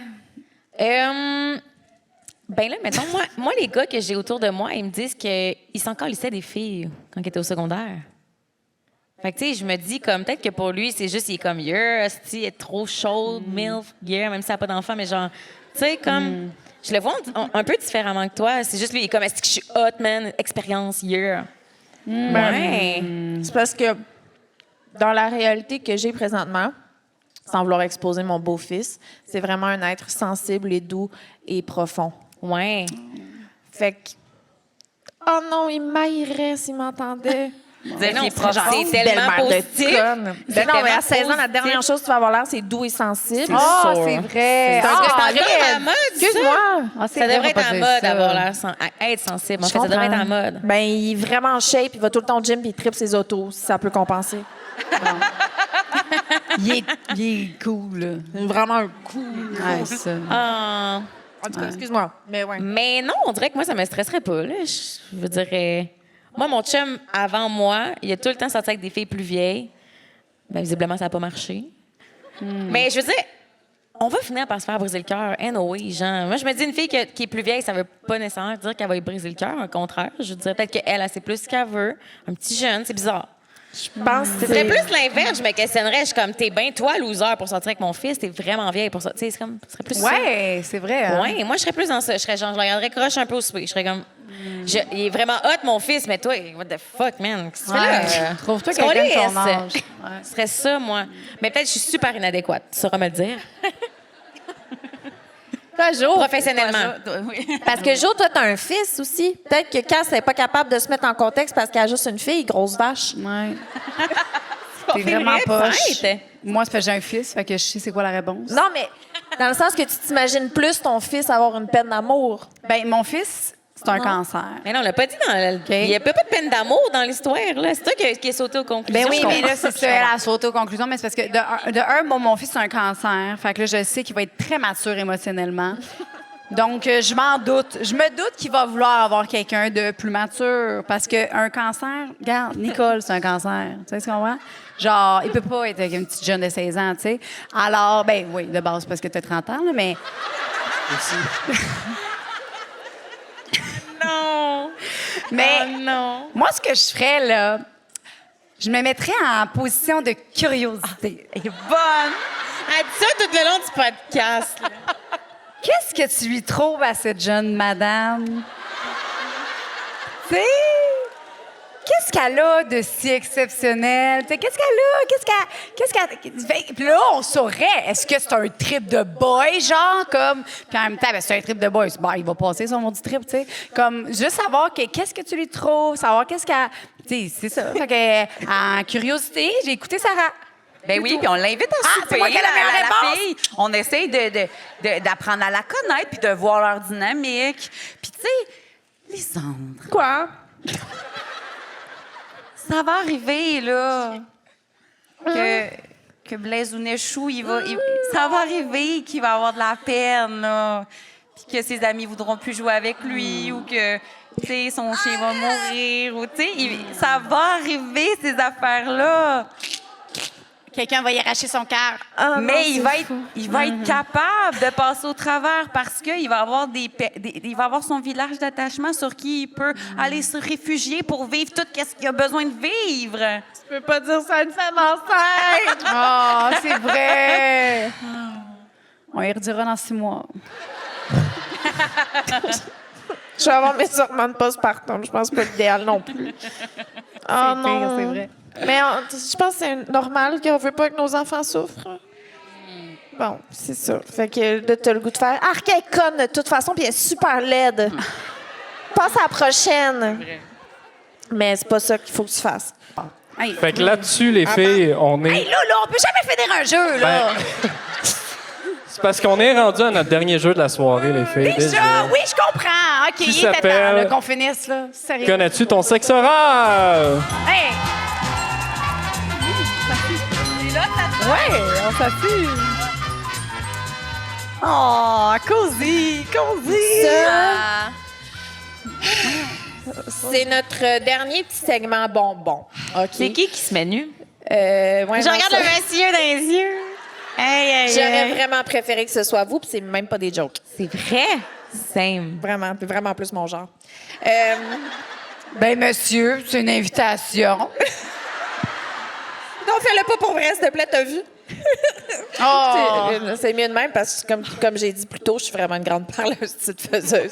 S5: Ben là, mettons, moi, les gars que j'ai autour de moi, ils me disent qu'ils s'en calissaient des filles quand ils étaient au secondaire. Fait que, tu sais, je me dis, comme, peut-être que pour lui, c'est juste, il est comme, yeah, esti, elle est trop chaude, milf, yeah, même si elle n'a pas d'enfant, mais genre, tu sais, comme, je le vois un peu différemment que toi. C'est juste, lui, il est comme, est-ce que je suis hot, man, expérience, yeah. Ouais.
S3: C'est parce que dans la réalité que j'ai présentement, sans vouloir exposer mon beau-fils, c'est vraiment un être sensible et doux et profond.
S5: Ouais.
S3: Fait que... Oh non, il m'haïrait s'il m'entendait.
S5: Mais non,
S6: qu'il est profond.
S5: c'est tellement
S3: Belle-mère de
S5: positif.
S3: conne. Ben non, mais à 16 ans, la dernière chose que tu vas avoir l'air, c'est doux et sensible.
S4: Ah, c'est vrai.
S5: Parce que c'est
S4: Ah,
S5: encore à la mode, ça.
S3: Excuse-moi.
S4: Ah, c'est
S5: Ça
S4: vrai,
S5: devrait
S4: on va
S5: être
S4: pas
S5: en
S4: dire
S5: mode,
S4: ça.
S5: avoir l'air à être sensible. En fait, ça devrait être en mode.
S3: Ben, il est vraiment en shape, il va tout le temps au gym puis il tripe ses autos, si ça peut compenser.
S4: Il est cool, là.
S3: Vraiment un cool.
S4: Ouais, ça.
S5: Ah.
S3: En tout cas, excuse-moi. Mais ouais.
S5: Mais non, on dirait que moi, ça me stresserait pas. Là. Je veux dire, moi, mon chum, avant moi, il a tout le temps sorti avec des filles plus vieilles. Ben, visiblement, ça n'a pas marché. Mais je veux dire, on va finir par se faire briser le cœur. Anyway, genre. Moi, je me dis, une fille qui est plus vieille, ça veut pas nécessairement dire qu'elle va lui briser le cœur. Au contraire, je dirais peut-être qu'elle, elle sait plus ce qu'elle veut. Un petit jeune, c'est bizarre.
S3: Je pense que
S5: Ce serait plus l'inverse. Je me questionnerais. Je suis comme, t'es bien toi, loser, pour sortir avec mon fils. T'es vraiment vieille pour ça. Tu sais, c'est comme, ce serait plus ça.
S4: Ouais, c'est vrai. Hein?
S5: Ouais, moi, je serais plus dans ça. Je serais genre, je le regarderais croche un peu au souper. Je serais comme, il est vraiment hot, mon fils, mais toi, what the fuck, man? Qu'est-ce que tu fais là?
S4: Trouve-toi
S5: C'est qu'on
S4: quelqu'un de
S5: laisse.
S4: ton âge.
S5: Ce serait ça, moi. Mais peut-être que je suis super inadéquate. Tu sauras me le dire.
S3: Toi, Jo.
S5: Professionnellement.
S3: Parce que Jo, toi, t'as un fils aussi. Peut-être que Cass n'est pas capable de se mettre en contexte parce qu'elle a juste une fille, grosse vache.
S4: Ouais. T'es
S5: C'est
S4: vraiment
S5: vrai,
S4: poche.
S5: peut-être.
S4: Moi, c'est parce que j'ai un fils, fait que je sais c'est quoi la réponse.
S3: Non, mais Dans le sens que tu t'imagines plus ton fils avoir une peine d'amour.
S4: Ben, mon fils, c'est un cancer.
S5: Mais non, on l'a pas dit dans le... Il n'y a pas de peine d'amour dans l'histoire, là. C'est toi qui est sauté aux conclusions.
S4: Ben oui,
S5: je
S4: mais
S5: comprends.
S4: là, c'est ça, elle a sauté aux conclusions, mais c'est parce que, de un, mon fils, c'est un cancer. Fait que là, je sais qu'il va être très mature émotionnellement. Donc, je m'en doute. Je me doute qu'il va vouloir avoir quelqu'un de plus mature. Parce qu'un cancer, regarde, Nicole, c'est un cancer. Tu sais ce qu'on voit? Genre, il peut pas être avec une petite jeune de 16 ans, tu sais. Alors, ben oui, de base, parce que tu as 30 ans, là, mais.
S5: Non!
S4: Mais,
S5: Oh non!
S4: moi, ce que je ferais, là, je me mettrais en position de curiosité.
S5: Elle est bonne! Elle dit ça tout le long du podcast, là.
S4: Qu'est-ce que tu lui trouves à cette jeune madame? Tu sais, qu'est-ce qu'elle a de si exceptionnel? Tu sais, qu'est-ce qu'elle a? Puis là, on saurait, est-ce que c'est un trip de boy, genre, comme... Puis en même temps, ben, c'est un trip de boy. Bon, il va passer son maudit trip, tu sais. Comme, juste savoir qu'est-ce que tu lui trouves, savoir qu'est-ce qu'elle... Tu sais, c'est ça. Fait que, en curiosité, j'ai écouté Sarah.
S6: Ben oui, puis on l'invite à souper.
S4: c'est moi qui ai la meilleure réponse.
S6: fille. On essaye d'apprendre à la connaître puis de voir leur dynamique. Puis tu sais, Lisandre,
S3: Quoi?
S6: ça va arriver, là, que Blaise Ounechou, ça va arriver qu'il va avoir de la peine, là, puis que ses amis voudront plus jouer avec lui ou que, tu sais, son chien va mourir ou, tu sais, ça va arriver, ces affaires-là.
S4: Quelqu'un va y arracher son cœur.
S6: Mais il va être capable de passer au travers parce qu'il va avoir il va avoir son village d'attachement sur qui il peut aller se réfugier pour vivre tout ce qu'il a besoin de vivre.
S3: Tu peux pas dire ça à une femme enceinte!
S4: Oh, c'est vrai. On y redira dans 6 mois.
S3: Je vais avoir mes sortements de postpartum. Je pense pas l'idéal non plus. Oh non.
S4: C'est vrai.
S3: Mais je pense que c'est normal qu'on veut pas que nos enfants souffrent. Bon, c'est ça. Fait que là, t'as le goût de faire « Arc, elle est conne de toute façon, puis elle est super laide. Passe à la prochaine. » Mais c'est pas ça qu'il faut que tu fasses.
S4: Hey.
S2: Fait que là-dessus, les filles, on est...
S4: Hey, là, on peut jamais finir un jeu, là.
S2: C'est parce qu'on est rendu à notre dernier jeu de la soirée, les filles.
S4: Déjà, oui, je comprends. OK,
S2: Qui
S4: il était temps
S2: s'appelle-
S4: là, qu'on finisse, là. Sérieux.
S2: Connais-tu ton sexe oral?
S4: Hey! Ouais, on s'assure. Oh, cosy.
S3: Ça, c'est notre dernier petit segment bonbon. OK?
S5: C'est qui se met nu?
S3: Ouais,
S5: Je regarde le monsieur dans les yeux.
S3: J'aurais vraiment préféré que ce soit vous, puis c'est même pas des jokes.
S5: C'est vrai? Same.
S3: Vraiment, vraiment plus mon genre.
S4: Ben, monsieur, c'est une invitation.
S3: Non, fais-le pas pour vrai, s'il te plaît, t'as vu?
S4: Oh!
S3: C'est mieux de même parce que, comme j'ai dit plus tôt, je suis vraiment une grande parleuse, petite faiseuse.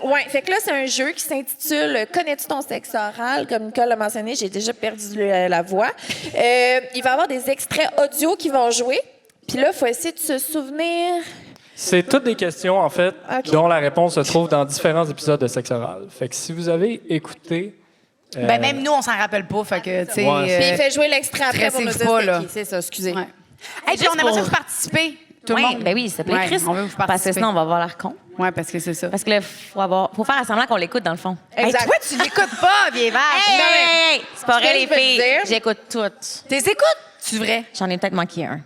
S3: Ouais, fait que là, c'est un jeu qui s'intitule Connais-tu ton sexe oral? Comme Nicole l'a mentionné, j'ai déjà perdu la voix. Il va y avoir des extraits audio qui vont jouer. Puis là, il faut essayer de se souvenir.
S2: C'est toutes des questions, en fait,
S3: Ok.
S2: dont la réponse se trouve dans différents épisodes de sexe oral. Fait que si vous avez écouté...
S4: Ben, même nous, on s'en rappelle pas. Fait que, tu sais.
S2: Ouais,
S3: Puis il fait jouer l'extrait après pour nous dire
S4: stressez-vous pas,
S3: c'est
S4: là.
S3: qui. C'est ça, excusez.
S4: Ouais. Hey, puis on aimerait ça vous participer. Tout le
S5: Oui,
S4: monde.
S5: ben oui, ça plaît,
S4: Ouais,
S5: Chris.
S4: on veut vous
S5: Parce que
S4: participer.
S5: sinon, on va avoir l'air con.
S4: Ouais, parce que c'est ça.
S5: Parce que là, faut faire semblant qu'on l'écoute, dans le fond.
S4: Hey,
S3: Exact.
S4: toi, tu l'écoutes pas, vieille vache.
S5: Hey! C'est pas
S3: Ce que
S5: vrai,
S3: je
S5: les
S3: veux te
S5: filles.
S3: dire-
S5: J'écoute toutes.
S4: T'es écoutes? Tu vrai?
S5: J'en ai peut-être manqué un.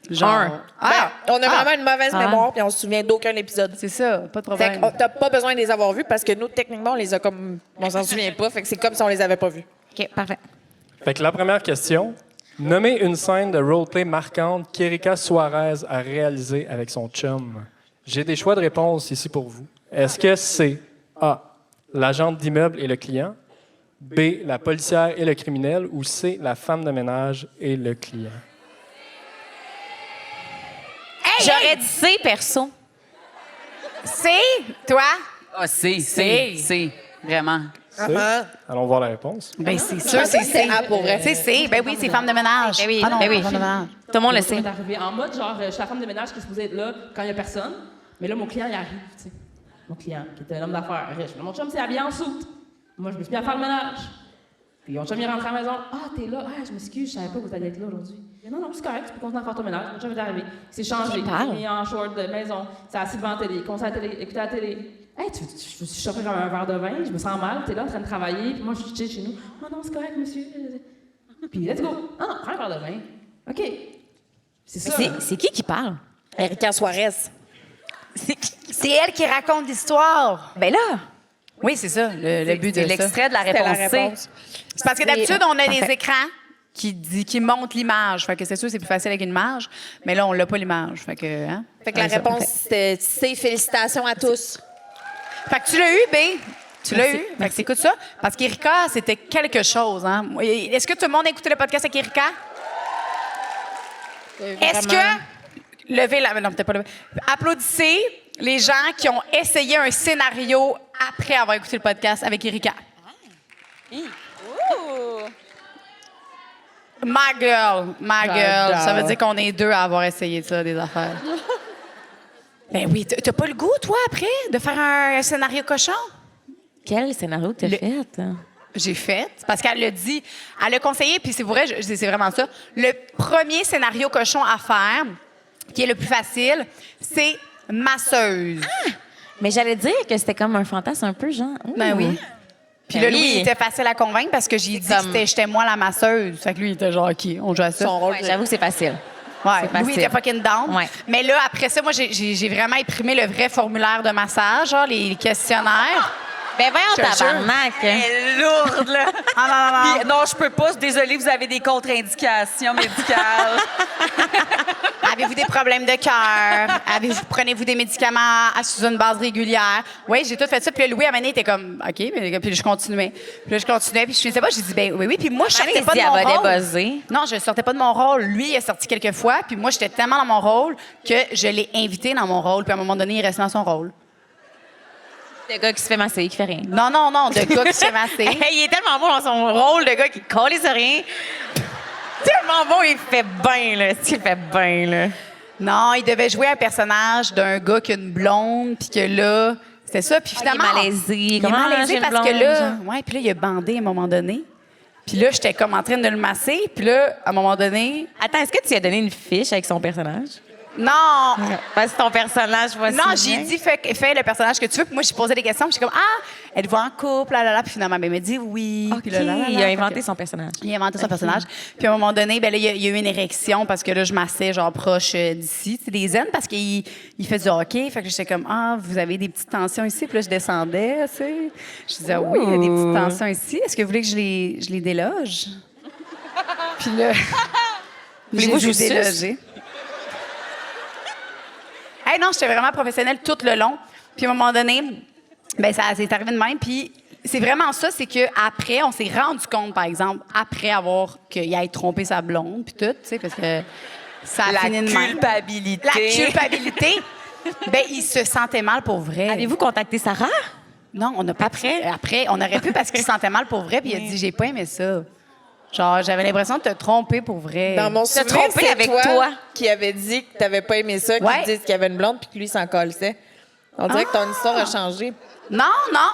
S4: Genre.
S3: Ben, on a vraiment une mauvaise
S5: Ah.
S3: mémoire puis on se souvient d'aucun épisode.
S4: C'est ça, pas de
S3: Fait
S4: problème.
S3: que t'as pas besoin de les avoir vus parce que nous, techniquement, on les a comme... On s'en souvient pas, fait que c'est comme si on les avait pas vus.
S5: OK, parfait.
S2: Fait que la première question, nommez une scène de roleplay marquante qu'Erika Suarez a réalisée avec son chum. J'ai des choix de réponse ici pour vous. Est-ce que c'est A, l'agente d'immeuble et le client, B, la policière et le criminel, ou C, la femme de ménage et le client?
S5: J'aurais dit C, perso.
S4: C'est toi?
S6: Ah, c'est, vraiment.
S2: C? Allons voir la réponse.
S4: Ben, c'est sûr, c'est
S3: A pour vrai.
S4: C'est. Ben oui, c'est femme de ménage.
S5: Ben oui,
S4: Ah non,
S5: ben oui.
S4: femme de ménage.
S5: Tout le monde le
S7: Ça
S5: sait.
S7: m'est arrivé en mode, genre, je suis la femme de ménage qui est supposée être là quand il n'y a personne. Mais là, mon client, il arrive, tu sais. Mon client, qui était un homme d'affaires riche. Mais mon chum s'est habillé en soute. Moi, je me suis mis à faire le ménage. Puis mon chum, il rentre à la maison. Ah, t'es là. Ah, je m'excuse, je savais pas que vous alliez être là aujourd'hui. Non, non, c'est correct, tu peux continuer à faire ton ménage. Mon chum est arrivé. Il s'est changé. Il s'est mis en short de maison. Il s'est assis devant la télé. Il commence à écouter la télé. Hey, je me suis chopé comme un verre de vin. Je me sens mal. T'es là en train de travailler. Puis moi, je suis chill chez nous. Non, non, c'est correct, monsieur. Puis let's go. Ah non, prends un verre de vin. OK. C'est ça.
S5: C'est qui parle?
S3: Erika Suarez.
S4: C'est elle qui raconte l'histoire.
S5: Ben là,
S4: Oui, c'est ça, le but de
S5: c'est
S4: ça.
S5: l'extrait de la
S3: C'était la
S5: réponse C.
S3: réponse.
S4: C'est parce que d'habitude, on a
S5: Parfait.
S4: des écrans qui montrent l'image. Fait que c'est sûr, c'est plus facile avec une image. Mais là, on l'a pas l'image. Fait que, hein?
S3: Fait que la réponse, c'était C. Félicitations à tous.
S4: Fait que tu l'as eu, B. Tu l'as eu. Fait que écoute ça. Parce qu'Erika, c'était quelque chose, hein? Est-ce que tout le monde a écouté le podcast avec Erika? Est-ce que... Levez la... Non, peut-être pas lever. Applaudissez les gens qui ont essayé un scénario après avoir écouté le podcast avec Erika. My girl. Ça veut dire qu'on est deux à avoir essayé ça, des affaires. Ben oui, t'as pas le goût, toi, après, de faire un scénario cochon?
S5: Quel scénario que t'as fait?
S4: J'ai fait, parce qu'elle l'a dit, elle a conseillé, puis c'est vrai, c'est vraiment ça. Le premier scénario cochon à faire, qui est le plus facile, c'est masseuse.
S5: Mais j'allais dire que c'était comme un fantasme un peu genre.
S4: Ben oui. Puis là,
S5: Ben
S4: lui,
S5: oui.
S4: il était facile à convaincre parce que j'ai dit
S5: comme-
S4: que j'étais moi la masseuse. Fait que lui, il était genre, OK, on joue à ça.
S3: Son rôle.
S5: Ouais, j'avoue que c'est facile.
S4: Ouais,
S5: c'est facile.
S4: lui, il était fucking down.
S5: Ouais.
S4: Mais là, après ça, moi, j'ai vraiment imprimé le vrai formulaire de massage, genre les questionnaires.
S5: Ben voyons,
S4: Je te jure.
S5: tabarnak.
S6: Elle est lourde, là.
S4: Ah non, non, non.
S6: Puis, non, je peux pas. Désolée, vous avez des contre-indications médicales.
S4: Avez-vous des problèmes de cœur? Prenez-vous des médicaments sous une base régulière? Oui, j'ai tout fait ça. Puis là, Louis, à un moment donné, était comme, OK. Puis je continuais. Puis je finissais pas. J'ai dit, ben oui. Puis moi, je sortais pas de mon
S5: elle va
S4: rôle.
S5: débuzzer.
S4: Non, je sortais pas de mon rôle. Lui, il est sorti quelques fois. Puis moi, j'étais tellement dans mon rôle que je l'ai invité dans mon rôle. Puis à un moment donné, il restait dans son rôle.
S5: Le gars qui se fait masser, qui fait rien.
S4: Non, de gars qui se fait masser.
S5: Hey, il est tellement bon dans son rôle de gars qui colle sur rien. Tellement bon, il fait bien, là. Il fait bien, là.
S4: Non, il devait jouer un personnage d'un gars qui a une blonde, puis que là, c'était ça. Puis finalement,
S5: il est malaisé.
S4: Il est
S5: Comment,
S4: malaisé
S5: j'ai une
S4: parce que
S5: blonde,
S4: là,
S5: genre?
S4: ouais, puis là, il a bandé à un moment donné. Puis là, j'étais comme en train de le masser. Puis là, à un moment donné,
S5: Attends, est-ce que tu lui as donné une fiche avec son personnage?
S4: non,
S5: Parce que ton personnage, voici.
S4: non, j'ai dit fais le personnage que tu veux. Puis moi, j'ai posé des questions. Puis j'étais comme êtes-vous en couple, là. Puis finalement, ben, il m'a dit oui.
S5: OK,
S4: Puis là,
S5: il a
S4: Fait
S5: inventé
S4: que-
S5: son personnage.
S4: Il a inventé son personnage. Puis à un moment donné, ben là, il y a eu une érection parce que là, je massais genre proche d'ici, c'est des aines parce qu'il fait du hockey. Fait que j'étais comme vous avez des petites tensions ici. Puis là, je descendais, tu sais. Je disais oui, il y a des petites tensions ici. Est-ce que vous voulez que je les déloge? Puis là,
S5: Voulez-vous que je vous suce?
S4: délogé. Hey, non, j'étais vraiment professionnelle tout le long. Puis à un moment donné, ben ça s'est arrivé de même. Puis c'est vraiment ça, c'est que après, on s'est rendu compte, par exemple, après avoir qu'il ait trompé sa blonde, puis tout, tu sais, parce que ça a
S6: La
S4: fini de même.
S6: culpabilité.
S4: La culpabilité. Ben il se sentait mal pour vrai.
S5: Avez-vous contacté Sarah?
S4: Non, on n'a pas après, on aurait pu parce qu'il se sentait mal pour vrai, puis il a dit j'ai pas aimé ça. Genre, j'avais l'impression de te tromper pour vrai.
S3: Dans mon
S5: T'as
S3: souvenir,
S5: trompé
S3: c'est
S5: avec
S3: toi,
S5: toi.
S3: qui avait dit que t'avais pas aimé ça,
S4: Ouais.
S3: qui dit qu'il y avait une blonde puis que lui s'en colissait. On dirait que ton histoire a changé.
S4: Non,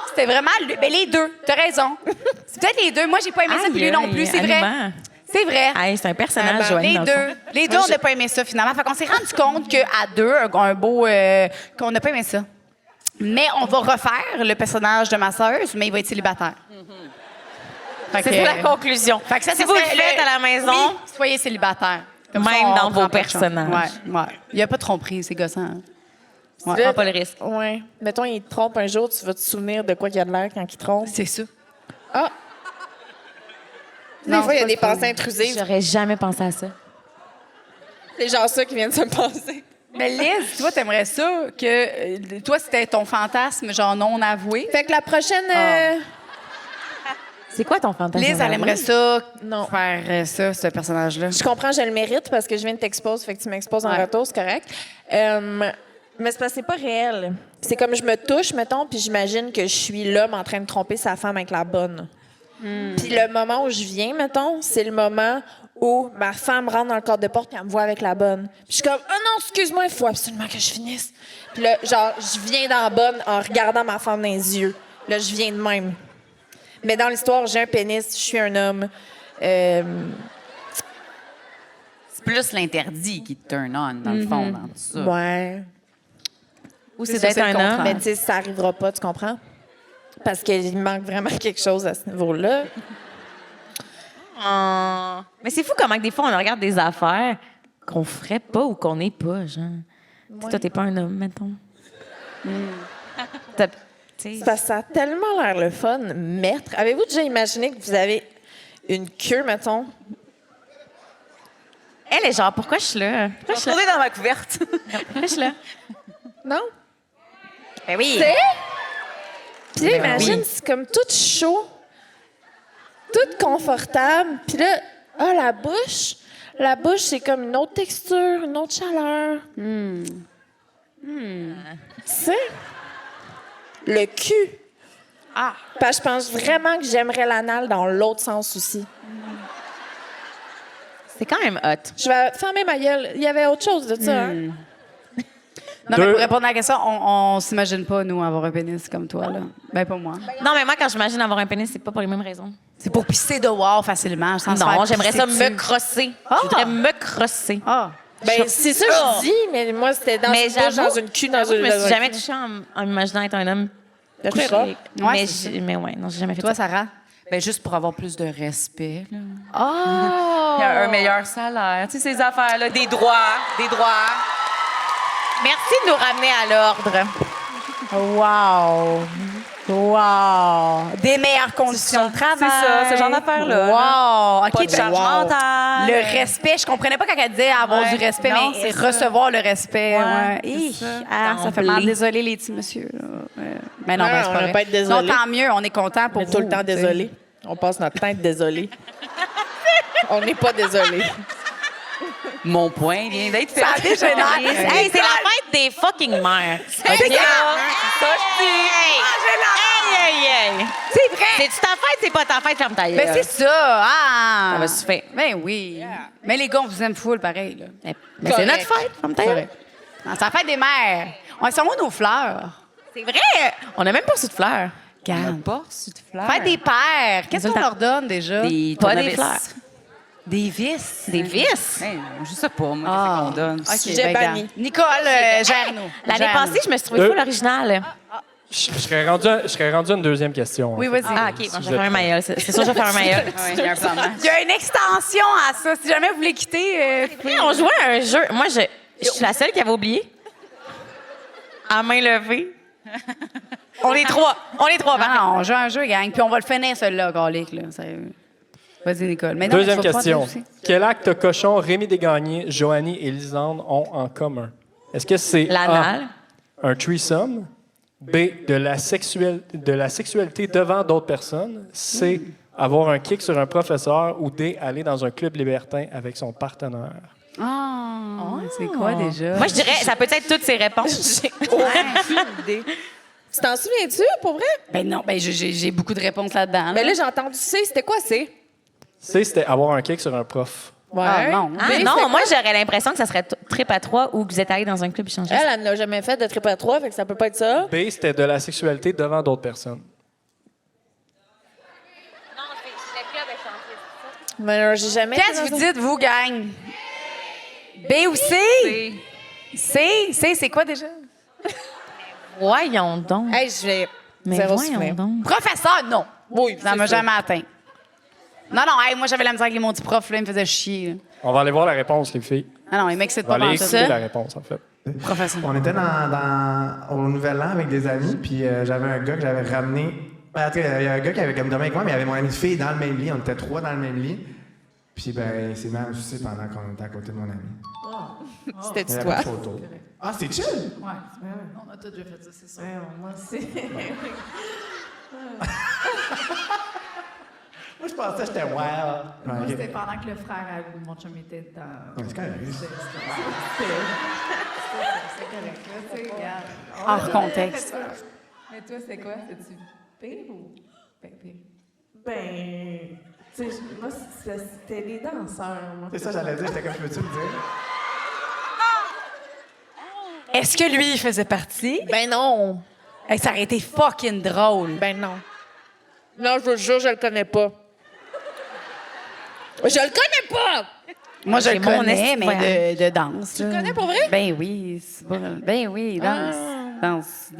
S4: c'était vraiment ben, les deux. T'as raison. C'est peut-être les deux. Moi, j'ai pas aimé ça, puis lui non plus. C'est vrai.
S5: Allemand.
S4: C'est vrai.
S5: Hey, c'est un personnage,
S3: Ah,
S5: Joanie,
S4: Les
S5: dans le fond.
S4: deux. Les deux, on n'a pas aimé ça, finalement. Fait qu'on s'est rendu compte qu'à deux, un beau... qu'on n'a pas aimé ça. Mais on va refaire le personnage de masseuse, mais il va être célibataire. Fait
S5: C'est
S4: que-
S5: ça la conclusion.
S4: Fait que ça,
S5: Si
S4: ça
S5: vous le
S4: serait
S5: faites à la maison,
S4: Oui, soyez célibataire. Comme
S5: Même
S4: ça, on
S5: dans vos
S4: prend pas de chance.
S5: personnages.
S4: Ouais. Il n'y a pas de tromperie, c'est gossant. hein.
S5: on prend pas le risque.
S3: Ouais. Mettons, il te trompe un jour, tu vas te souvenir de quoi qu'il y a de l'air quand il te trompe.
S4: C'est ça.
S3: Ah! Des
S4: Non,
S3: fois, il y a
S4: c'est
S3: des
S4: pas le
S3: pensées intrusives.
S5: J'aurais jamais pensé à ça.
S3: C'est genre ça qui vient de se passer.
S4: Mais Liz, toi, t'aimerais ça que... toi, c'était ton fantasme, genre non avoué.
S3: Fait que la prochaine...
S5: C'est quoi ton fantasme?
S4: Liz, elle aimerait ça,
S3: Non.
S4: faire ça, ce personnage-là.
S3: Je comprends, je le mérite parce que je viens de t'exposer, fait que tu m'exposes en
S4: Ouais.
S3: retour, c'est correct. Mais c'est parce que c'est pas réel. C'est comme je me touche, mettons, puis j'imagine que je suis l'homme en train de tromper sa femme avec la bonne. Puis le moment où je viens, mettons, c'est le moment où ma femme rentre dans le cadre de porte puis elle me voit avec la bonne. Puis je suis comme, oh non, excuse-moi, il faut absolument que je finisse. Puis là, genre, je viens dans la bonne en regardant ma femme dans les yeux. Là, je viens de même. Mais dans l'histoire, j'ai un pénis, je suis un homme.
S6: C'est plus l'interdit qui te turn on, dans le fond, dans tout ça.
S3: Ouais.
S5: Ou c'est
S4: ça,
S5: d'être
S4: c'est le
S5: un
S4: contraire.
S5: homme.
S3: Mais tu sais, ça arrivera pas, tu comprends? Parce qu'il manque vraiment quelque chose à ce niveau-là.
S5: Oh. Mais c'est fou comment que des fois, on regarde des affaires qu'on ferait pas ou qu'on n'est pas, genre. Tu sais, toi, t'es pas un homme, mettons. T'as- tu sais,
S3: C'est parce que ça a tellement l'air le fun, mettre. Avez-vous déjà imaginé que vous avez une queue, mettons?
S5: Elle est genre, pourquoi je suis là? Pourquoi je suis là?
S6: Retournez dans ma couverte.
S5: Pourquoi je suis là?
S3: Non?
S5: Ben oui.
S3: Tu sais? Puis là, imagine, c'est comme tout chaud, tout confortable. Puis là, la bouche. La bouche, c'est comme une autre texture, une autre chaleur. Tu sais? Le cul.
S6: Ah!
S3: Parce que je pense vraiment que j'aimerais l'anal dans l'autre sens aussi.
S5: C'est quand même hot.
S3: Je vais fermer ma gueule. Il y avait autre chose de ça, hein?
S4: Non,
S2: Deux.
S4: mais pour répondre à la question, on s'imagine pas, nous, avoir un pénis comme toi, là. Ben, pas moi.
S5: Non, mais moi, quand j'imagine avoir un pénis, c'est pas pour les mêmes raisons.
S4: C'est pour pisser dehors facilement, sans se
S5: Non,
S4: faire
S5: j'aimerais
S4: pisser
S5: ça
S4: dessus.
S5: me crosser. Je voudrais me crosser.
S4: Ah!
S3: Ben, c'est ça que je dis, mais moi, c'était dans
S5: Mais
S3: une bouche,
S5: j'avoue-
S3: dans une cul, dans
S5: j'avoue,
S3: une...
S5: Je me
S3: dans
S5: suis
S3: un
S5: jamais
S3: cul.
S5: touchée en m'imaginant être un homme.
S3: C'est
S5: couché.
S3: rare.
S4: Ouais,
S5: mais,
S4: c'est
S5: mais ouais, non, j'ai jamais fait
S4: Toi,
S5: ça.
S4: Sarah?
S6: Ben, juste pour avoir plus de respect, là.
S3: Oh!
S6: Il y a un meilleur salaire. Tu sais, ces affaires-là, des droits, des droits.
S5: Merci de nous ramener à l'ordre.
S4: Wow! Wow! Des meilleures conditions de travail.
S6: C'est ça, ce genre d'affaires-là,
S4: Wow! OK,
S6: Pas de charge mentale.
S4: Le respect, je comprenais pas quand elle disait avoir
S6: Ouais.
S4: du respect,
S6: Non,
S4: mais
S6: c'est ça.
S4: recevoir le respect.
S6: Ouais,
S4: Ouais.
S6: c'est
S4: Hi,
S6: ça.
S4: ça fait mal. Désolé, les petits messieurs. là. Mais non,
S3: Non,
S4: ben, c'est
S3: on
S4: pas
S3: va
S4: vrai.
S3: pas être désolés.
S4: Non, tant mieux, on est content pour
S3: On est
S4: vous.
S3: tout le temps
S4: tu sais.
S3: désolé. On passe notre temps à être désolé. On n'est pas désolé.
S6: Mon point vient d'être fait.
S4: Ça dégénère.
S5: Hey, c'est la fête des fucking mères. OK? Ça, je dis. Hey.
S4: C'est vrai!
S5: C'est-tu ta fête? C'est pas ta fête? Ferme ta gueule.
S4: Mais c'est ça! Ah!
S5: Ça va se faire.
S4: Ben oui. Mais les gars, on vous aime full, pareil. Là.
S5: Mais c'est notre fête. Ferme ta gueule.
S4: Non, c'est la fête des mères. On sont où nos fleurs?
S5: C'est vrai! On a même pas reçu de fleurs.
S6: Regarde. Pas reçu de fleurs.
S4: Fête des pères. Qu'est-ce qu'on leur donne déjà?
S6: Des
S5: Pas des
S6: tournevis.
S5: fleurs.
S6: Des vis.
S5: Des vis.
S6: Hey, je sais pas, moi, qu'est-ce qu'on donne.
S4: OK,
S3: Sujet
S4: ben,
S3: banni.
S4: regarde. Nicole, gère-nous.
S5: L'année
S4: Gère-nous.
S5: passée, je me suis trouvée
S2: Deux.
S5: full originale.
S2: Je serais rendu à une deuxième question.
S4: Oui,
S2: en fait.
S4: vas-y.
S5: Ah, OK. Bon,
S2: Si
S5: je
S2: vous
S5: vais faire un
S2: êtes-
S5: maillot. C'est sûr que je vais faire un maillot.
S6: Ouais, il y a un plan de match.
S4: Il y a une extension à ça. Si jamais vous voulez quitter,
S5: Après, on jouait à un jeu. Moi, je suis la seule qui avait oublié. À main levée. On est trois. On est trois, par
S4: on joue à un jeu, gang. Puis on va le finir, celui-là, Galic, là. Sérieux. Vas-y, Nicole. Mais non,
S2: Deuxième
S4: je vais pas
S2: question.
S4: dire aussi.
S2: Quel acte cochon Rémi Desgagnés, Joanie et Lisande ont en commun? Est-ce que c'est
S5: L'anal.
S2: A, un threesome, B, de la sexualité devant d'autres personnes, C, avoir un kick sur un professeur ou D, aller dans un club libertin avec son partenaire?
S4: Ah, c'est quoi déjà?
S5: Moi, je dirais, ça peut être toutes ces réponses.
S3: Tu t'en souviens-tu, pour vrai?
S4: Ben non, ben j'ai beaucoup de réponses là-dedans.
S3: Ben là, j'ai entendu C. C'était quoi, C?
S2: C, c'était avoir un kick sur un prof.
S3: Ouais.
S4: Ah, non.
S5: Ah
S3: B,
S5: non,
S3: c'était
S5: moi,
S3: quoi?
S5: j'aurais l'impression que ça serait trip à trois ou que vous êtes allés dans un club échangiste.
S3: Elle n'a jamais fait de triple à 3, fait que ça peut pas être ça.
S2: B, c'était de la sexualité devant d'autres personnes.
S3: Mais j'ai jamais.
S4: Qu'est-ce que
S3: été
S4: vous
S3: dans
S4: dites, vous, gang? B ou C? C, c'est quoi déjà?
S5: Voyons donc.
S3: un- Hey, je vais.
S5: Mais
S3: Zéro
S5: voyons
S3: souvenir.
S5: donc.
S4: Professeur, non.
S3: Oui,
S4: Ça m'a jamais atteint. Non, non, hey, moi, j'avais la misère avec les maudits profs, là, ils me faisaient chier. Là.
S2: On va aller voir la réponse, les filles.
S4: Ah non, ils m'excitent
S2: On va
S4: pas
S2: aller
S4: mal
S2: écouter
S4: ça.
S2: la réponse, en fait.
S4: Professeur.
S8: On était au Nouvel An avec des amis, puis j'avais un gars que j'avais ramené. Ben, en tout cas, il y a un gars qui avait comme dormi avec moi, mais il y avait mon ami de fille dans le même lit. On était trois dans le même lit. Puis, ben, il s'est mis à me sucer pendant qu'on était à côté de mon ami. Il y
S3: C'était-tu
S8: avait
S3: toi?
S8: pas de photo. Ah, c'est chill!
S7: On a tous déjà fait ça, c'est sûr. Moi, c'est.
S8: Moi, je pensais que j'étais wild. Ouais, ok.
S7: C'était pendant que le frère à mon chum était dans.
S8: Ouais, c'est correct.
S7: C'est correct, là, tu sais, regarde.
S4: Hors contexte.
S7: Mais toi, c'est quoi? C'est-tu pire ou ben pire? Ben, tu sais, moi, c'était des danseurs. Moi.
S8: C'est ça, j'allais dire. J'étais comme, peux-tu me dire?
S4: Est-ce que lui, il faisait partie?
S3: Ben non.
S4: Hey, ça aurait été fucking drôle.
S3: Ben non. Non, je vous le jure, je le connais pas. Je le connais pas!
S4: Moi, je
S5: J'ai
S4: le
S5: mon
S4: connais,
S5: esti-
S4: mais de danse. Tu le
S3: connais pour vrai?
S4: Ben oui. C'est bon. Ben oui, danse,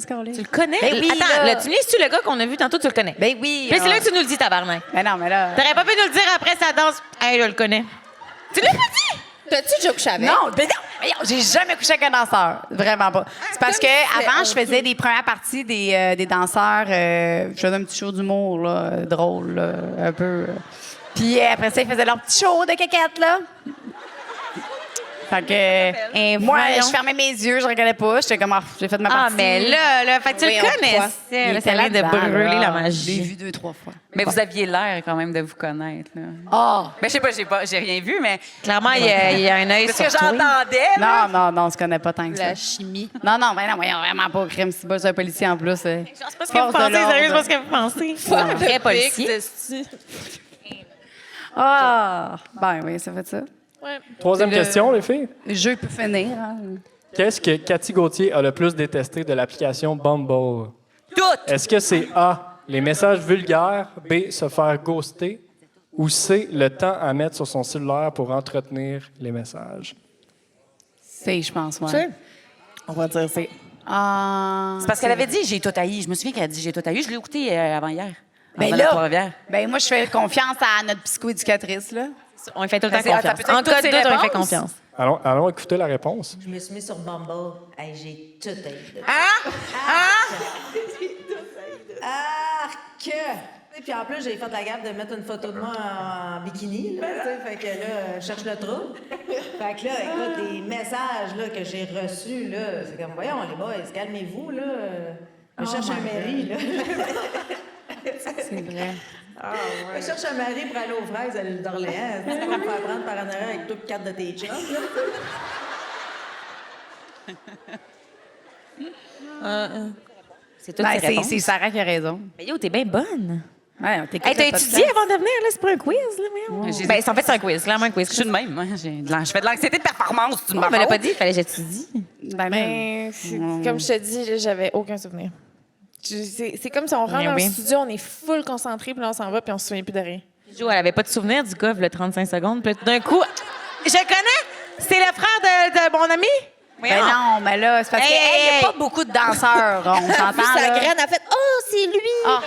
S4: Caroline.
S5: Tu le connais?
S4: Ben oui,
S5: Attends,
S4: là.
S5: là, tu niaises-tu le gars qu'on a vu tantôt, tu le connais?
S4: Ben oui.
S5: Puis c'est là que tu nous le dis, tabarnak.
S4: Ben non, mais là...
S5: T'aurais pas pu nous le dire après sa danse. Hey, je le connais. Tu l'as pas dit?
S3: T'as-tu déjà couché avec?
S4: Non, ben non, voyons, j'ai jamais couché avec un danseur. Vraiment pas. C'est parce que avant, je faisais des premières parties des danseurs. Je faisais un petit show d'humour, là, drôle, là, un peu. Puis après ça, ils faisaient leur petit show de caquette, là. Fait que moi,
S5: voyons.
S4: je fermais mes yeux, je regardais pas. J'étais comme, j'ai fait ma
S5: Ah,
S4: partie.
S5: mais là, fait que tu
S4: Oui,
S5: le
S4: on
S5: connaissais.
S4: Il
S5: Là,
S4: était
S5: ça vient de
S4: là-dedans,
S5: brûler
S4: là.
S5: la
S4: Je l'ai
S5: magie.
S4: vu 2-3 fois.
S6: Mais vous aviez l'air quand même de vous connaître, là.
S4: Ah!
S6: Ben, je sais pas, j'ai rien vu, mais.
S5: Clairement, il y a un œil
S6: Parce
S5: sur
S6: que
S5: toi.
S6: j'entendais, là.
S4: Non, on se connaît pas tant que ça.
S3: La chimie.
S4: Non, ben non, voyons, vraiment pas. Crime, si c'est un policier en plus.
S5: C'est pas ce que
S4: Force
S5: vous
S4: de
S5: pensez,
S4: l'ordre.
S5: sérieux, c'est pas ce que vous pensez. Un vrai policier.
S4: Ah! Ben oui, ça fait ça.
S2: Troisième question, les filles.
S4: Le jeu peut finir. Hein.
S2: Qu'est-ce que Cathy Gauthier a le plus détesté de l'application Bumble?
S6: Tout!
S2: Est-ce que c'est A, les messages vulgaires, B, se faire ghoster, ou C, le temps à mettre sur son cellulaire pour entretenir les messages?
S4: C'est, je pense, ouais.
S5: On va dire c'est.
S4: Ah,
S6: C'est parce qu'elle avait dit j'ai tout haï. Je me souviens qu'elle a dit j'ai tout haï. Je l'ai écouté avant hier.
S4: Ben
S6: Avant
S4: là-
S6: la Trois-Rivières.
S4: ben moi, je fais confiance à notre psychoéducatrice, là.
S5: On lui fait tout le temps
S6: Ça peut
S5: confiance.
S6: être
S5: En
S6: toutes
S5: cas de
S6: ses
S5: doute, on lui fait
S6: réponses.
S5: confiance.
S2: Allons écouter la réponse.
S9: Je me suis mis sur Bumble. Hey, j'ai tout aidé. Que! Et puis en plus, j'ai fait la gaffe de mettre une photo de moi en bikini, là, tu sais, fait que là, je cherche le trouble. Fait que là, écoute, les messages là, que j'ai reçus, là, c'est comme, voyons, les boys, calmez-vous, là. Je cherche un mari, là.
S4: C'est vrai.
S9: Je cherche un mari pour aller aux fraises à l'île d'Orléans. Tu vas me faire prendre par en arrière avec toutes quatre de tes chums, là.
S6: C'est toutes
S4: Ben,
S6: ses réponses.
S4: c'est Sarah qui a raison.
S5: Mais yo, t'es bien bonne.
S4: Ouais, on t'écoute
S5: Hey, t'as
S4: le
S5: étudié
S4: podcast.
S5: avant de venir, là? C'est pas un quiz, là, voyons.
S6: J'ai-
S5: Ben, en fait, c'est un quiz, clairement un quiz.
S6: Je suis de même. Hein. Je fais de l'anxiété de performance. Tu
S5: On me l'a pas dit, il fallait que j'étudie.
S4: Ben,
S3: Ben, comme je te dis, là, j'avais aucun souvenir. C'est comme si on rentre
S5: Mais
S3: dans
S5: oui.
S3: le studio, on est full concentré, puis là, on s'en va, puis on se souvient plus de rien.
S5: Jo, elle avait pas de souvenir du gars, le 35 secondes. Puis d'un coup, je connais! C'est le frère de mon ami?
S4: Ben non, mais là, c'est parce qu'il
S5: Hey,
S4: n'y
S5: hey.
S4: a pas beaucoup de danseurs, on s'entend,
S3: Puis sa
S4: là.
S3: graine a fait « Oh, c'est lui!
S4: Ah.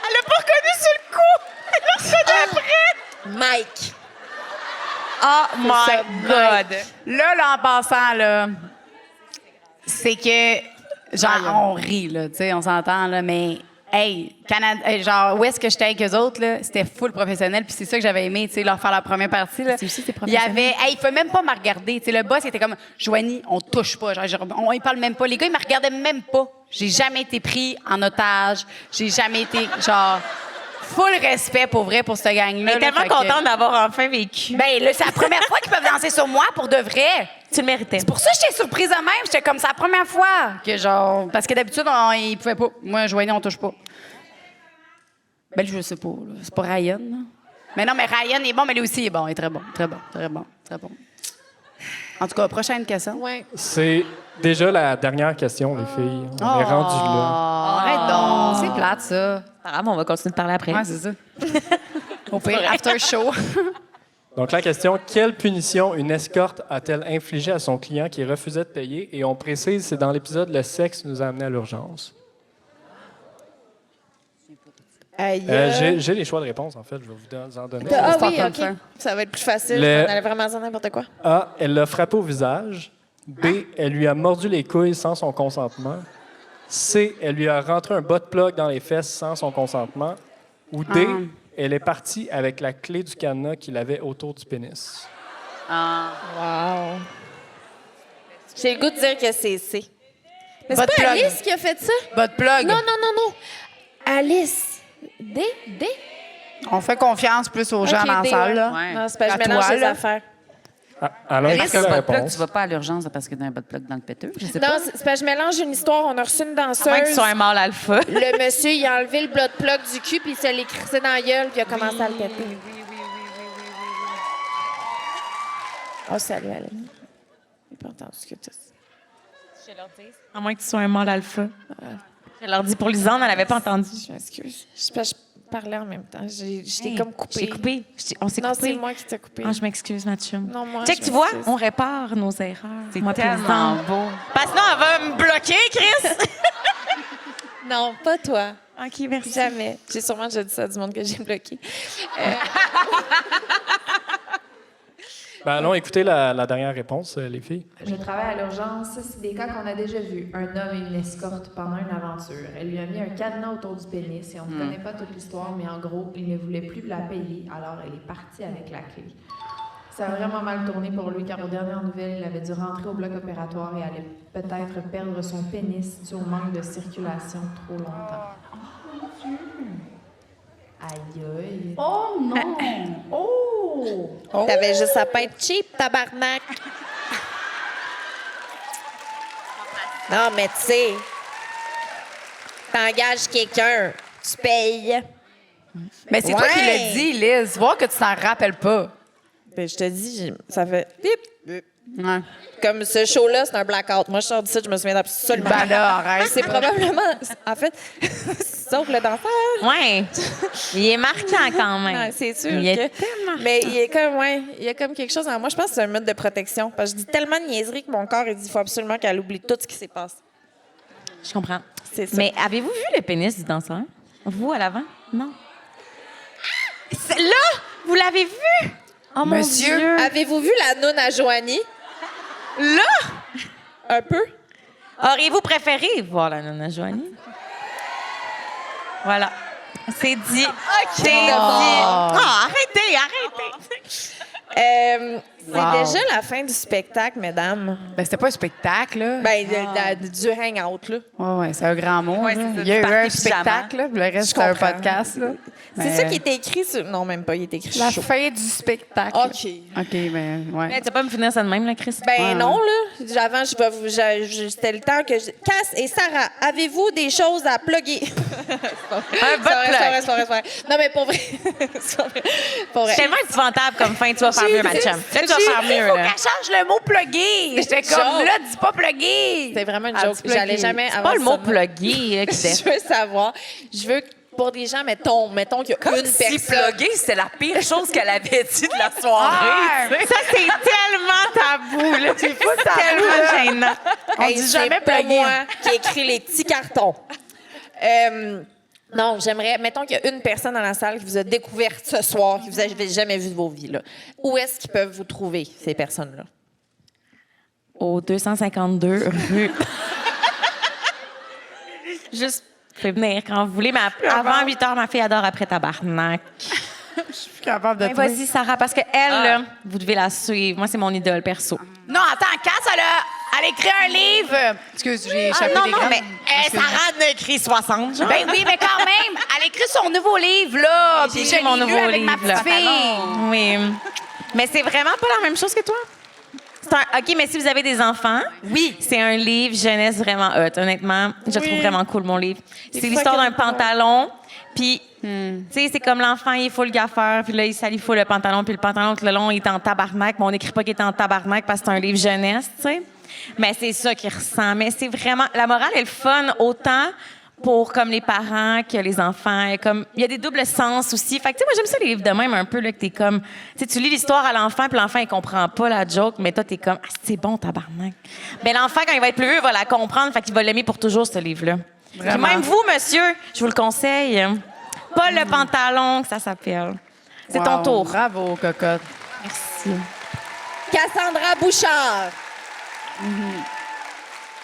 S5: Elle l'a pas reconnu sur le coup! Elle l'a reconnu après!
S3: Mike!
S5: Oh my God!
S4: Là, en passant, là, c'est que, genre, on rit, là, tu sais, on s'entend, là, mais, hey, genre, où est-ce que j'étais avec eux autres, là, c'était full professionnel, puis c'est ça que j'avais aimé, tu sais, leur faire la première partie, là.
S5: C'est aussi, c'est
S4: Il y avait, hey, il ne même pas me regarder, tu sais, le boss, il était comme, Joanie, on touche pas, genre, on y parle même pas. Les gars, ils me regardaient même pas. J'ai jamais été pris en otage, j'ai jamais été, genre, full respect, pour vrai, pour cette gang-là.
S5: Mais
S4: là,
S5: tellement
S4: fait que-
S5: contente d'avoir enfin vécu.
S4: Ben, là, c'est la première fois qu'ils peuvent danser sur moi, pour de vrai.
S5: Tu le méritais.
S4: C'est pour ça que j'étais surprise de même. J'étais comme, c'est la première fois que, genre... Parce que d'habitude, ils pouvaient pas. Moi, Joanie, on touche pas. Ben, je sais pas. Là. C'est pas Ryan, là. Mais non, mais Ryan est bon, mais lui aussi, il est bon. Il est très bon. Très bon. Très bon. Très bon. En tout cas, prochaine question.
S3: Ouais.
S2: C'est déjà la dernière question, les filles. On est rendu là.
S4: Arrête donc. C'est plate, ça.
S5: Pas grave, on va continuer de parler après.
S4: Ouais, c'est ça. Au pire, after show.
S2: Donc, la question, quelle punition une escorte a-t-elle infligée à son client qui refusait de payer? Et on précise, c'est dans l'épisode « Le sexe nous a amené à l'urgence
S3: Aïe. ».
S2: J'ai les choix de réponse, en fait. Je vais vous en donner.
S3: Ah
S4: C'est
S3: oui,
S4: pas
S3: OK.
S4: comme
S3: Ça va être plus facile.
S2: Le-
S3: On allait vraiment dire n'importe quoi.
S2: A, elle l'a frappé au visage. B, elle lui a mordu les couilles sans son consentement. C, elle lui a rentré un bas de plug dans les fesses sans son consentement. Ou D, elle est partie avec la clé du cadenas qu'il avait autour du pénis.
S3: Wow. J'ai le goût de dire que c'est C. Mais
S4: Bas
S3: c'est
S4: de
S3: pas
S4: plug.
S3: Alice qui a fait ça?
S4: Bas de plug.
S3: Non, non, non, non. Alice. D?
S4: On fait confiance plus aux gens
S3: Ok,
S4: dans la
S3: D,
S4: salle,
S3: ouais.
S4: là.
S6: Ouais.
S3: Non, c'est pas, je
S4: À
S3: mélange
S4: toi,
S3: les
S4: là.
S3: affaires.
S2: Ah, allons
S6: Est-ce
S2: écouter
S6: que
S2: la
S6: le bas de plug,
S2: réponse.
S6: tu vas pas à l'urgence parce que t'as un bas de plug dans le péteux? Je sais
S3: Non,
S6: pas.
S3: c'est parce que je mélange une histoire. On a reçu une
S5: À moins que tu
S3: danseuse.
S5: sois un mâle alpha.
S3: Le monsieur, il a enlevé le blood plug du cul, puis il se l'est crissé dans la gueule, puis il a commencé à le péter. Oh, salut, Alain. J'ai pas entendu ce que tu as dit.
S5: À moins que tu sois un mâle alpha. Je leur dis pour Lisanne, elle n'avait pas entendu.
S3: Je m'excuse. Je parlais en même temps. Je t'ai comme coupé.
S5: J'ai coupé. On s'est
S3: Non,
S5: coupé.
S3: c'est moi qui t'ai coupé.
S5: Ah, je m'excuse, Mathieu.
S3: Non, moi,
S5: Check,
S3: je
S5: tu vois,
S3: m'excuse.
S5: on répare nos erreurs.
S6: C'est
S5: Moi,
S6: tellement
S5: Lisanne.
S6: beau.
S5: Parce que sinon, elle va me bloquer, Chris.
S3: Non, pas toi.
S5: OK, merci.
S3: Jamais. J'ai sûrement déjà dit ça à du monde que j'ai bloqué.
S2: Ben, allons écouter la dernière réponse, les filles.
S7: Je travaille à l'urgence. C'est des cas qu'on a déjà vus. Un homme et une escorte pendant une aventure. Elle lui a mis un cadenas autour du pénis et on ne connaît pas toute l'histoire, mais en gros, il ne voulait plus la payer, alors elle est partie avec la clé. Ça a vraiment mal tourné pour lui car aux dernières nouvelles, il avait dû rentrer au bloc opératoire et allait peut-être perdre son pénis dû au manque de circulation trop longtemps. Aïe aïe.
S1: Oh non! Oh!
S3: T'avais juste à pas être cheap, tabarnak. Non, mais tu sais, t'engages quelqu'un, tu payes.
S4: Mais c'est toi qui l'as dit, Liz. Voir que tu t'en rappelles pas.
S3: Ben, je te dis, ça fait bip.
S4: Ouais.
S3: Comme ce show-là, c'est un blackout. Moi, je sors d'ici, je me souviens absolument.
S4: Ben là, arrête.
S3: C'est probablement, en fait, sauf le danseur.
S5: Ouais. Il est marquant quand même.
S3: Ouais, c'est sûr
S5: Il est
S3: que.
S5: tellement
S3: Mais il est comme, ouais, il y a comme quelque chose en moi. Je pense que c'est un mythe de protection. Parce que je dis tellement de niaiseries que mon corps, il dit, il faut absolument qu'elle oublie tout ce qui s'est passé.
S5: Je comprends.
S3: C'est ça.
S5: Mais avez-vous vu le pénis du danseur? Vous, à l'avant? Non. Là, vous l'avez vu? Oh mon
S4: Monsieur,
S5: Dieu.
S3: Avez-vous vu la noune à Joanie? Là! Un peu.
S5: Auriez-vous préféré voir la nonna Joanie? Voilà. C'est dit. C'est dit. Ah, arrêtez.
S3: C'est
S4: Wow.
S3: déjà la fin du spectacle, mesdames.
S4: ben c'était pas un spectacle, là.
S3: Ben, du hang-out, là.
S4: Ouais, c'est un grand mot.
S6: Ouais,
S4: là.
S6: c'est ça,
S4: Il y a
S6: du
S4: eu un
S6: party pyjama.
S4: spectacle, là, puis le reste,
S3: Je
S4: c'est un
S3: comprends.
S4: podcast, là.
S3: C'est
S4: Mais-
S3: ça qui était écrit sur... Non, même pas, il est écrit
S4: La
S3: chaud.
S4: fin du spectacle.
S3: OK.
S4: OK, ben, ouais.
S5: Mais tu vas pas me finir ça de même, là, Chris?
S3: Ben
S4: Ouais.
S3: non, là. Avant, c'était le temps que... Cass et Sarah, avez-vous des choses à plugger?
S5: Un bas de plug.
S3: Non, mais pour vrai. C'est pas vrai. Pour vrai.
S5: C'est tellement épouvantable comme fin. Tu vas faire mieux, ma chum. Là, tu vas faire mieux, là.
S4: change le mot plugué. J'étais comme,
S3: Joke.
S4: là, dis pas plugué.
S3: C'est vraiment une
S4: Ah,
S3: joke.
S4: du plugger.
S3: J'allais jamais...
S5: C'est pas le mot plugué, qui
S3: Je veux savoir. Je veux que pour des gens, mettons qu'il y a
S6: Comme
S3: une
S6: si
S3: personne...
S6: pluguer, c'était la pire chose qu'elle avait dit de la soirée. tu sais.
S5: Ça, c'est tellement tabou, là. C'est pas tellement gênant.
S3: On
S4: dit jamais
S3: pas
S4: plugger.
S3: moi qui écrit les petits cartons. Non, j'aimerais... Mettons qu'il y a une personne dans la salle qui vous a découverte ce soir, que vous n'avez jamais vu de vos vies. Là. Où est-ce qu'ils peuvent vous trouver, ces personnes-là?
S5: Au 252 rue. Juste, faites venir quand vous voulez. Mais avant 8 h, ma fille adore après tabarnak.
S4: Je suis capable de
S5: Ben, vas-y, Sarah, parce que elle, là, vous devez la suivre. Moi, c'est mon idole perso.
S4: Non, attends, Cass, elle a écrit un livre. Excuse, j'ai échappé
S5: non,
S4: des
S5: non,
S4: graines.
S5: mais Sarah en a écrit 60, genre.
S4: Ben oui, mais quand même, elle a écrit son nouveau livre, là. Puis
S5: J'ai
S4: je
S5: mon
S4: l'ai lu
S5: nouveau
S4: avec ma
S5: livre, là.
S4: petite fille.
S5: Oui. Mais c'est vraiment pas la même chose que toi. OK, mais si vous avez des enfants, oui, c'est un livre jeunesse vraiment hot. Honnêtement, je le trouve vraiment cool, mon livre. C'est l'histoire d'un pantalon, puis, tu sais, c'est comme l'enfant, il faut le gaffeur, puis là, il s'allie faut le pantalon, puis le pantalon, tout le long, il est en tabarnak, mais on n'écrit pas qu'il est en tabarnak parce que c'est un livre jeunesse, tu sais. Mais c'est ça qu'il ressent. Mais c'est vraiment... La morale est le fun autant pour comme les parents que les enfants. Il y a des doubles sens aussi. Fait que, tu sais, moi, j'aime ça les livres de même un peu, là, que t'es comme... Tu sais, tu lis l'histoire à l'enfant, puis l'enfant, il comprend pas la joke, mais toi, t'es comme, ah, c'est bon, tabarnak. Ben l'enfant, quand il va être plus vieux, il va la comprendre, fait qu'il va l'aimer pour toujours, ce livre-là. Puis même vous, monsieur, je vous le conseille. Pas le pantalon, que ça s'appelle. C'est ton
S4: Wow,
S5: tour.
S4: Bravo, cocotte.
S5: Merci.
S3: Cassandra Bouchard.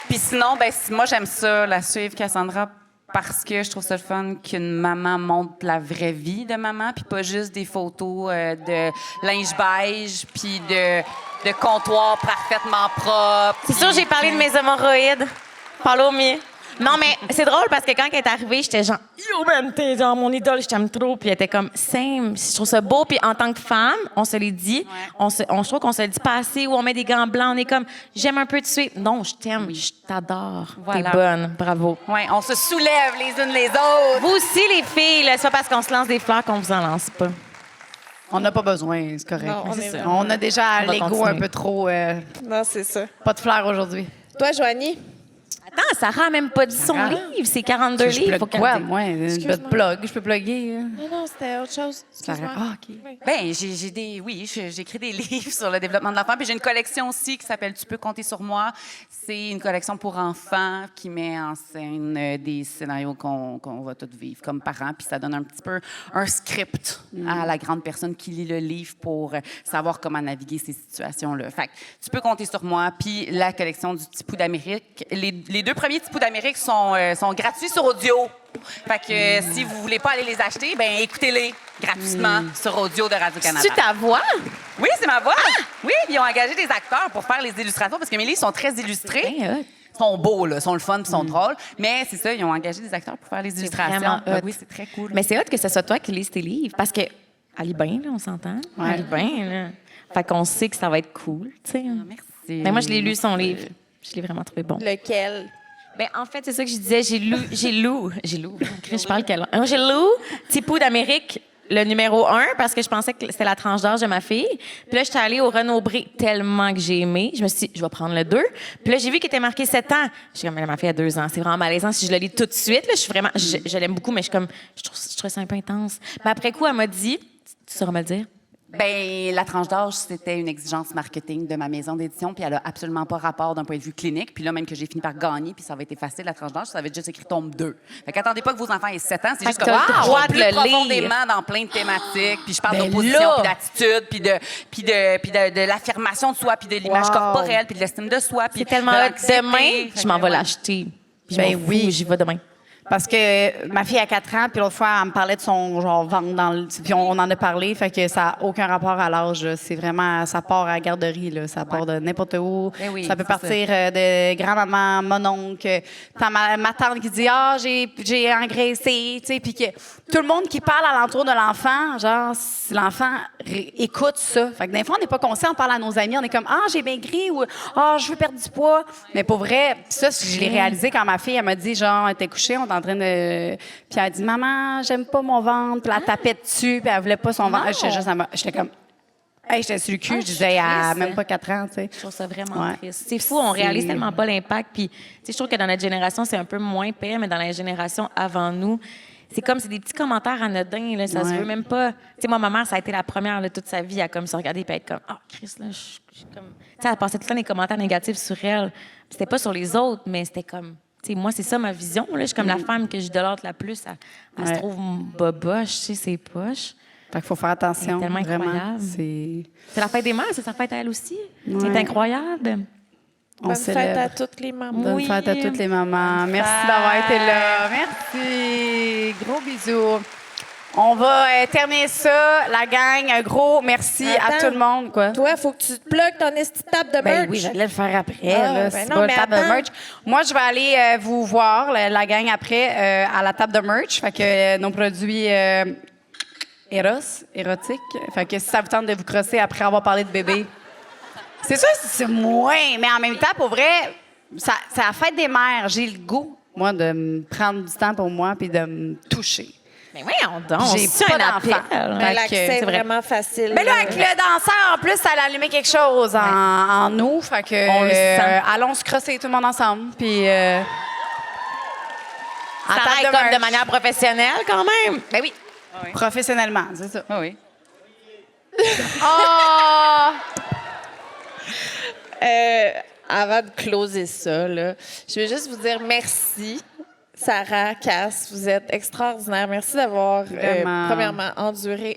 S6: Puis sinon, ben, moi, j'aime ça, la suivre, Cassandra, parce que je trouve ça le fun qu'une maman montre la vraie vie de maman, puis pas juste des photos de linge beige, puis de comptoir parfaitement propre.
S5: C'est sûr, j'ai parlé de mes hémorroïdes. Follow me. Non, mais c'est drôle parce que quand elle est arrivée, j'étais genre, yo, man, t'es genre mon idole, je t'aime trop. Puis elle était comme, same. Je trouve ça beau. Puis en tant que femme, on se l'est dit. Je trouve qu'on se le dit pas assez, où on met des gants blancs. On est comme, j'aime un peu de suite. Non, je t'aime, je t'adore.
S6: Voilà.
S5: T'es bonne. Bravo.
S6: Ouais, on se soulève les unes les autres.
S5: Vous aussi, les filles, là, c'est pas parce qu'on se lance des fleurs qu'on vous en lance pas.
S4: On n'a pas besoin, c'est correct.
S3: Non, on est
S4: ça.
S3: vraiment-
S4: On a déjà
S5: On va
S4: l'ego
S5: continuer.
S4: un peu trop...
S3: Non, c'est ça.
S4: pas de fleurs aujourd'hui.
S3: Toi, Joanie?
S5: Attends, Sarah n'a même pas dit son livre. C'est 42
S4: Je
S5: livres.
S4: plug
S5: Faut qu'elle
S4: quoi,
S5: dise.
S4: moi? Je peux te plug, je peux plugger.
S3: Non, c'était autre chose. Excuse-moi.
S4: Ah, OK.
S6: Ben, j'écris des livres sur le développement de l'enfant. Puis j'ai une collection aussi qui s'appelle Tu peux compter sur moi. C'est une collection pour enfants qui met en scène des scénarios qu'on va tous vivre comme parents. Puis ça donne un petit peu un script à la grande personne qui lit le livre pour savoir comment naviguer ces situations-là. Fait que Tu peux compter sur moi. Puis la collection du Petit Pou d'Amérique. Les 2 premiers Petits Poux d'Amérique sont gratuits sur audio. Fait que si vous voulez pas aller les acheter, ben écoutez-les gratuitement sur audio de Radio-Canada.
S5: C'est ta voix?
S6: Oui, c'est ma voix. Oui, ils ont engagé des acteurs pour faire les illustrations parce que mes livres sont très illustrés. Ils sont beaux, là, sont le fun, puis sont drôles. Mais c'est ça, ils ont engagé des acteurs pour faire les illustrations.
S5: vraiment hot.
S6: Oui, c'est très cool.
S5: Mais c'est hot que ce soit toi qui lises tes livres. Parce que elle lit bien, là, on s'entend. Elle lit bien, là. Fait qu'on sait que ça va être cool, tu sais.
S6: Merci.
S5: Mais moi, je l'ai lu, son livre. Je l'ai vraiment trouvé bon.
S3: Lequel?
S5: Ben, en fait, c'est ça que je disais. J'ai lu. Je parle quelle langue? J'ai lu Petit Pou d'Amérique, le numéro 1, parce que je pensais que c'était la tranche d'âge de ma fille. Puis là, j'étais allée au Renaud-Bré tellement que j'ai aimé. Je me suis dit, je vais prendre le 2. Puis là, j'ai vu qu'il était marqué 7 ans. Je suis comme, ma fille a 2 ans. C'est vraiment malaisant si je le lis tout de suite. Là, je l'aime beaucoup, mais je trouve ça un peu intense. Mais après coup, elle m'a dit, tu sauras me le dire?
S6: Ben, la tranche d'âge, c'était une exigence marketing de ma maison d'édition, puis elle a absolument pas rapport d'un point de vue clinique. Puis là, même que j'ai fini par gagner, puis ça avait été facile, la tranche d'âge, ça avait juste écrit tome 2. Fait qu'attendez pas que vos enfants aient 7 ans, c'est juste que
S5: t'as le droit de
S6: plus
S5: le
S6: profondément dans plein de thématiques, puis je parle
S5: Ben
S6: d'opposition,
S5: là!
S6: puis d'attitude, puis de l'affirmation de soi, puis de l'image corporelle, puis de l'estime de soi, puis
S5: C'est tellement
S6: de
S5: hot.
S6: l'anxiété.
S5: Demain, je m'en vais
S6: Ouais.
S5: l'acheter. Puis
S4: Ben
S5: je m'en fous,
S4: oui.
S5: j'y vais demain.
S4: Parce que ma fille a 4 ans, puis l'autre fois, elle me parlait de son genre ventre dans le... Puis on en a parlé, fait que ça n'a aucun rapport à l'âge. Là. C'est vraiment... Ça part à la garderie, là. Ça part de n'importe où.
S6: Ben oui,
S4: ça peut
S6: c'est
S4: partir de grand-maman, mon oncle, ma tante qui dit « Ah, j'ai engraissé », tu sais, puis que tout le monde qui parle alentour de l'enfant, genre, si l'enfant écoute ça. Fait que des fois, on n'est pas conscient, on parle à nos amis, on est comme « Ah, j'ai maigri » ou « Ah, je veux perdre du poids ». Mais pour vrai, ça, je l'ai réalisé quand ma fille, elle m'a dit, genre, elle était couchée, on était en train de... Puis elle a dit, maman, j'aime pas mon ventre. Puis elle tapait dessus, puis elle voulait pas son ventre. J'étais comme, hey, j'étais sur le cul. Je disais, elle a même pas 4 ans, tu sais.
S5: Je trouve ça vraiment triste. C'est fou, on réalise tellement pas l'impact. Puis, tu sais, je trouve que dans notre génération, c'est un peu moins pire, mais dans la génération avant nous, c'est comme, c'est des petits commentaires anodins, là, ça se veut même pas. Tu sais, moi, ma mère, ça a été la première, là, toute sa vie, à comme se regarder et être comme, oh, Chris, là, je suis comme. Tu sais, elle passait tout le temps des commentaires négatifs sur elle. C'était pas sur les autres, mais c'était comme. T'sais, moi, c'est ça ma vision. Là. Je suis comme la femme que j'idolâtre la plus. Elle se trouve boboche, tu sais, ses poches.
S4: Fait qu'il faut faire attention.
S5: C'est tellement incroyable. C'est la fête des mères, c'est sa fête à elle aussi. C'est incroyable.
S3: Bonne fête à toutes les mamans.
S4: Bonne fête à toutes les mamans. Merci d'avoir été là. Merci. Gros bisous. On va terminer ça, la gang. Un gros merci à tout le monde. Quoi?
S3: Toi, il faut que tu te plugues ton esti de table de merch.
S4: Ben oui, j'allais le faire après.
S3: Ah,
S4: là,
S3: ben
S4: c'est
S3: non,
S4: pas
S3: mais
S4: le table de
S3: attends.
S4: merch. Moi, je vais aller vous voir, la gang, après, à la table de merch. Fait que nos produits érotiques. Fait que si ça vous tente de vous crosser après avoir parlé de bébé, c'est sûr que c'est moins. Mais en même temps, pour vrai, c'est la fête des mères. J'ai le goût, moi, de me prendre du temps pour moi puis de me toucher.
S5: Mais voyons donc,
S4: J'ai
S5: c'est
S4: pas
S5: un
S4: d'enfant.
S5: appel.
S3: Mais
S4: Fait
S3: l'accès
S4: que-
S3: est
S5: c'est vrai.
S3: vraiment facile.
S4: Mais là, avec le danseur, en plus, ça a allumé quelque chose en nous. Fait que,
S5: On le sent.
S4: allons se crosser tout le monde ensemble. Puis, en
S5: Ça
S4: table
S5: aille
S4: de
S5: comme
S4: merch.
S5: de manière professionnelle, quand même.
S6: Ben oui.
S4: Professionnellement, c'est ça.
S6: Ah oui.
S4: Oh!
S3: Avant de closer ça, là, je veux juste vous dire merci. Sarah, Cass, vous êtes extraordinaires. Merci d'avoir,
S4: Vraiment.
S3: premièrement, enduré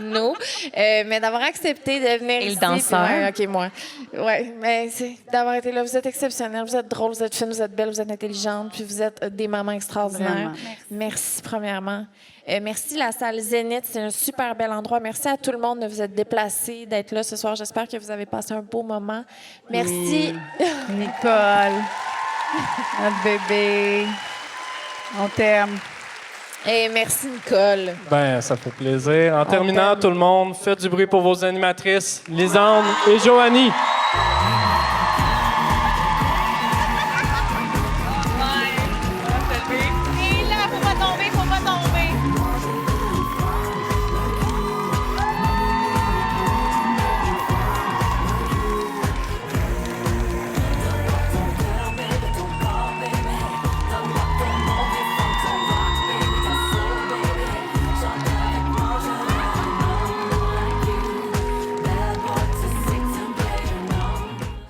S3: nous, mais d'avoir accepté de venir
S5: Et le
S3: ici.
S5: danseur.
S3: Puis, ouais, OK, moi. Oui, mais c'est d'avoir été là. Vous êtes exceptionnels, vous êtes drôles, vous êtes fines, vous êtes belles, vous êtes intelligentes, puis vous êtes des mamans extraordinaires.
S4: Vraiment.
S3: Merci, premièrement. Merci, la salle Zénith. C'est un super bel endroit. Merci à tout le monde de vous être déplacés, d'être là ce soir. J'espère que vous avez passé un beau moment. Merci.
S4: Nicole, notre bébé, on t'aime.
S3: Et merci, Nicole.
S2: Ben, ça fait plaisir. En terminant, tout le monde, faites du bruit pour vos animatrices, Lisande et Joanie.